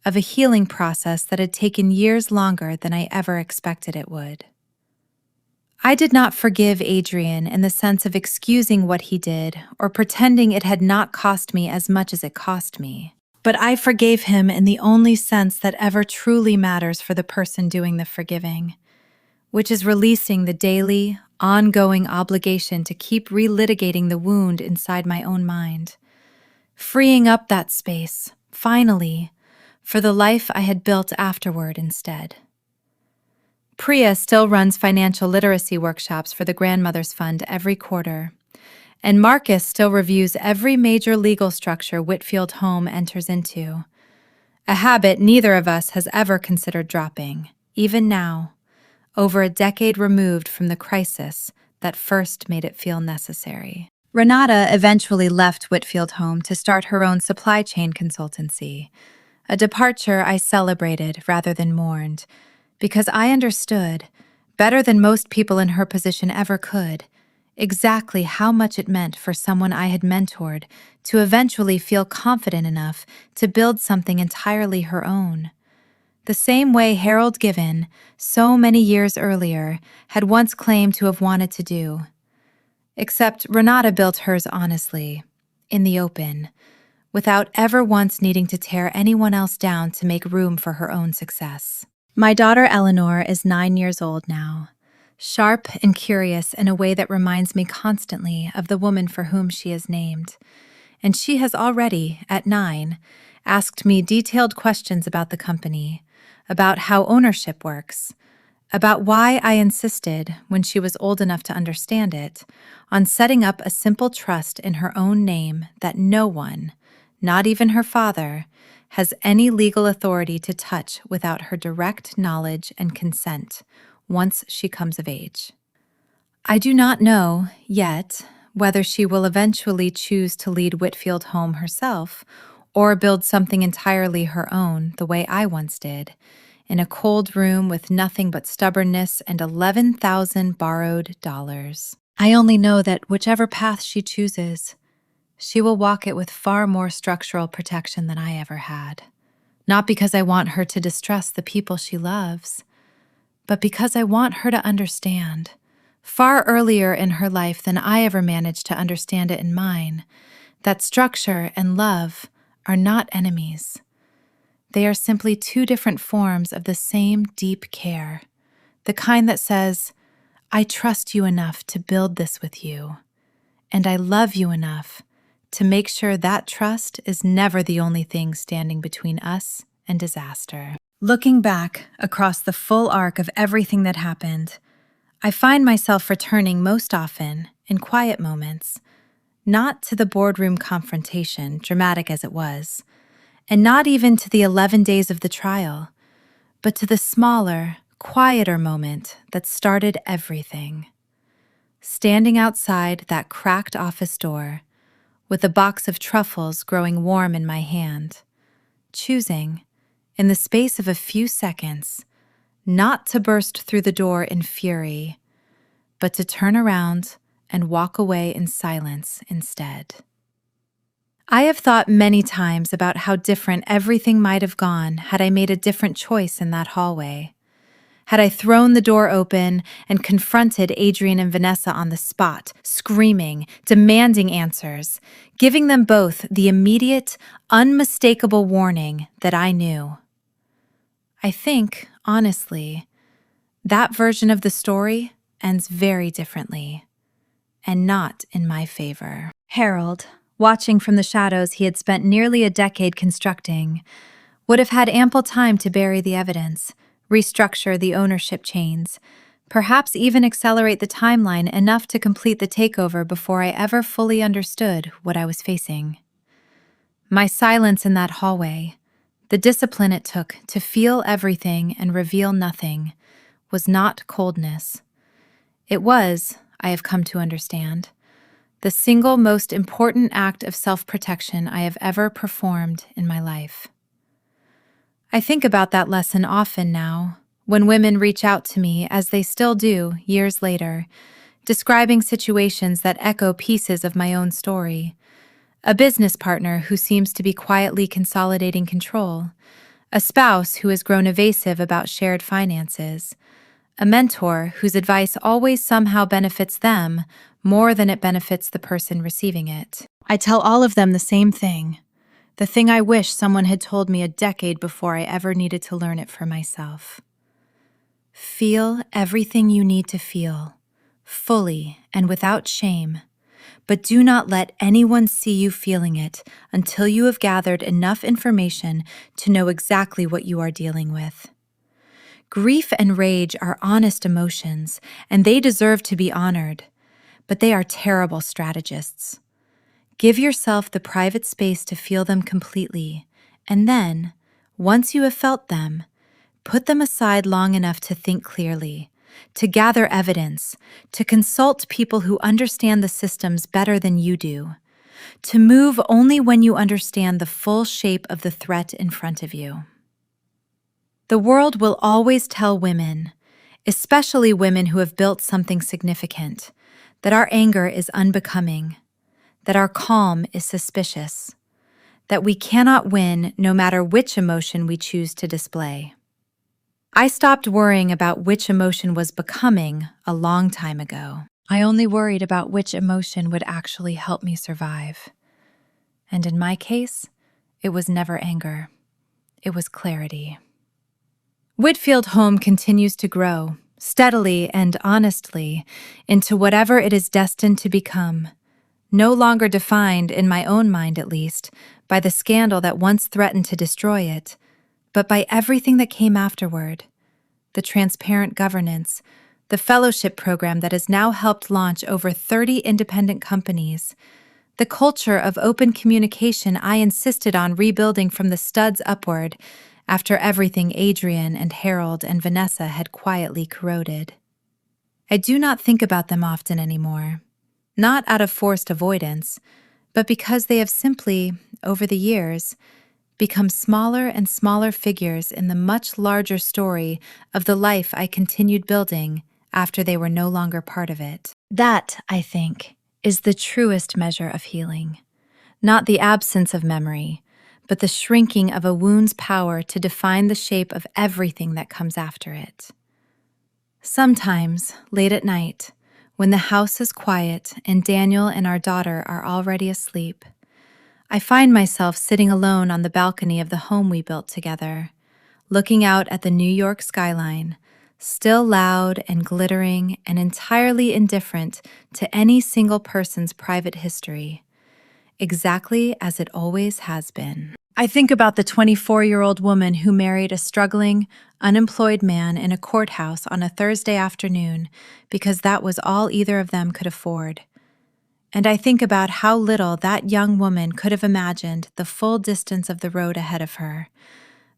of a healing process that had taken years longer than I ever expected it would. I did not forgive Adrian in the sense of excusing what he did or pretending it had not cost me as much as it cost me. But I forgave him in the only sense that ever truly matters for the person doing the forgiving, which is releasing the daily, ongoing obligation to keep relitigating the wound inside my own mind, freeing up that space, finally, for the life I had built afterward instead. Priya still runs financial literacy workshops for the Grandmothers Fund every quarter, and Marcus still reviews every major legal structure Whitfield Home enters into, a habit neither of us has ever considered dropping, even now, over a decade removed from the crisis that first made it feel necessary. Renata eventually left Whitfield Home to start her own supply chain consultancy, a departure I celebrated rather than mourned, because I understood, better than most people in her position ever could, exactly how much it meant for someone I had mentored to eventually feel confident enough to build something entirely her own. The same way Harold Given, so many years earlier, had once claimed to have wanted to do. Except Renata built hers honestly, in the open, without ever once needing to tear anyone else down to make room for her own success. My daughter Eleanor is 9 years old now, sharp and curious in a way that reminds me constantly of the woman for whom she is named. And she has already, at 9, asked me detailed questions about the company, about how ownership works, about why I insisted, when she was old enough to understand it, on setting up a simple trust in her own name that no one, not even her father, has any legal authority to touch without her direct knowledge and consent once she comes of age. I do not know, yet, whether she will eventually choose to lead Whitfield home herself or build something entirely her own the way I once did, in a cold room with nothing but stubbornness and 11,000 borrowed dollars. I only know that whichever path she chooses, she will walk it with far more structural protection than I ever had. Not because I want her to distrust the people she loves, but because I want her to understand, far earlier in her life than I ever managed to understand it in mine, that structure and love are not enemies. They are simply two different forms of the same deep care, the kind that says, I trust you enough to build this with you, and I love you enough to make sure that trust is never the only thing standing between us and disaster. Looking back across the full arc of everything that happened, I find myself returning most often, in quiet moments, not to the boardroom confrontation, dramatic as it was, and not even to the 11 days of the trial, but to the smaller, quieter moment that started everything. Standing outside that cracked office door, with a box of truffles growing warm in my hand, choosing, in the space of a few seconds, not to burst through the door in fury, but to turn around and walk away in silence instead. I have thought many times about how different everything might have gone had I made a different choice in that hallway. Had I thrown the door open and confronted Adrian and Vanessa on the spot, screaming, demanding answers, giving them both the immediate, unmistakable warning that I knew. I think, honestly, that version of the story ends very differently, and not in my favor. Harold, watching from the shadows he had spent nearly a decade constructing, would have had ample time to bury the evidence, restructure the ownership chains, perhaps even accelerate the timeline enough to complete the takeover before I ever fully understood what I was facing. My silence in that hallway, the discipline it took to feel everything and reveal nothing, was not coldness. It was, I have come to understand, the single most important act of self-protection I have ever performed in my life. I think about that lesson often now, when women reach out to me, as they still do years later, describing situations that echo pieces of my own story. A business partner who seems to be quietly consolidating control, a spouse who has grown evasive about shared finances, a mentor whose advice always somehow benefits them more than it benefits the person receiving it. I tell all of them the same thing, the thing I wish someone had told me a decade before I ever needed to learn it for myself. Feel everything you need to feel, fully and without shame, but do not let anyone see you feeling it until you have gathered enough information to know exactly what you are dealing with. Grief and rage are honest emotions, and they deserve to be honored, but they are terrible strategists. Give yourself the private space to feel them completely, and then, once you have felt them, put them aside long enough to think clearly, to gather evidence, to consult people who understand the systems better than you do, to move only when you understand the full shape of the threat in front of you. The world will always tell women, especially women who have built something significant, that our anger is unbecoming, that our calm is suspicious, that we cannot win no matter which emotion we choose to display. I stopped worrying about which emotion was becoming a long time ago. I only worried about which emotion would actually help me survive. And in my case, it was never anger. It was clarity. Whitfield Home continues to grow, steadily and honestly, into whatever it is destined to become, no longer defined, in my own mind at least, by the scandal that once threatened to destroy it, but by everything that came afterward: the transparent governance, the fellowship program that has now helped launch over 30 independent companies, the culture of open communication I insisted on rebuilding from the studs upward after everything Adrian and Harold and Vanessa had quietly corroded. I do not think about them often anymore, not out of forced avoidance, but because they have simply, over the years, become smaller and smaller figures in the much larger story of the life I continued building after they were no longer part of it. That, I think, is the truest measure of healing. Not the absence of memory, but the shrinking of a wound's power to define the shape of everything that comes after it. Sometimes, late at night, when the house is quiet and Daniel and our daughter are already asleep, I find myself sitting alone on the balcony of the home we built together, looking out at the New York skyline, still loud and glittering and entirely indifferent to any single person's private history, exactly as it always has been. I think about the 24-year-old woman who married a struggling, unemployed man in a courthouse on a Thursday afternoon because that was all either of them could afford. And I think about how little that young woman could have imagined the full distance of the road ahead of her: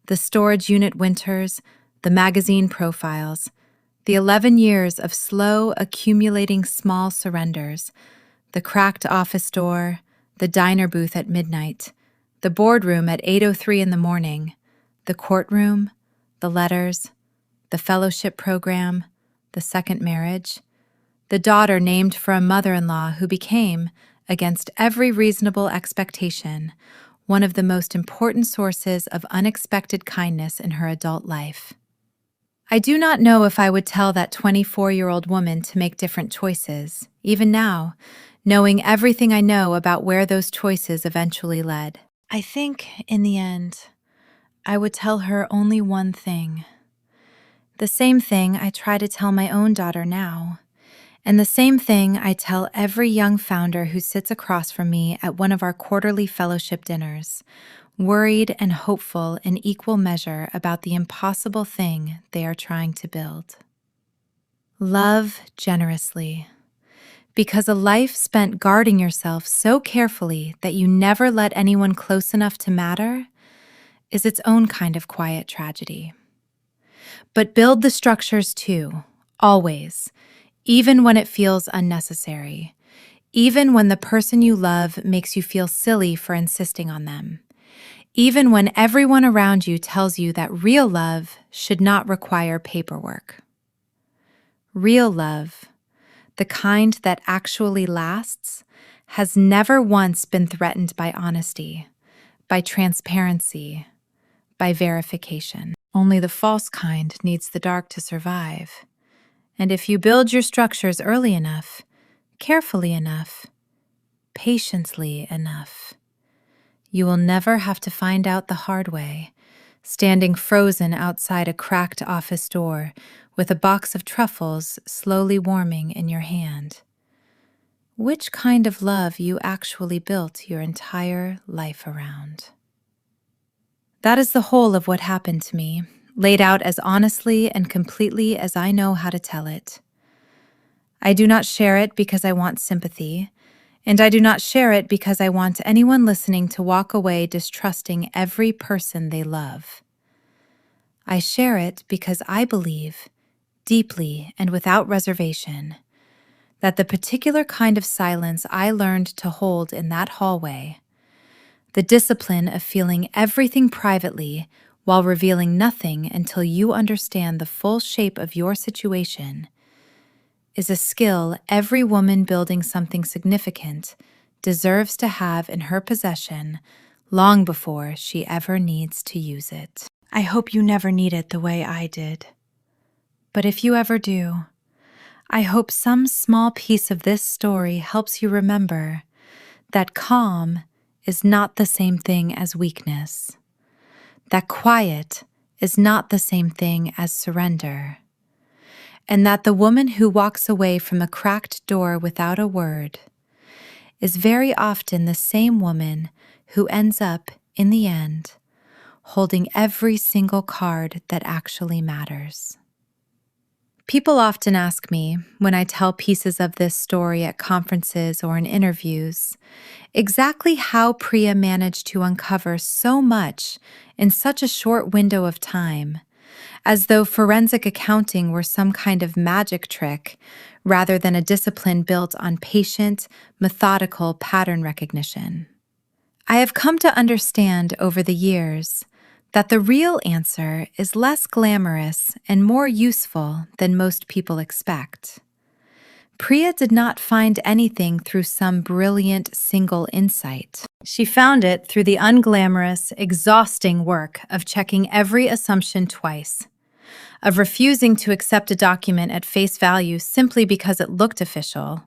the storage unit winters, the magazine profiles, the 11 years of slow, accumulating small surrenders, the cracked office door, the diner booth at midnight, the boardroom at 8:03 in the morning, the courtroom, the letters, the fellowship program, the second marriage, the daughter named for a mother-in-law who became, against every reasonable expectation, one of the most important sources of unexpected kindness in her adult life. I do not know if I would tell that 24-year-old woman to make different choices, even now, knowing everything I know about where those choices eventually led. I think, in the end, I would tell her only one thing. The same thing I try to tell my own daughter now, and the same thing I tell every young founder who sits across from me at one of our quarterly fellowship dinners, worried and hopeful in equal measure about the impossible thing they are trying to build. Love generously, because a life spent guarding yourself so carefully that you never let anyone close enough to matter is its own kind of quiet tragedy. But build the structures too, always, even when it feels unnecessary, even when the person you love makes you feel silly for insisting on them, even when everyone around you tells you that real love should not require paperwork. Real love, the kind that actually lasts, has never once been threatened by honesty, by transparency, by verification. Only the false kind needs the dark to survive. And if you build your structures early enough, carefully enough, patiently enough, you will never have to find out the hard way, standing frozen outside a cracked office door with a box of truffles slowly warming in your hand, which kind of love you actually built your entire life around. That is the whole of what happened to me, laid out as honestly and completely as I know how to tell it. I do not share it because I want sympathy, and I do not share it because I want anyone listening to walk away distrusting every person they love. I share it because I believe, deeply and without reservation, that the particular kind of silence I learned to hold in that hallway, the discipline of feeling everything privately while revealing nothing until you understand the full shape of your situation, is a skill every woman building something significant deserves to have in her possession long before she ever needs to use it. I hope you never need it the way I did. But if you ever do, I hope some small piece of this story helps you remember that calm is not the same thing as weakness, that quiet is not the same thing as surrender, and that the woman who walks away from a cracked door without a word is very often the same woman who ends up, in the end, holding every single card that actually matters. People often ask me, when I tell pieces of this story at conferences or in interviews, exactly how Priya managed to uncover so much in such a short window of time, as though forensic accounting were some kind of magic trick rather than a discipline built on patient, methodical pattern recognition. I have come to understand over the years that the real answer is less glamorous and more useful than most people expect. Priya did not find anything through some brilliant single insight. She found it through the unglamorous, exhausting work of checking every assumption twice, of refusing to accept a document at face value simply because it looked official,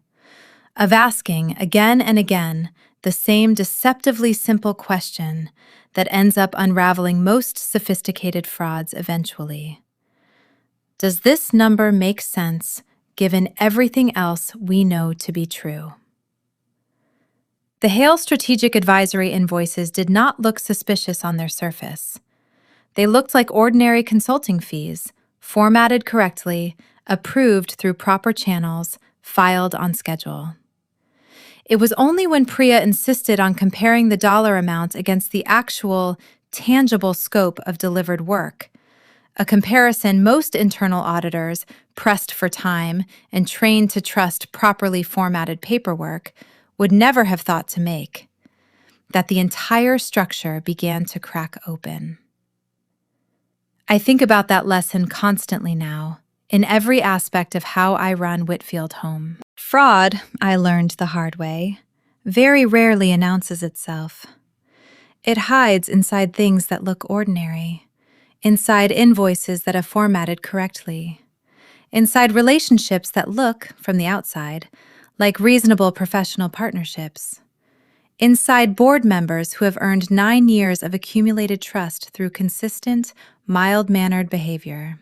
of asking again and again the same deceptively simple question that ends up unraveling most sophisticated frauds eventually. Does this number make sense given everything else we know to be true? The Hale Strategic Advisory invoices did not look suspicious on their surface. They looked like ordinary consulting fees, formatted correctly, approved through proper channels, filed on schedule. It was only when Priya insisted on comparing the dollar amount against the actual, tangible scope of delivered work, a comparison most internal auditors, pressed for time and trained to trust properly formatted paperwork, would never have thought to make, that the entire structure began to crack open. I think about that lesson constantly now, in every aspect of how I run Whitfield Home. Fraud, I learned the hard way, very rarely announces itself. It hides inside things that look ordinary, inside invoices that are formatted correctly, inside relationships that look, from the outside, like reasonable professional partnerships, inside board members who have earned 9 years of accumulated trust through consistent, mild-mannered behavior.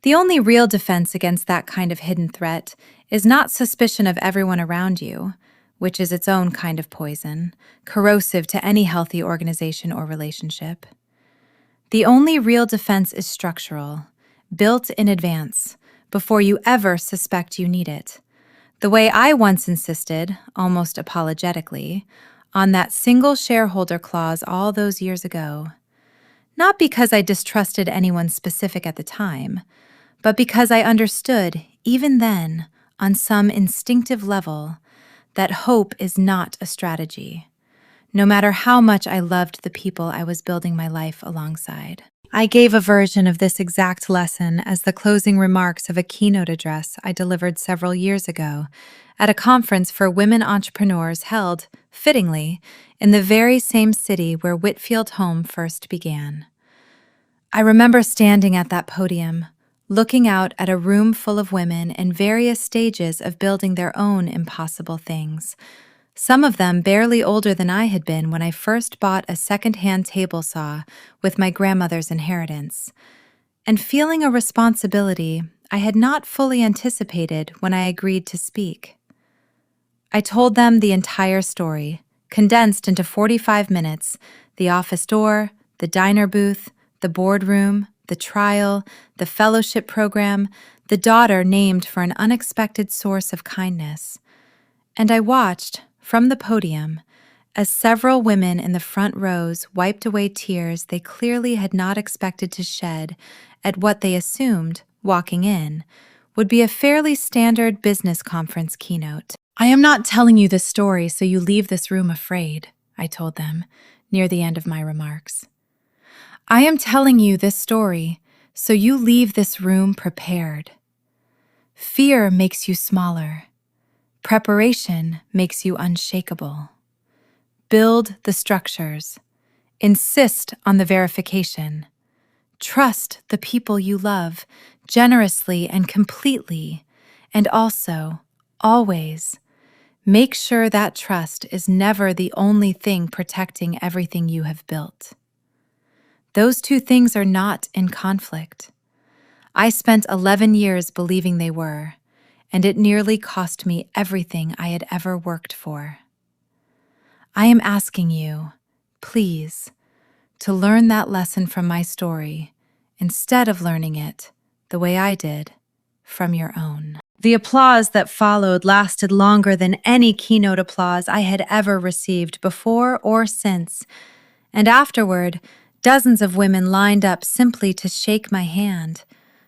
The only real defense against that kind of hidden threat is not suspicion of everyone around you, which is its own kind of poison, corrosive to any healthy organization or relationship. The only real defense is structural, built in advance, before you ever suspect you need it. The way I once insisted, almost apologetically, on that single shareholder clause all those years ago. Not because I distrusted anyone specific at the time, but because I understood, even then, on some instinctive level, that hope is not a strategy, no matter how much I loved the people I was building my life alongside. I gave a version of this exact lesson as the closing remarks of a keynote address I delivered several years ago at a conference for women entrepreneurs held, fittingly, in the very same city where Whitfield Home first began. I remember standing at that podium, looking out at a room full of women in various stages of building their own impossible things, some of them barely older than I had been when I first bought a second-hand table saw with my grandmother's inheritance, and feeling a responsibility I had not fully anticipated when I agreed to speak. I told them the entire story, condensed into 45 minutes, the office door, the diner booth, the boardroom, the trial, the fellowship program, the daughter named for an unexpected source of kindness. And I watched, from the podium, as several women in the front rows wiped away tears they clearly had not expected to shed at what they assumed, walking in, would be a fairly standard business conference keynote. I am not telling you this story so you leave this room afraid, I told them, near the end of my remarks. I am telling you this story so you leave this room prepared. Fear makes you smaller. Preparation makes you unshakable. Build the structures. Insist on the verification. Trust the people you love generously and completely, and also, always, make sure that trust is never the only thing protecting everything you have built. Those two things are not in conflict. I spent 11 years believing they were, and it nearly cost me everything I had ever worked for. I am asking you, please, to learn that lesson from my story instead of learning it the way I did from your own. The applause that followed lasted longer than any keynote applause I had ever received before or since, and afterward, dozens of women lined up simply to shake my hand,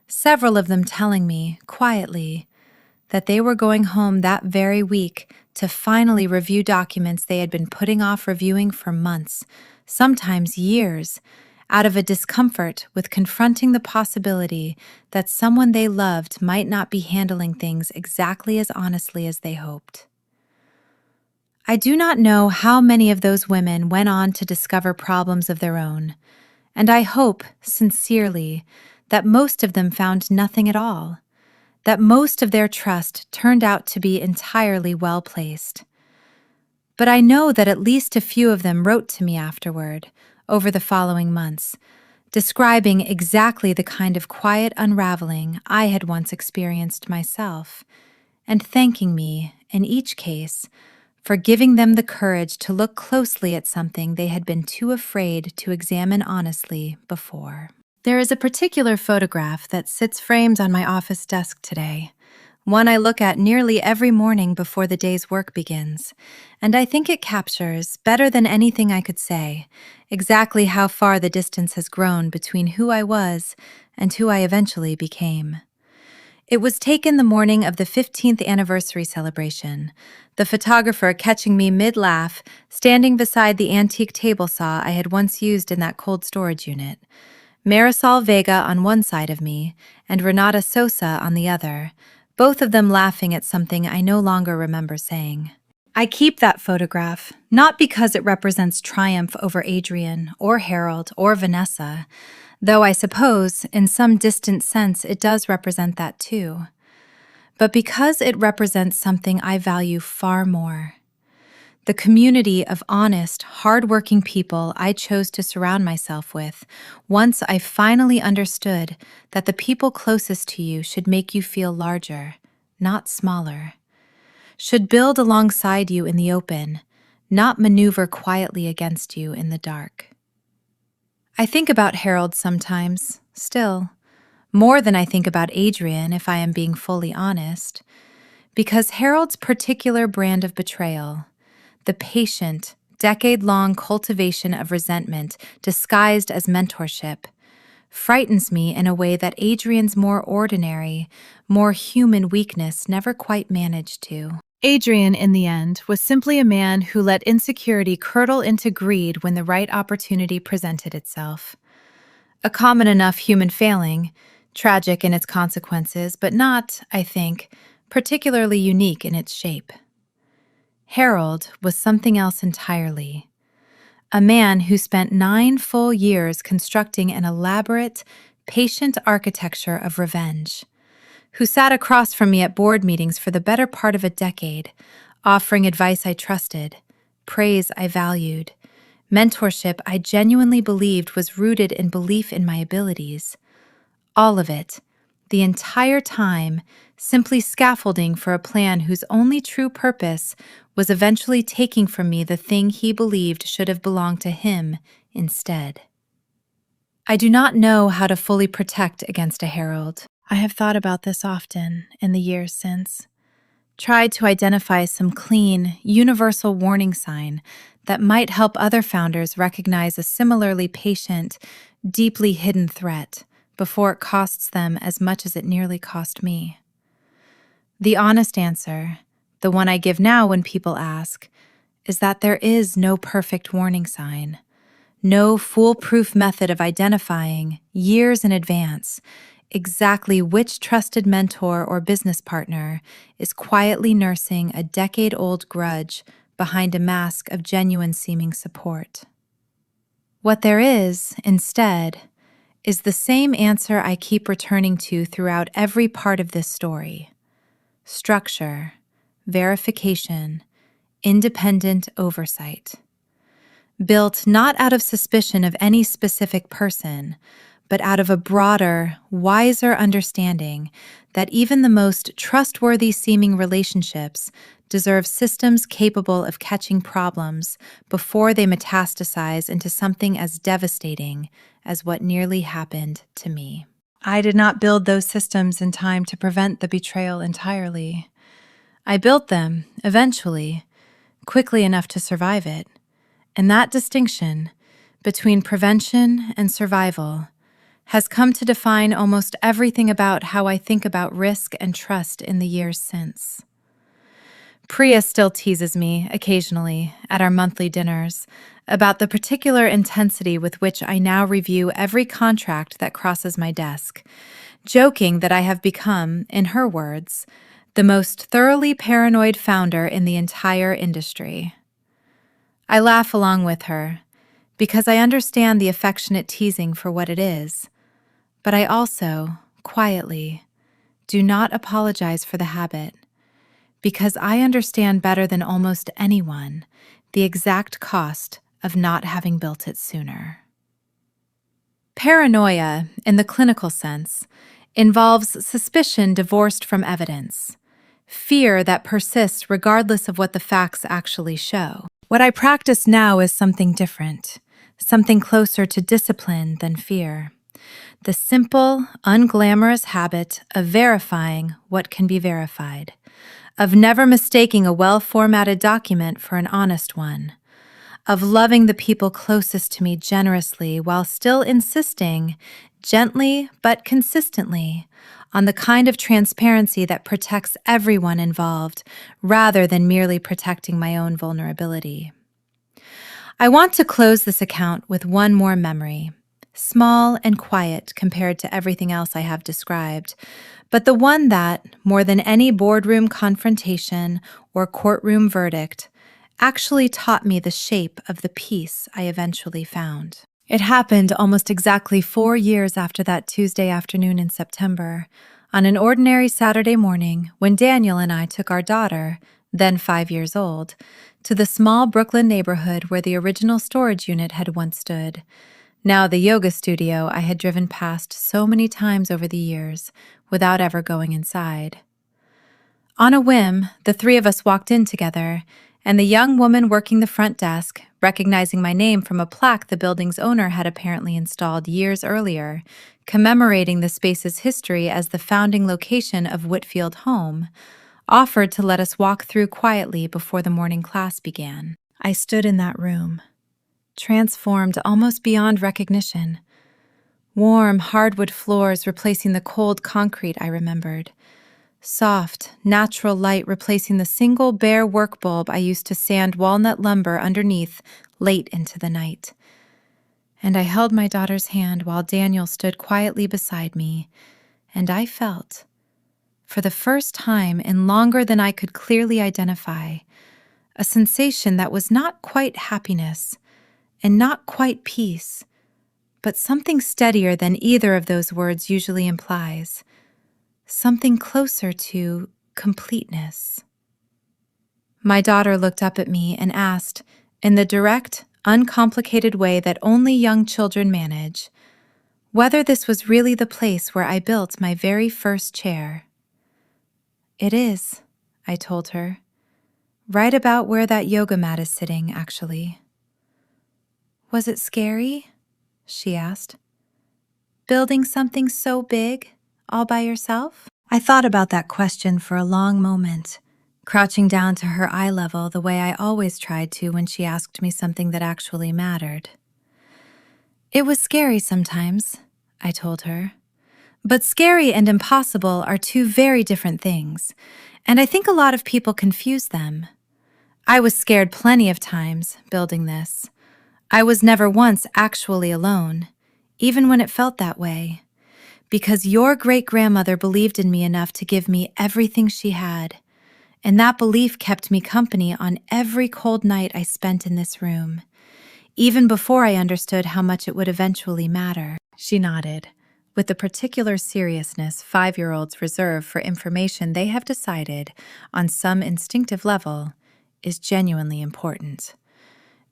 several of them telling me, quietly, that they were going home that very week to finally review documents they had been putting off reviewing for months, sometimes years, out of a discomfort with confronting the possibility that someone they loved might not be handling things exactly as honestly as they hoped. I do not know how many of those women went on to discover problems of their own, and I hope, sincerely, that most of them found nothing at all, that most of their trust turned out to be entirely well placed. But I know that at least a few of them wrote to me afterward, over the following months, describing exactly the kind of quiet unraveling I had once experienced myself, and thanking me, in each case, for giving them the courage to look closely at something they had been too afraid to examine honestly before. There is a particular photograph that sits framed on my office desk today, one I look at nearly every morning before the day's work begins, and I think it captures, better than anything I could say, exactly how far the distance has grown between who I was and who I eventually became. It was taken the morning of the 15th anniversary celebration, the photographer catching me mid-laugh, standing beside the antique table saw I had once used in that cold storage unit. Marisol Vega on one side of me, and Renata Sosa on the other, both of them laughing at something I no longer remember saying. I keep that photograph, not because it represents triumph over Adrian, or Harold, or Vanessa, though I suppose, in some distant sense, it does represent that too, but because it represents something I value far more. The community of honest, hard-working people I chose to surround myself with once I finally understood that the people closest to you should make you feel larger, not smaller, should build alongside you in the open, not maneuver quietly against you in the dark. I think about Harold sometimes, still, more than I think about Adrian if I am being fully honest, because Harold's particular brand of betrayal, the patient, decade-long cultivation of resentment disguised as mentorship, frightens me in a way that Adrian's more ordinary, more human weakness never quite managed to. Adrian, in the end, was simply a man who let insecurity curdle into greed when the right opportunity presented itself. A common enough human failing, tragic in its consequences, but not, I think, particularly unique in its shape. Harold was something else entirely. A man who spent 9 full years constructing an elaborate, patient architecture of revenge, who sat across from me at board meetings for the better part of a decade, offering advice I trusted, praise I valued, mentorship I genuinely believed was rooted in belief in my abilities. All of it, the entire time, simply scaffolding for a plan whose only true purpose was eventually taking from me the thing he believed should have belonged to him instead. I do not know how to fully protect against a Harold. I have thought about this often in the years since. Tried to identify some clean, universal warning sign that might help other founders recognize a similarly patient, deeply hidden threat before it costs them as much as it nearly cost me. The honest answer, the one I give now when people ask, is that there is no perfect warning sign, no foolproof method of identifying, years in advance, exactly which trusted mentor or business partner is quietly nursing a decade-old grudge behind a mask of genuine-seeming support. What there is, instead, is the same answer I keep returning to throughout every part of this story: structure, verification, independent oversight. Built not out of suspicion of any specific person, but out of a broader, wiser understanding that even the most trustworthy seeming relationships deserve systems capable of catching problems before they metastasize into something as devastating as what nearly happened to me. I did not build those systems in time to prevent the betrayal entirely. I built them, eventually, quickly enough to survive it. And that distinction between prevention and survival has come to define almost everything about how I think about risk and trust in the years since. Priya still teases me, occasionally, at our monthly dinners, about the particular intensity with which I now review every contract that crosses my desk, joking that I have become, in her words, the most thoroughly paranoid founder in the entire industry. I laugh along with her, because I understand the affectionate teasing for what it is, but I also, quietly, do not apologize for the habit, because I understand better than almost anyone the exact cost of not having built it sooner. Paranoia, in the clinical sense, involves suspicion divorced from evidence, fear that persists regardless of what the facts actually show. What I practice now is something different, something closer to discipline than fear. The simple, unglamorous habit of verifying what can be verified, of never mistaking a well-formatted document for an honest one, of loving the people closest to me generously while still insisting, gently but consistently, on the kind of transparency that protects everyone involved rather than merely protecting my own vulnerability. I want to close this account with one more memory, small and quiet compared to everything else I have described, but the one that, more than any boardroom confrontation or courtroom verdict, actually taught me the shape of the peace I eventually found. It happened almost exactly 4 years after that Tuesday afternoon in September, on an ordinary Saturday morning when Daniel and I took our daughter, then 5 years old, to the small Brooklyn neighborhood where the original storage unit had once stood, now the yoga studio I had driven past so many times over the years without ever going inside. On a whim, the three of us walked in together, and the young woman working the front desk, recognizing my name from a plaque the building's owner had apparently installed years earlier, commemorating the space's history as the founding location of Whitfield Home, offered to let us walk through quietly before the morning class began. I stood in that room, transformed almost beyond recognition. Warm, hardwood floors replacing the cold concrete I remembered. Soft, natural light replacing the single bare work bulb I used to sand walnut lumber underneath late into the night. And I held my daughter's hand while Daniel stood quietly beside me, and I felt, for the first time in longer than I could clearly identify, a sensation that was not quite happiness and not quite peace, but something steadier than either of those words usually implies. Something closer to completeness. My daughter looked up at me and asked, in the direct, uncomplicated way that only young children manage, whether this was really the place where I built my very first chair. "It is," I told her. "Right about where that yoga mat is sitting, actually." "Was it scary?" she asked. "Building something so big, all by yourself?" I thought about that question for a long moment, crouching down to her eye level the way I always tried to when she asked me something that actually mattered. "It was scary sometimes," I told her. "But scary and impossible are two very different things, and I think a lot of people confuse them. I was scared plenty of times building this. I was never once actually alone, even when it felt that way, because your great-grandmother believed in me enough to give me everything she had, and that belief kept me company on every cold night I spent in this room, even before I understood how much it would eventually matter." She nodded, with the particular seriousness 5-year-olds reserve for information they have decided, on some instinctive level, is genuinely important.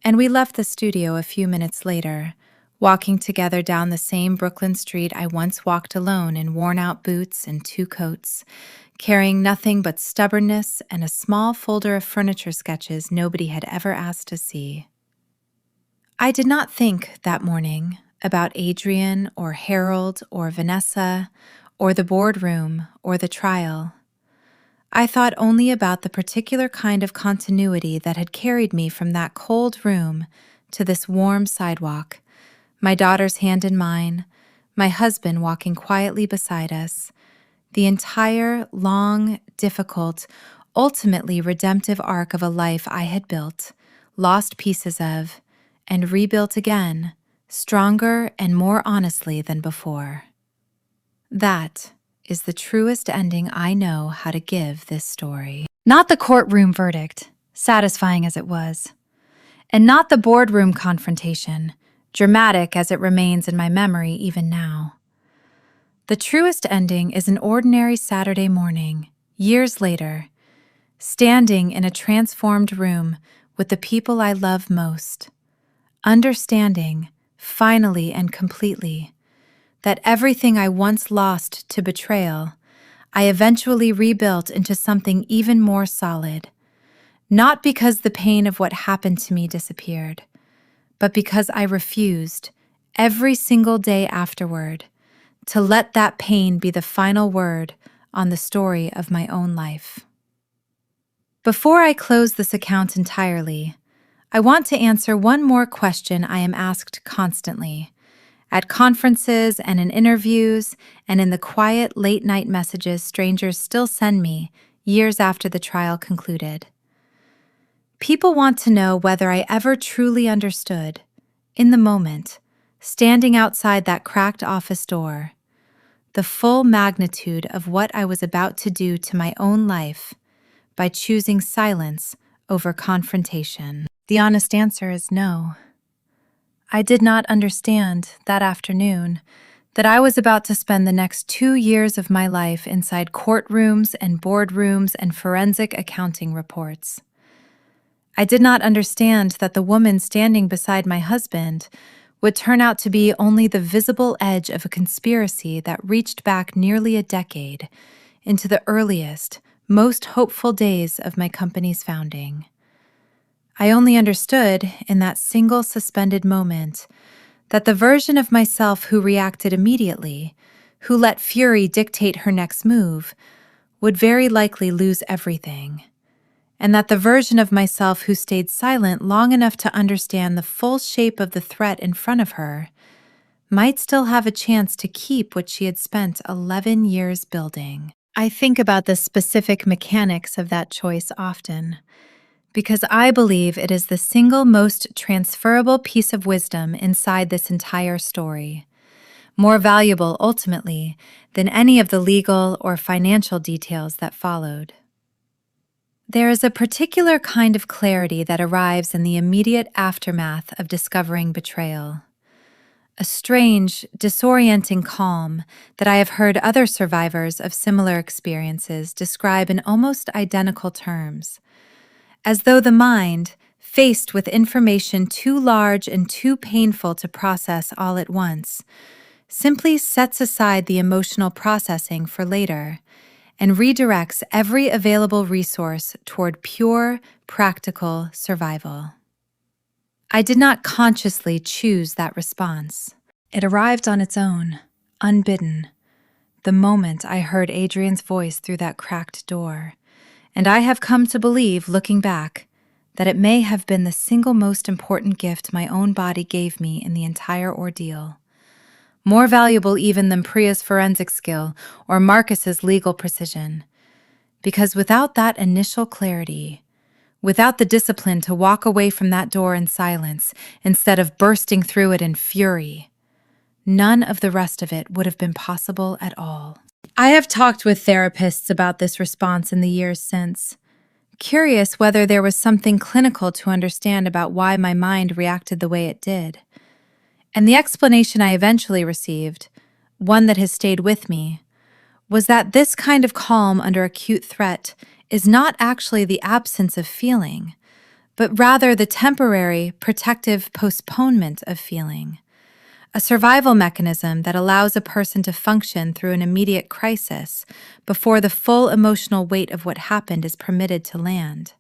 And we left the studio a few minutes later, walking together down the same Brooklyn street I once walked alone in worn-out boots and two coats, carrying nothing but stubbornness and a small folder of furniture sketches nobody had ever asked to see. I did not think that morning about Adrian or Harold or Vanessa or the boardroom or the trial. I thought only about the particular kind of continuity that had carried me from that cold room to this warm sidewalk, my daughter's hand in mine, my husband walking quietly beside us, the entire long, difficult, ultimately redemptive arc of a life I had built, lost pieces of, and rebuilt again, stronger and more honestly than before. That is the truest ending I know how to give this story. Not the courtroom verdict, satisfying as it was, and not the boardroom confrontation, dramatic as it remains in my memory even now. The truest ending is an ordinary Saturday morning, years later, standing in a transformed room with the people I love most, understanding, finally and completely, that everything I once lost to betrayal, I eventually rebuilt into something even more solid, not because the pain of what happened to me disappeared, but because I refused, every single day afterward, to let that pain be the final word on the story of my own life. Before I close this account entirely, I want to answer one more question I am asked constantly, at conferences and in interviews and in the quiet late-night messages strangers still send me years after the trial concluded. People want to know whether I ever truly understood, in the moment, standing outside that cracked office door, the full magnitude of what I was about to do to my own life by choosing silence over confrontation. The honest answer is no. I did not understand that afternoon that I was about to spend the next 2 years of my life inside courtrooms and boardrooms and forensic accounting reports. I did not understand that the woman standing beside my husband would turn out to be only the visible edge of a conspiracy that reached back nearly a decade into the earliest, most hopeful days of my company's founding. I only understood, in that single suspended moment, that the version of myself who reacted immediately, who let fury dictate her next move, would very likely lose everything, and that the version of myself who stayed silent long enough to understand the full shape of the threat in front of her might still have a chance to keep what she had spent 11 years building. I think about the specific mechanics of that choice often, because I believe it is the single most transferable piece of wisdom inside this entire story, more valuable ultimately than any of the legal or financial details that followed. There is a particular kind of clarity that arrives in the immediate aftermath of discovering betrayal. A strange, disorienting calm that I have heard other survivors of similar experiences describe in almost identical terms, as though the mind, faced with information too large and too painful to process all at once, simply sets aside the emotional processing for later and redirects every available resource toward pure, practical survival. I did not consciously choose that response. It arrived on its own, unbidden, the moment I heard Adrian's voice through that cracked door, and I have come to believe, looking back, that it may have been the single most important gift my own body gave me in the entire ordeal. More valuable even than Priya's forensic skill or Marcus's legal precision. Because without that initial clarity, without the discipline to walk away from that door in silence instead of bursting through it in fury, none of the rest of it would have been possible at all. I have talked with therapists about this response in the years since, curious whether there was something clinical to understand about why my mind reacted the way it did. And the explanation I eventually received, one that has stayed with me, was that this kind of calm under acute threat is not actually the absence of feeling, but rather the temporary, protective postponement of feeling, a survival mechanism that allows a person to function through an immediate crisis before the full emotional weight of what happened is permitted to land.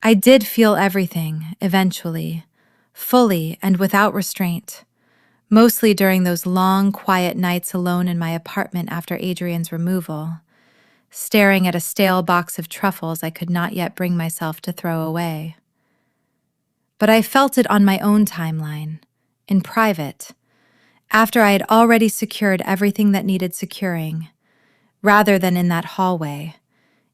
I did feel everything, eventually, fully and without restraint, mostly during those long, quiet nights alone in my apartment after Adrian's removal, staring at a stale box of truffles I could not yet bring myself to throw away. But I felt it on my own timeline, in private, after I had already secured everything that needed securing, rather than in that hallway,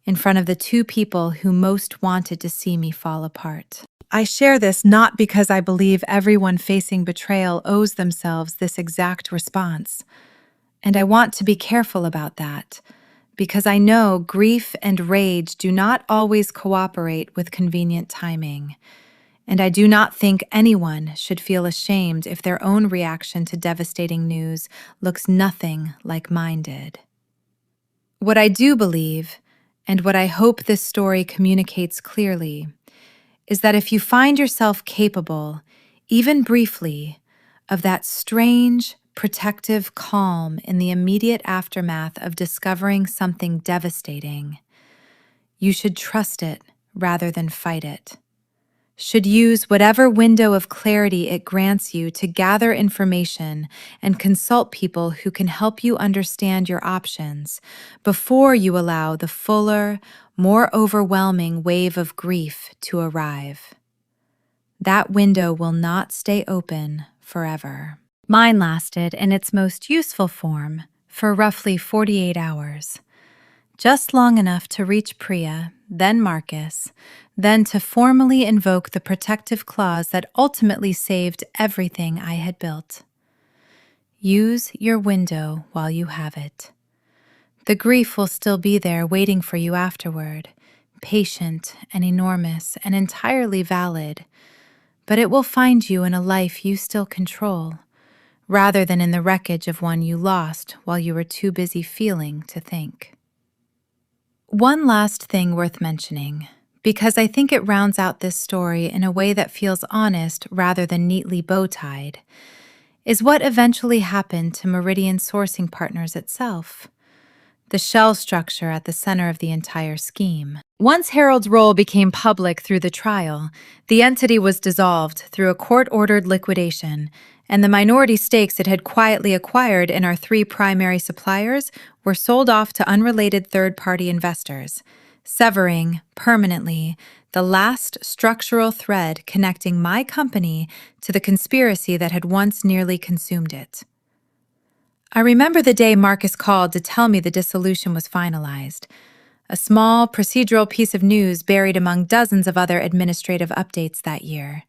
in front of the two people who most wanted to see me fall apart. I share this not because I believe everyone facing betrayal owes themselves this exact response, and I want to be careful about that, because I know grief and rage do not always cooperate with convenient timing, and I do not think anyone should feel ashamed if their own reaction to devastating news looks nothing like mine did. What I do believe, and what I hope this story communicates clearly, is that if you find yourself capable, even briefly, of that strange, protective calm in the immediate aftermath of discovering something devastating, you should trust it rather than fight it. Should use whatever window of clarity it grants you to gather information and consult people who can help you understand your options before you allow the fuller, more overwhelming wave of grief to arrive. That window will not stay open forever. Mine lasted in its most useful form for roughly 48 hours. Just long enough to reach Priya, then Marcus, then to formally invoke the protective clause that ultimately saved everything I had built. Use your window while you have it. The grief will still be there waiting for you afterward, patient and enormous and entirely valid, but it will find you in a life you still control, rather than in the wreckage of one you lost while you were too busy feeling to think. One last thing worth mentioning, because I think it rounds out this story in a way that feels honest rather than neatly bow-tied, is what eventually happened to Meridian Sourcing Partners itself, the shell structure at the center of the entire scheme. Once Harold's role became public through the trial, the entity was dissolved through a court-ordered liquidation, and the minority stakes it had quietly acquired in our three primary suppliers were sold off to unrelated third-party investors, severing, permanently, the last structural thread connecting my company to the conspiracy that had once nearly consumed it. I remember the day Marcus called to tell me the dissolution was finalized, a small, procedural piece of news buried among dozens of other administrative updates that year.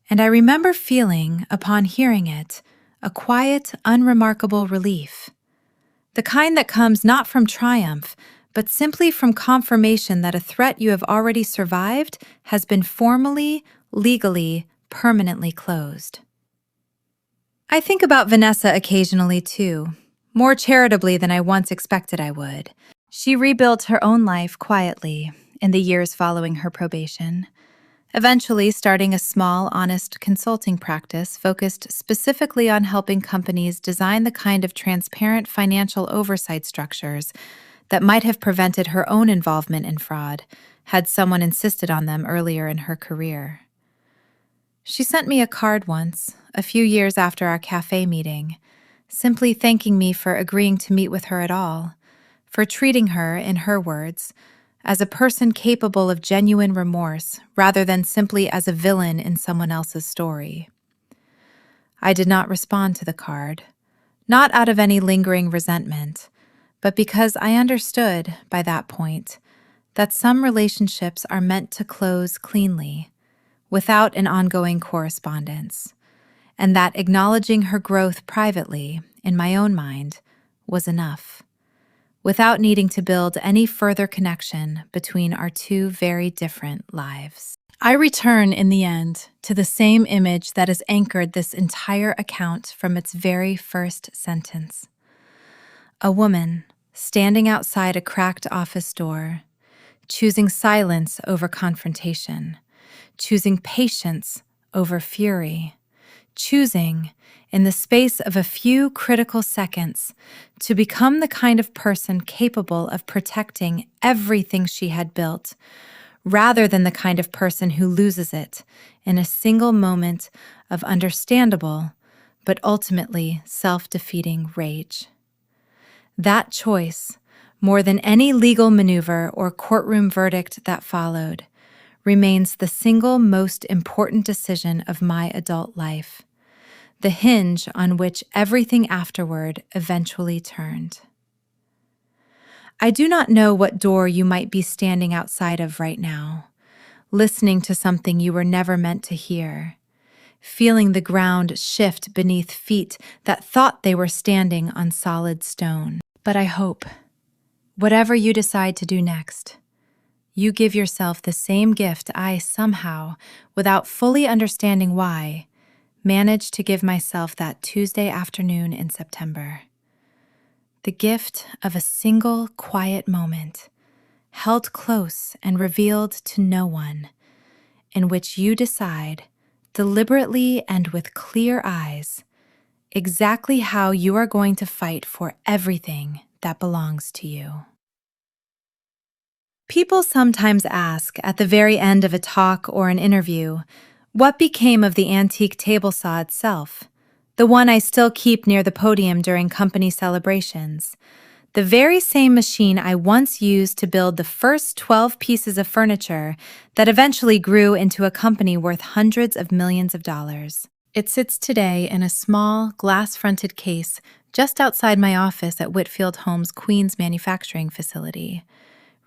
And I remember feeling, upon hearing it, a quiet, unremarkable relief. The kind that comes not from triumph, but simply from confirmation that a threat you have already survived has been formally, legally, permanently closed. I think about Vanessa occasionally too, more charitably than I once expected I would. She rebuilt her own life quietly in the years following her probation, eventually starting a small, honest consulting practice focused specifically on helping companies design the kind of transparent financial oversight structures that might have prevented her own involvement in fraud had someone insisted on them earlier in her career. She sent me a card once, a few years after our cafe meeting, simply thanking me for agreeing to meet with her at all, for treating her, in her words, as a person capable of genuine remorse rather than simply as a villain in someone else's story. I did not respond to the card, not out of any lingering resentment, but because I understood, by that point, that some relationships are meant to close cleanly, without an ongoing correspondence, and that acknowledging her growth privately, in my own mind, was enough, without needing to build any further connection between our two very different lives. I return, in the end, to the same image that has anchored this entire account from its very first sentence. A woman standing outside a cracked office door, choosing silence over confrontation, choosing patience over fury, choosing, in the space of a few critical seconds to become the kind of person capable of protecting everything she had built, rather than the kind of person who loses it in a single moment of understandable but ultimately self-defeating rage. That choice, more than any legal maneuver or courtroom verdict that followed, remains the single most important decision of my adult life, the hinge on which everything afterward eventually turned. I do not know what door you might be standing outside of right now, listening to something you were never meant to hear, feeling the ground shift beneath feet that thought they were standing on solid stone. But I hope, whatever you decide to do next, you give yourself the same gift I somehow, without fully understanding why, managed to give myself that Tuesday afternoon in September. The gift of a single quiet moment, held close and revealed to no one, in which you decide, deliberately and with clear eyes, exactly how you are going to fight for everything that belongs to you. People sometimes ask at the very end of a talk or an interview, what became of the antique table saw itself, the one I still keep near the podium during company celebrations, the very same machine I once used to build the first 12 pieces of furniture that eventually grew into a company worth hundreds of millions of dollars. It sits today in a small, glass-fronted case just outside my office at Whitfield Homes' Queens manufacturing facility.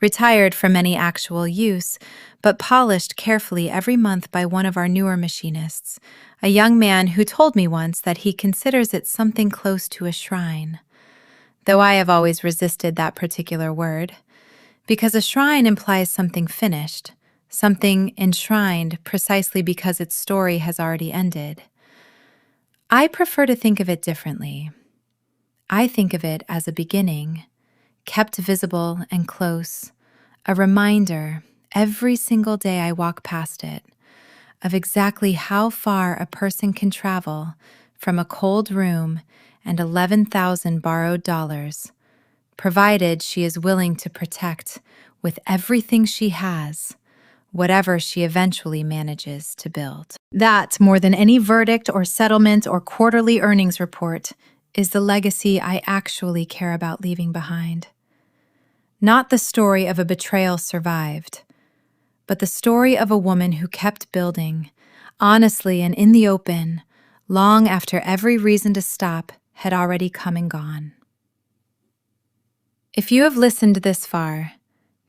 Retired from any actual use, but polished carefully every month by one of our newer machinists, a young man who told me once that he considers it something close to a shrine. Though I have always resisted that particular word, because a shrine implies something finished, something enshrined precisely because its story has already ended. I prefer to think of it differently. I think of it as a beginning, kept visible and close, a reminder every single day I walk past it of exactly how far a person can travel from a cold room and 11,000 borrowed dollars, provided she is willing to protect with everything she has whatever she eventually manages to build. That, more than any verdict or settlement or quarterly earnings report, is the legacy I actually care about leaving behind. Not the story of a betrayal survived, but the story of a woman who kept building, honestly and in the open, long after every reason to stop had already come and gone. If you have listened this far,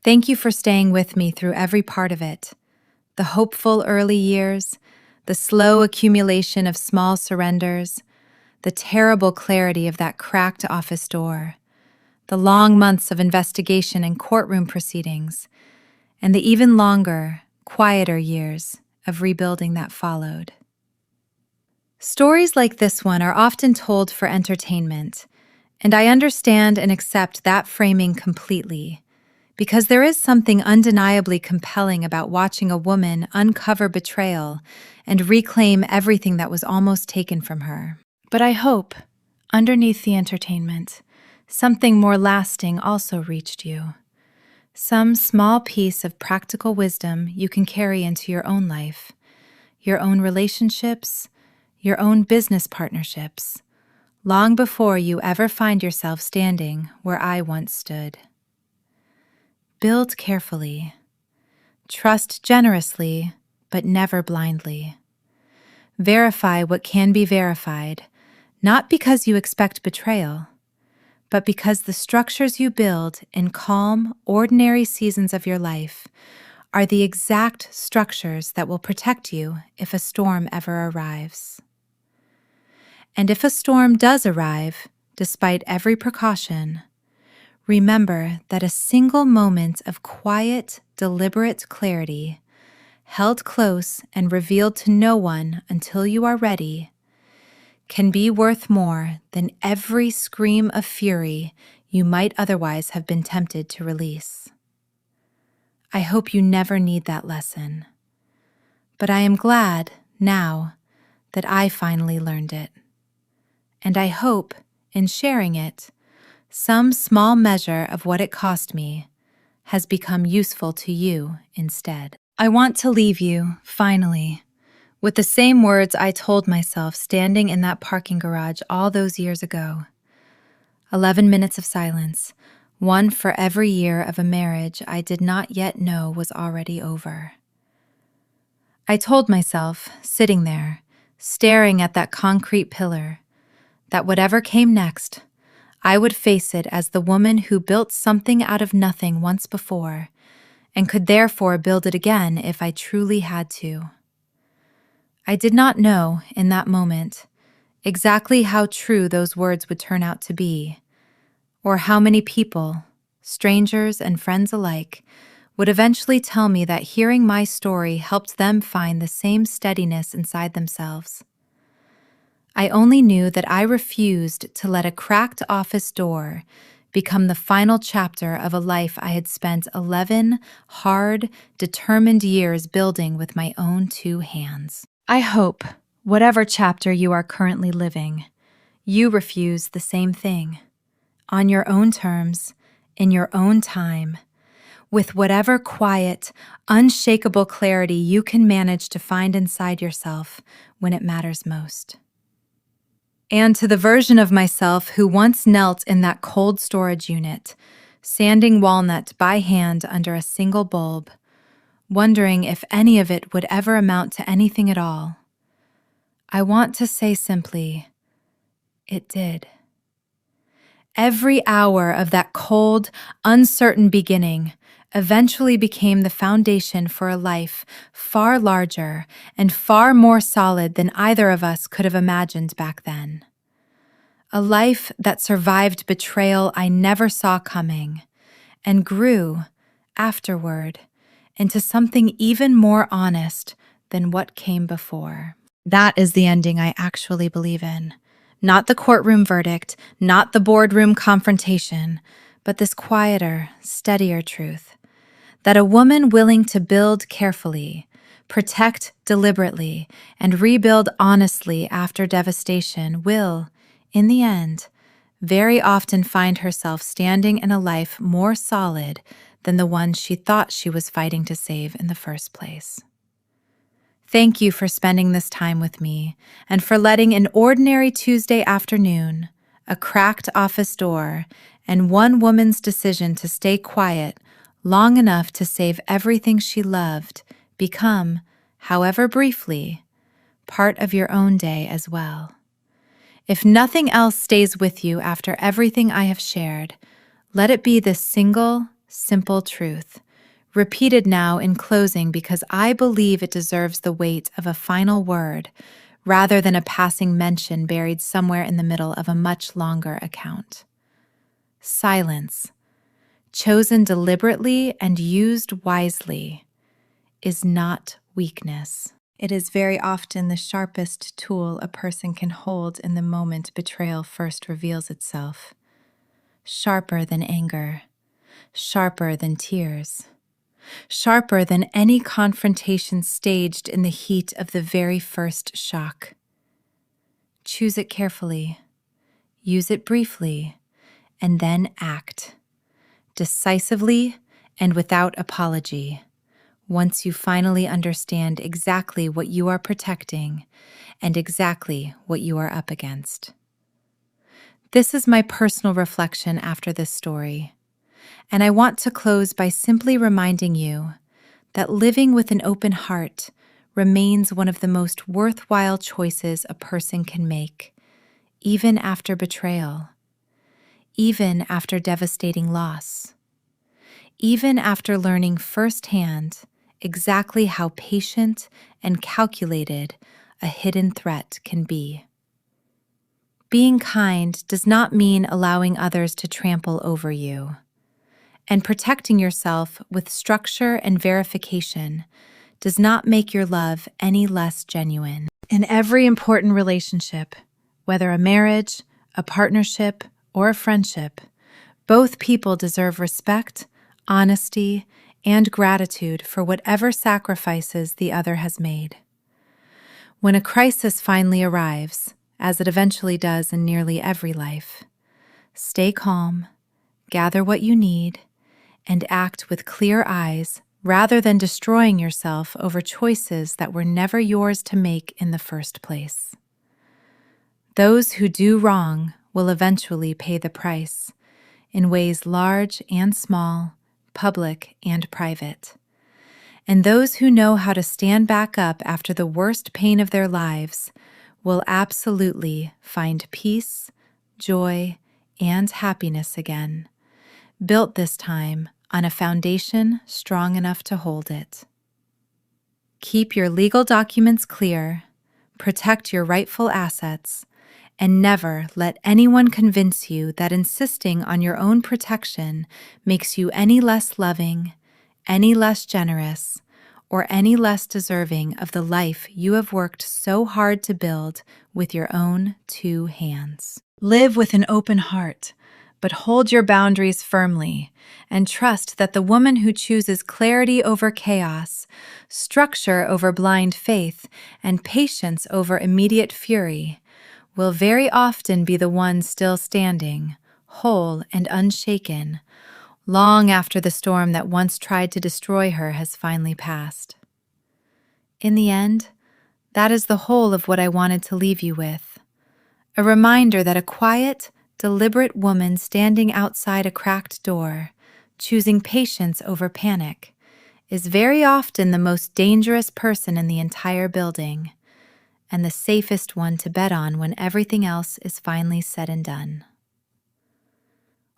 thank you for staying with me through every part of it. The hopeful early years, the slow accumulation of small surrenders, the terrible clarity of that cracked office door, the long months of investigation and courtroom proceedings, and the even longer, quieter years of rebuilding that followed. Stories like this one are often told for entertainment, and I understand and accept that framing completely, because there is something undeniably compelling about watching a woman uncover betrayal and reclaim everything that was almost taken from her. But I hope, underneath the entertainment, something more lasting also reached you. Some small piece of practical wisdom you can carry into your own life, your own relationships, your own business partnerships, long before you ever find yourself standing where I once stood. Build carefully. Trust generously, but never blindly. Verify what can be verified, not because you expect betrayal, but because the structures you build in calm, ordinary seasons of your life are the exact structures that will protect you if a storm ever arrives. And if a storm does arrive, despite every precaution, remember that a single moment of quiet, deliberate clarity, held close and revealed to no one until you are ready, can be worth more than every scream of fury you might otherwise have been tempted to release. I hope you never need that lesson, but I am glad, now, that I finally learned it. And I hope, in sharing it, some small measure of what it cost me has become useful to you instead. I want to leave you, finally, with the same words I told myself standing in that parking garage all those years ago. 11 minutes of silence, one for every year of a marriage I did not yet know was already over. I told myself, sitting there, staring at that concrete pillar, that whatever came next, I would face it as the woman who built something out of nothing once before, and could therefore build it again if I truly had to. I did not know, in that moment, exactly how true those words would turn out to be, or how many people, strangers and friends alike, would eventually tell me that hearing my story helped them find the same steadiness inside themselves. I only knew that I refused to let a cracked office door become the final chapter of a life I had spent 11 hard, determined years building with my own 2 hands. I hope, whatever chapter you are currently living, you refuse the same thing, on your own terms, in your own time, with whatever quiet, unshakable clarity you can manage to find inside yourself when it matters most. And to the version of myself who once knelt in that cold storage unit, sanding walnut by hand under a single bulb, wondering if any of it would ever amount to anything at all, I want to say simply, it did. Every hour of that cold, uncertain beginning eventually became the foundation for a life far larger and far more solid than either of us could have imagined back then. A life that survived betrayal I never saw coming and grew, afterward, into something even more honest than what came before. That is the ending I actually believe in. Not the courtroom verdict, not the boardroom confrontation, but this quieter, steadier truth. That a woman willing to build carefully, protect deliberately, and rebuild honestly after devastation will, in the end, very often find herself standing in a life more solid than the one she thought she was fighting to save in the first place. Thank you for spending this time with me and for letting an ordinary Tuesday afternoon, a cracked office door, and one woman's decision to stay quiet long enough to save everything she loved become, however briefly, part of your own day as well. If nothing else stays with you after everything I have shared, let it be this single, simple truth, repeated now in closing because I believe it deserves the weight of a final word rather than a passing mention buried somewhere in the middle of a much longer account. Silence, chosen deliberately and used wisely, is not weakness. It is very often the sharpest tool a person can hold in the moment betrayal first reveals itself. Sharper than anger, sharper than tears, sharper than any confrontation staged in the heat of the very first shock. Choose it carefully, use it briefly, and then act, decisively and without apology, once you finally understand exactly what you are protecting and exactly what you are up against. This is my personal reflection after this story, and I want to close by simply reminding you that living with an open heart remains one of the most worthwhile choices a person can make, even after betrayal, even after devastating loss, even after learning firsthand exactly how patient and calculated a hidden threat can be. Being kind does not mean allowing others to trample over you. And protecting yourself with structure and verification does not make your love any less genuine. In every important relationship, whether a marriage, a partnership, or a friendship, both people deserve respect, honesty, and gratitude for whatever sacrifices the other has made. When a crisis finally arrives, as it eventually does in nearly every life. Stay calm, gather what you need, and act with clear eyes rather than destroying yourself over choices that were never yours to make in the first place. Those who do wrong will eventually pay the price, in ways large and small, public and private. And those who know how to stand back up after the worst pain of their lives will absolutely find peace, joy, and happiness again, built this time on a foundation strong enough to hold it. Keep your legal documents clear, protect your rightful assets, and never let anyone convince you that insisting on your own protection makes you any less loving, any less generous, or any less deserving of the life you have worked so hard to build with your own 2 hands. Live with an open heart, but hold your boundaries firmly, and trust that the woman who chooses clarity over chaos, structure over blind faith, and patience over immediate fury will very often be the one still standing, whole and unshaken, long after the storm that once tried to destroy her has finally passed. In the end, that is the whole of what I wanted to leave you with. A reminder that a quiet, deliberate woman standing outside a cracked door, choosing patience over panic, is very often the most dangerous person in the entire building, and the safest one to bet on when everything else is finally said and done.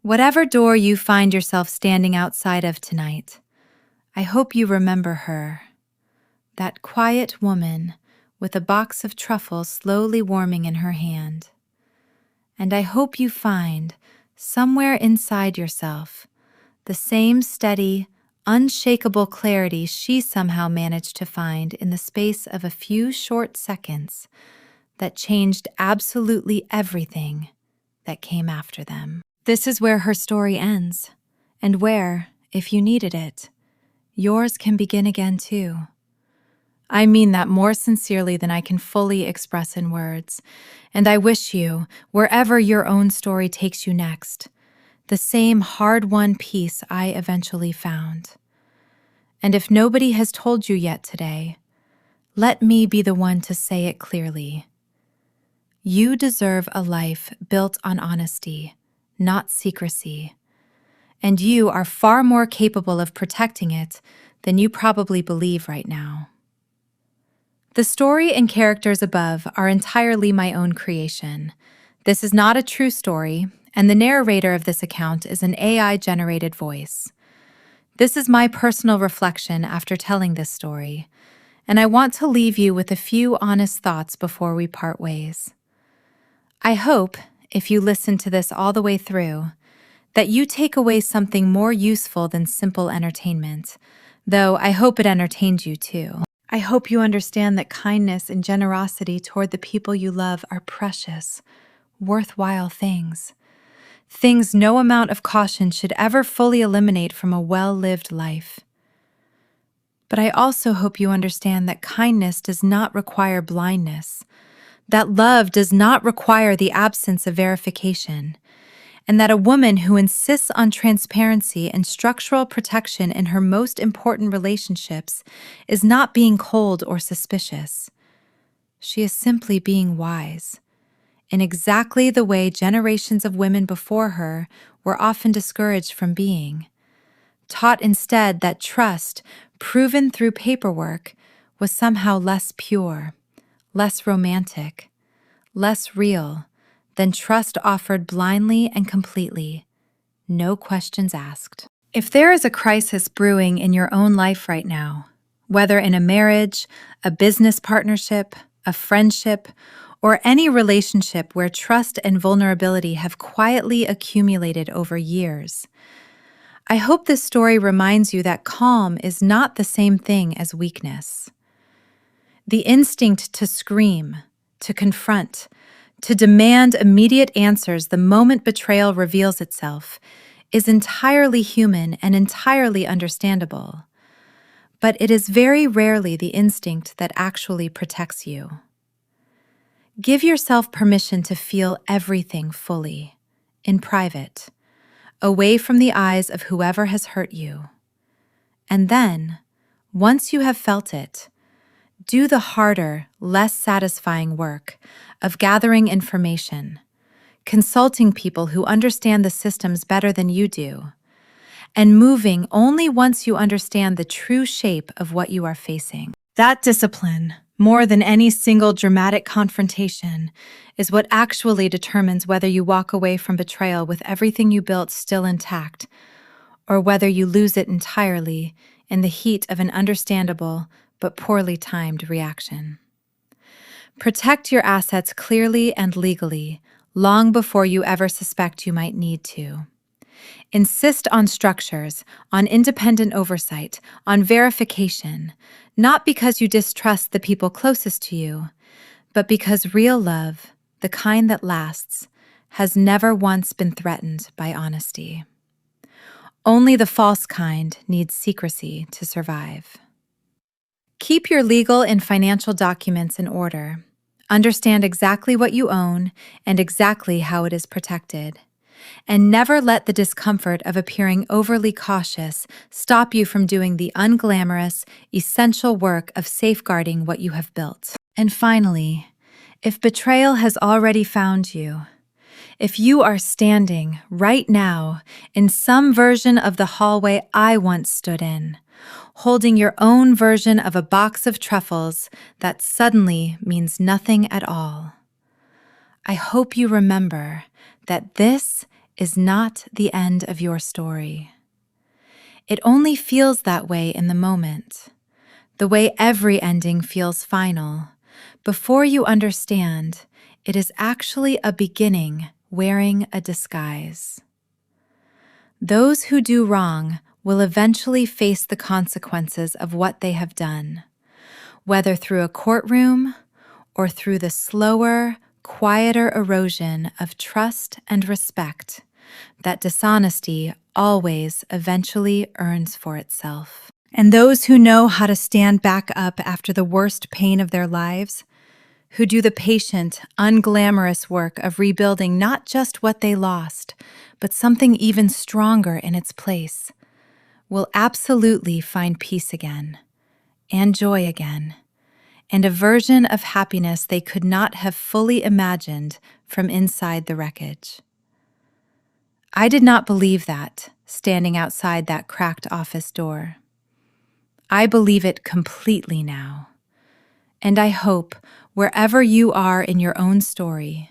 Whatever door you find yourself standing outside of tonight, I hope you remember her, that quiet woman with a box of truffles slowly warming in her hand. And I hope you find, somewhere inside yourself, the same steady, unshakable clarity she somehow managed to find in the space of a few short seconds that changed absolutely everything that came after them. This is where her story ends, and where, if you needed it, yours can begin again too. I mean that more sincerely than I can fully express in words, and I wish you, wherever your own story takes you next, the same hard-won peace I eventually found. And if nobody has told you yet today, let me be the one to say it clearly. You deserve a life built on honesty, not secrecy, and you are far more capable of protecting it than you probably believe right now. The story and characters above are entirely my own creation. This is not a true story, and the narrator of this account is an AI-generated voice. This is my personal reflection after telling this story, and I want to leave you with a few honest thoughts before we part ways. I hope, if you listen to this all the way through, that you take away something more useful than simple entertainment, though I hope it entertained you too. I hope you understand that kindness and generosity toward the people you love are precious, worthwhile things. Things no amount of caution should ever fully eliminate from a well-lived life. But I also hope you understand that kindness does not require blindness, that love does not require the absence of verification, and that a woman who insists on transparency and structural protection in her most important relationships is not being cold or suspicious. She is simply being wise, in exactly the way generations of women before her were often discouraged from being, taught instead that trust, proven through paperwork, was somehow less pure, less romantic, less real, than trust offered blindly and completely, no questions asked. If there is a crisis brewing in your own life right now, whether in a marriage, a business partnership, a friendship, or any relationship where trust and vulnerability have quietly accumulated over years, I hope this story reminds you that calm is not the same thing as weakness. The instinct to scream, to confront, to demand immediate answers the moment betrayal reveals itself is entirely human and entirely understandable. But it is very rarely the instinct that actually protects you. Give yourself permission to feel everything fully, in private, away from the eyes of whoever has hurt you. And then, once you have felt it, do the harder, less satisfying work of gathering information, consulting people who understand the systems better than you do, and moving only once you understand the true shape of what you are facing. That discipline, more than any single dramatic confrontation, is what actually determines whether you walk away from betrayal with everything you built still intact, or whether you lose it entirely in the heat of an understandable but poorly timed reaction. Protect your assets clearly and legally, long before you ever suspect you might need to. Insist on structures, on independent oversight, on verification, not because you distrust the people closest to you, but because real love, the kind that lasts, has never once been threatened by honesty. Only the false kind needs secrecy to survive. Keep your legal and financial documents in order. Understand exactly what you own and exactly how it is protected. And never let the discomfort of appearing overly cautious stop you from doing the unglamorous, essential work of safeguarding what you have built. And finally, if betrayal has already found you, if you are standing right now in some version of the hallway I once stood in, holding your own version of a box of truffles that suddenly means nothing at all, I hope you remember that this is not the end of your story. It only feels that way in the moment, the way every ending feels final. Before you understand, it is actually a beginning wearing a disguise. Those who do wrong will eventually face the consequences of what they have done, whether through a courtroom or through the slower, quieter erosion of trust and respect that dishonesty always eventually earns for itself. And those who know how to stand back up after the worst pain of their lives, who do the patient, unglamorous work of rebuilding not just what they lost, but something even stronger in its place, will absolutely find peace again, and joy again, and a version of happiness they could not have fully imagined from inside the wreckage. I did not believe that, standing outside that cracked office door. I believe it completely now. And I hope, wherever you are in your own story,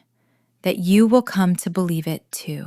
that you will come to believe it too.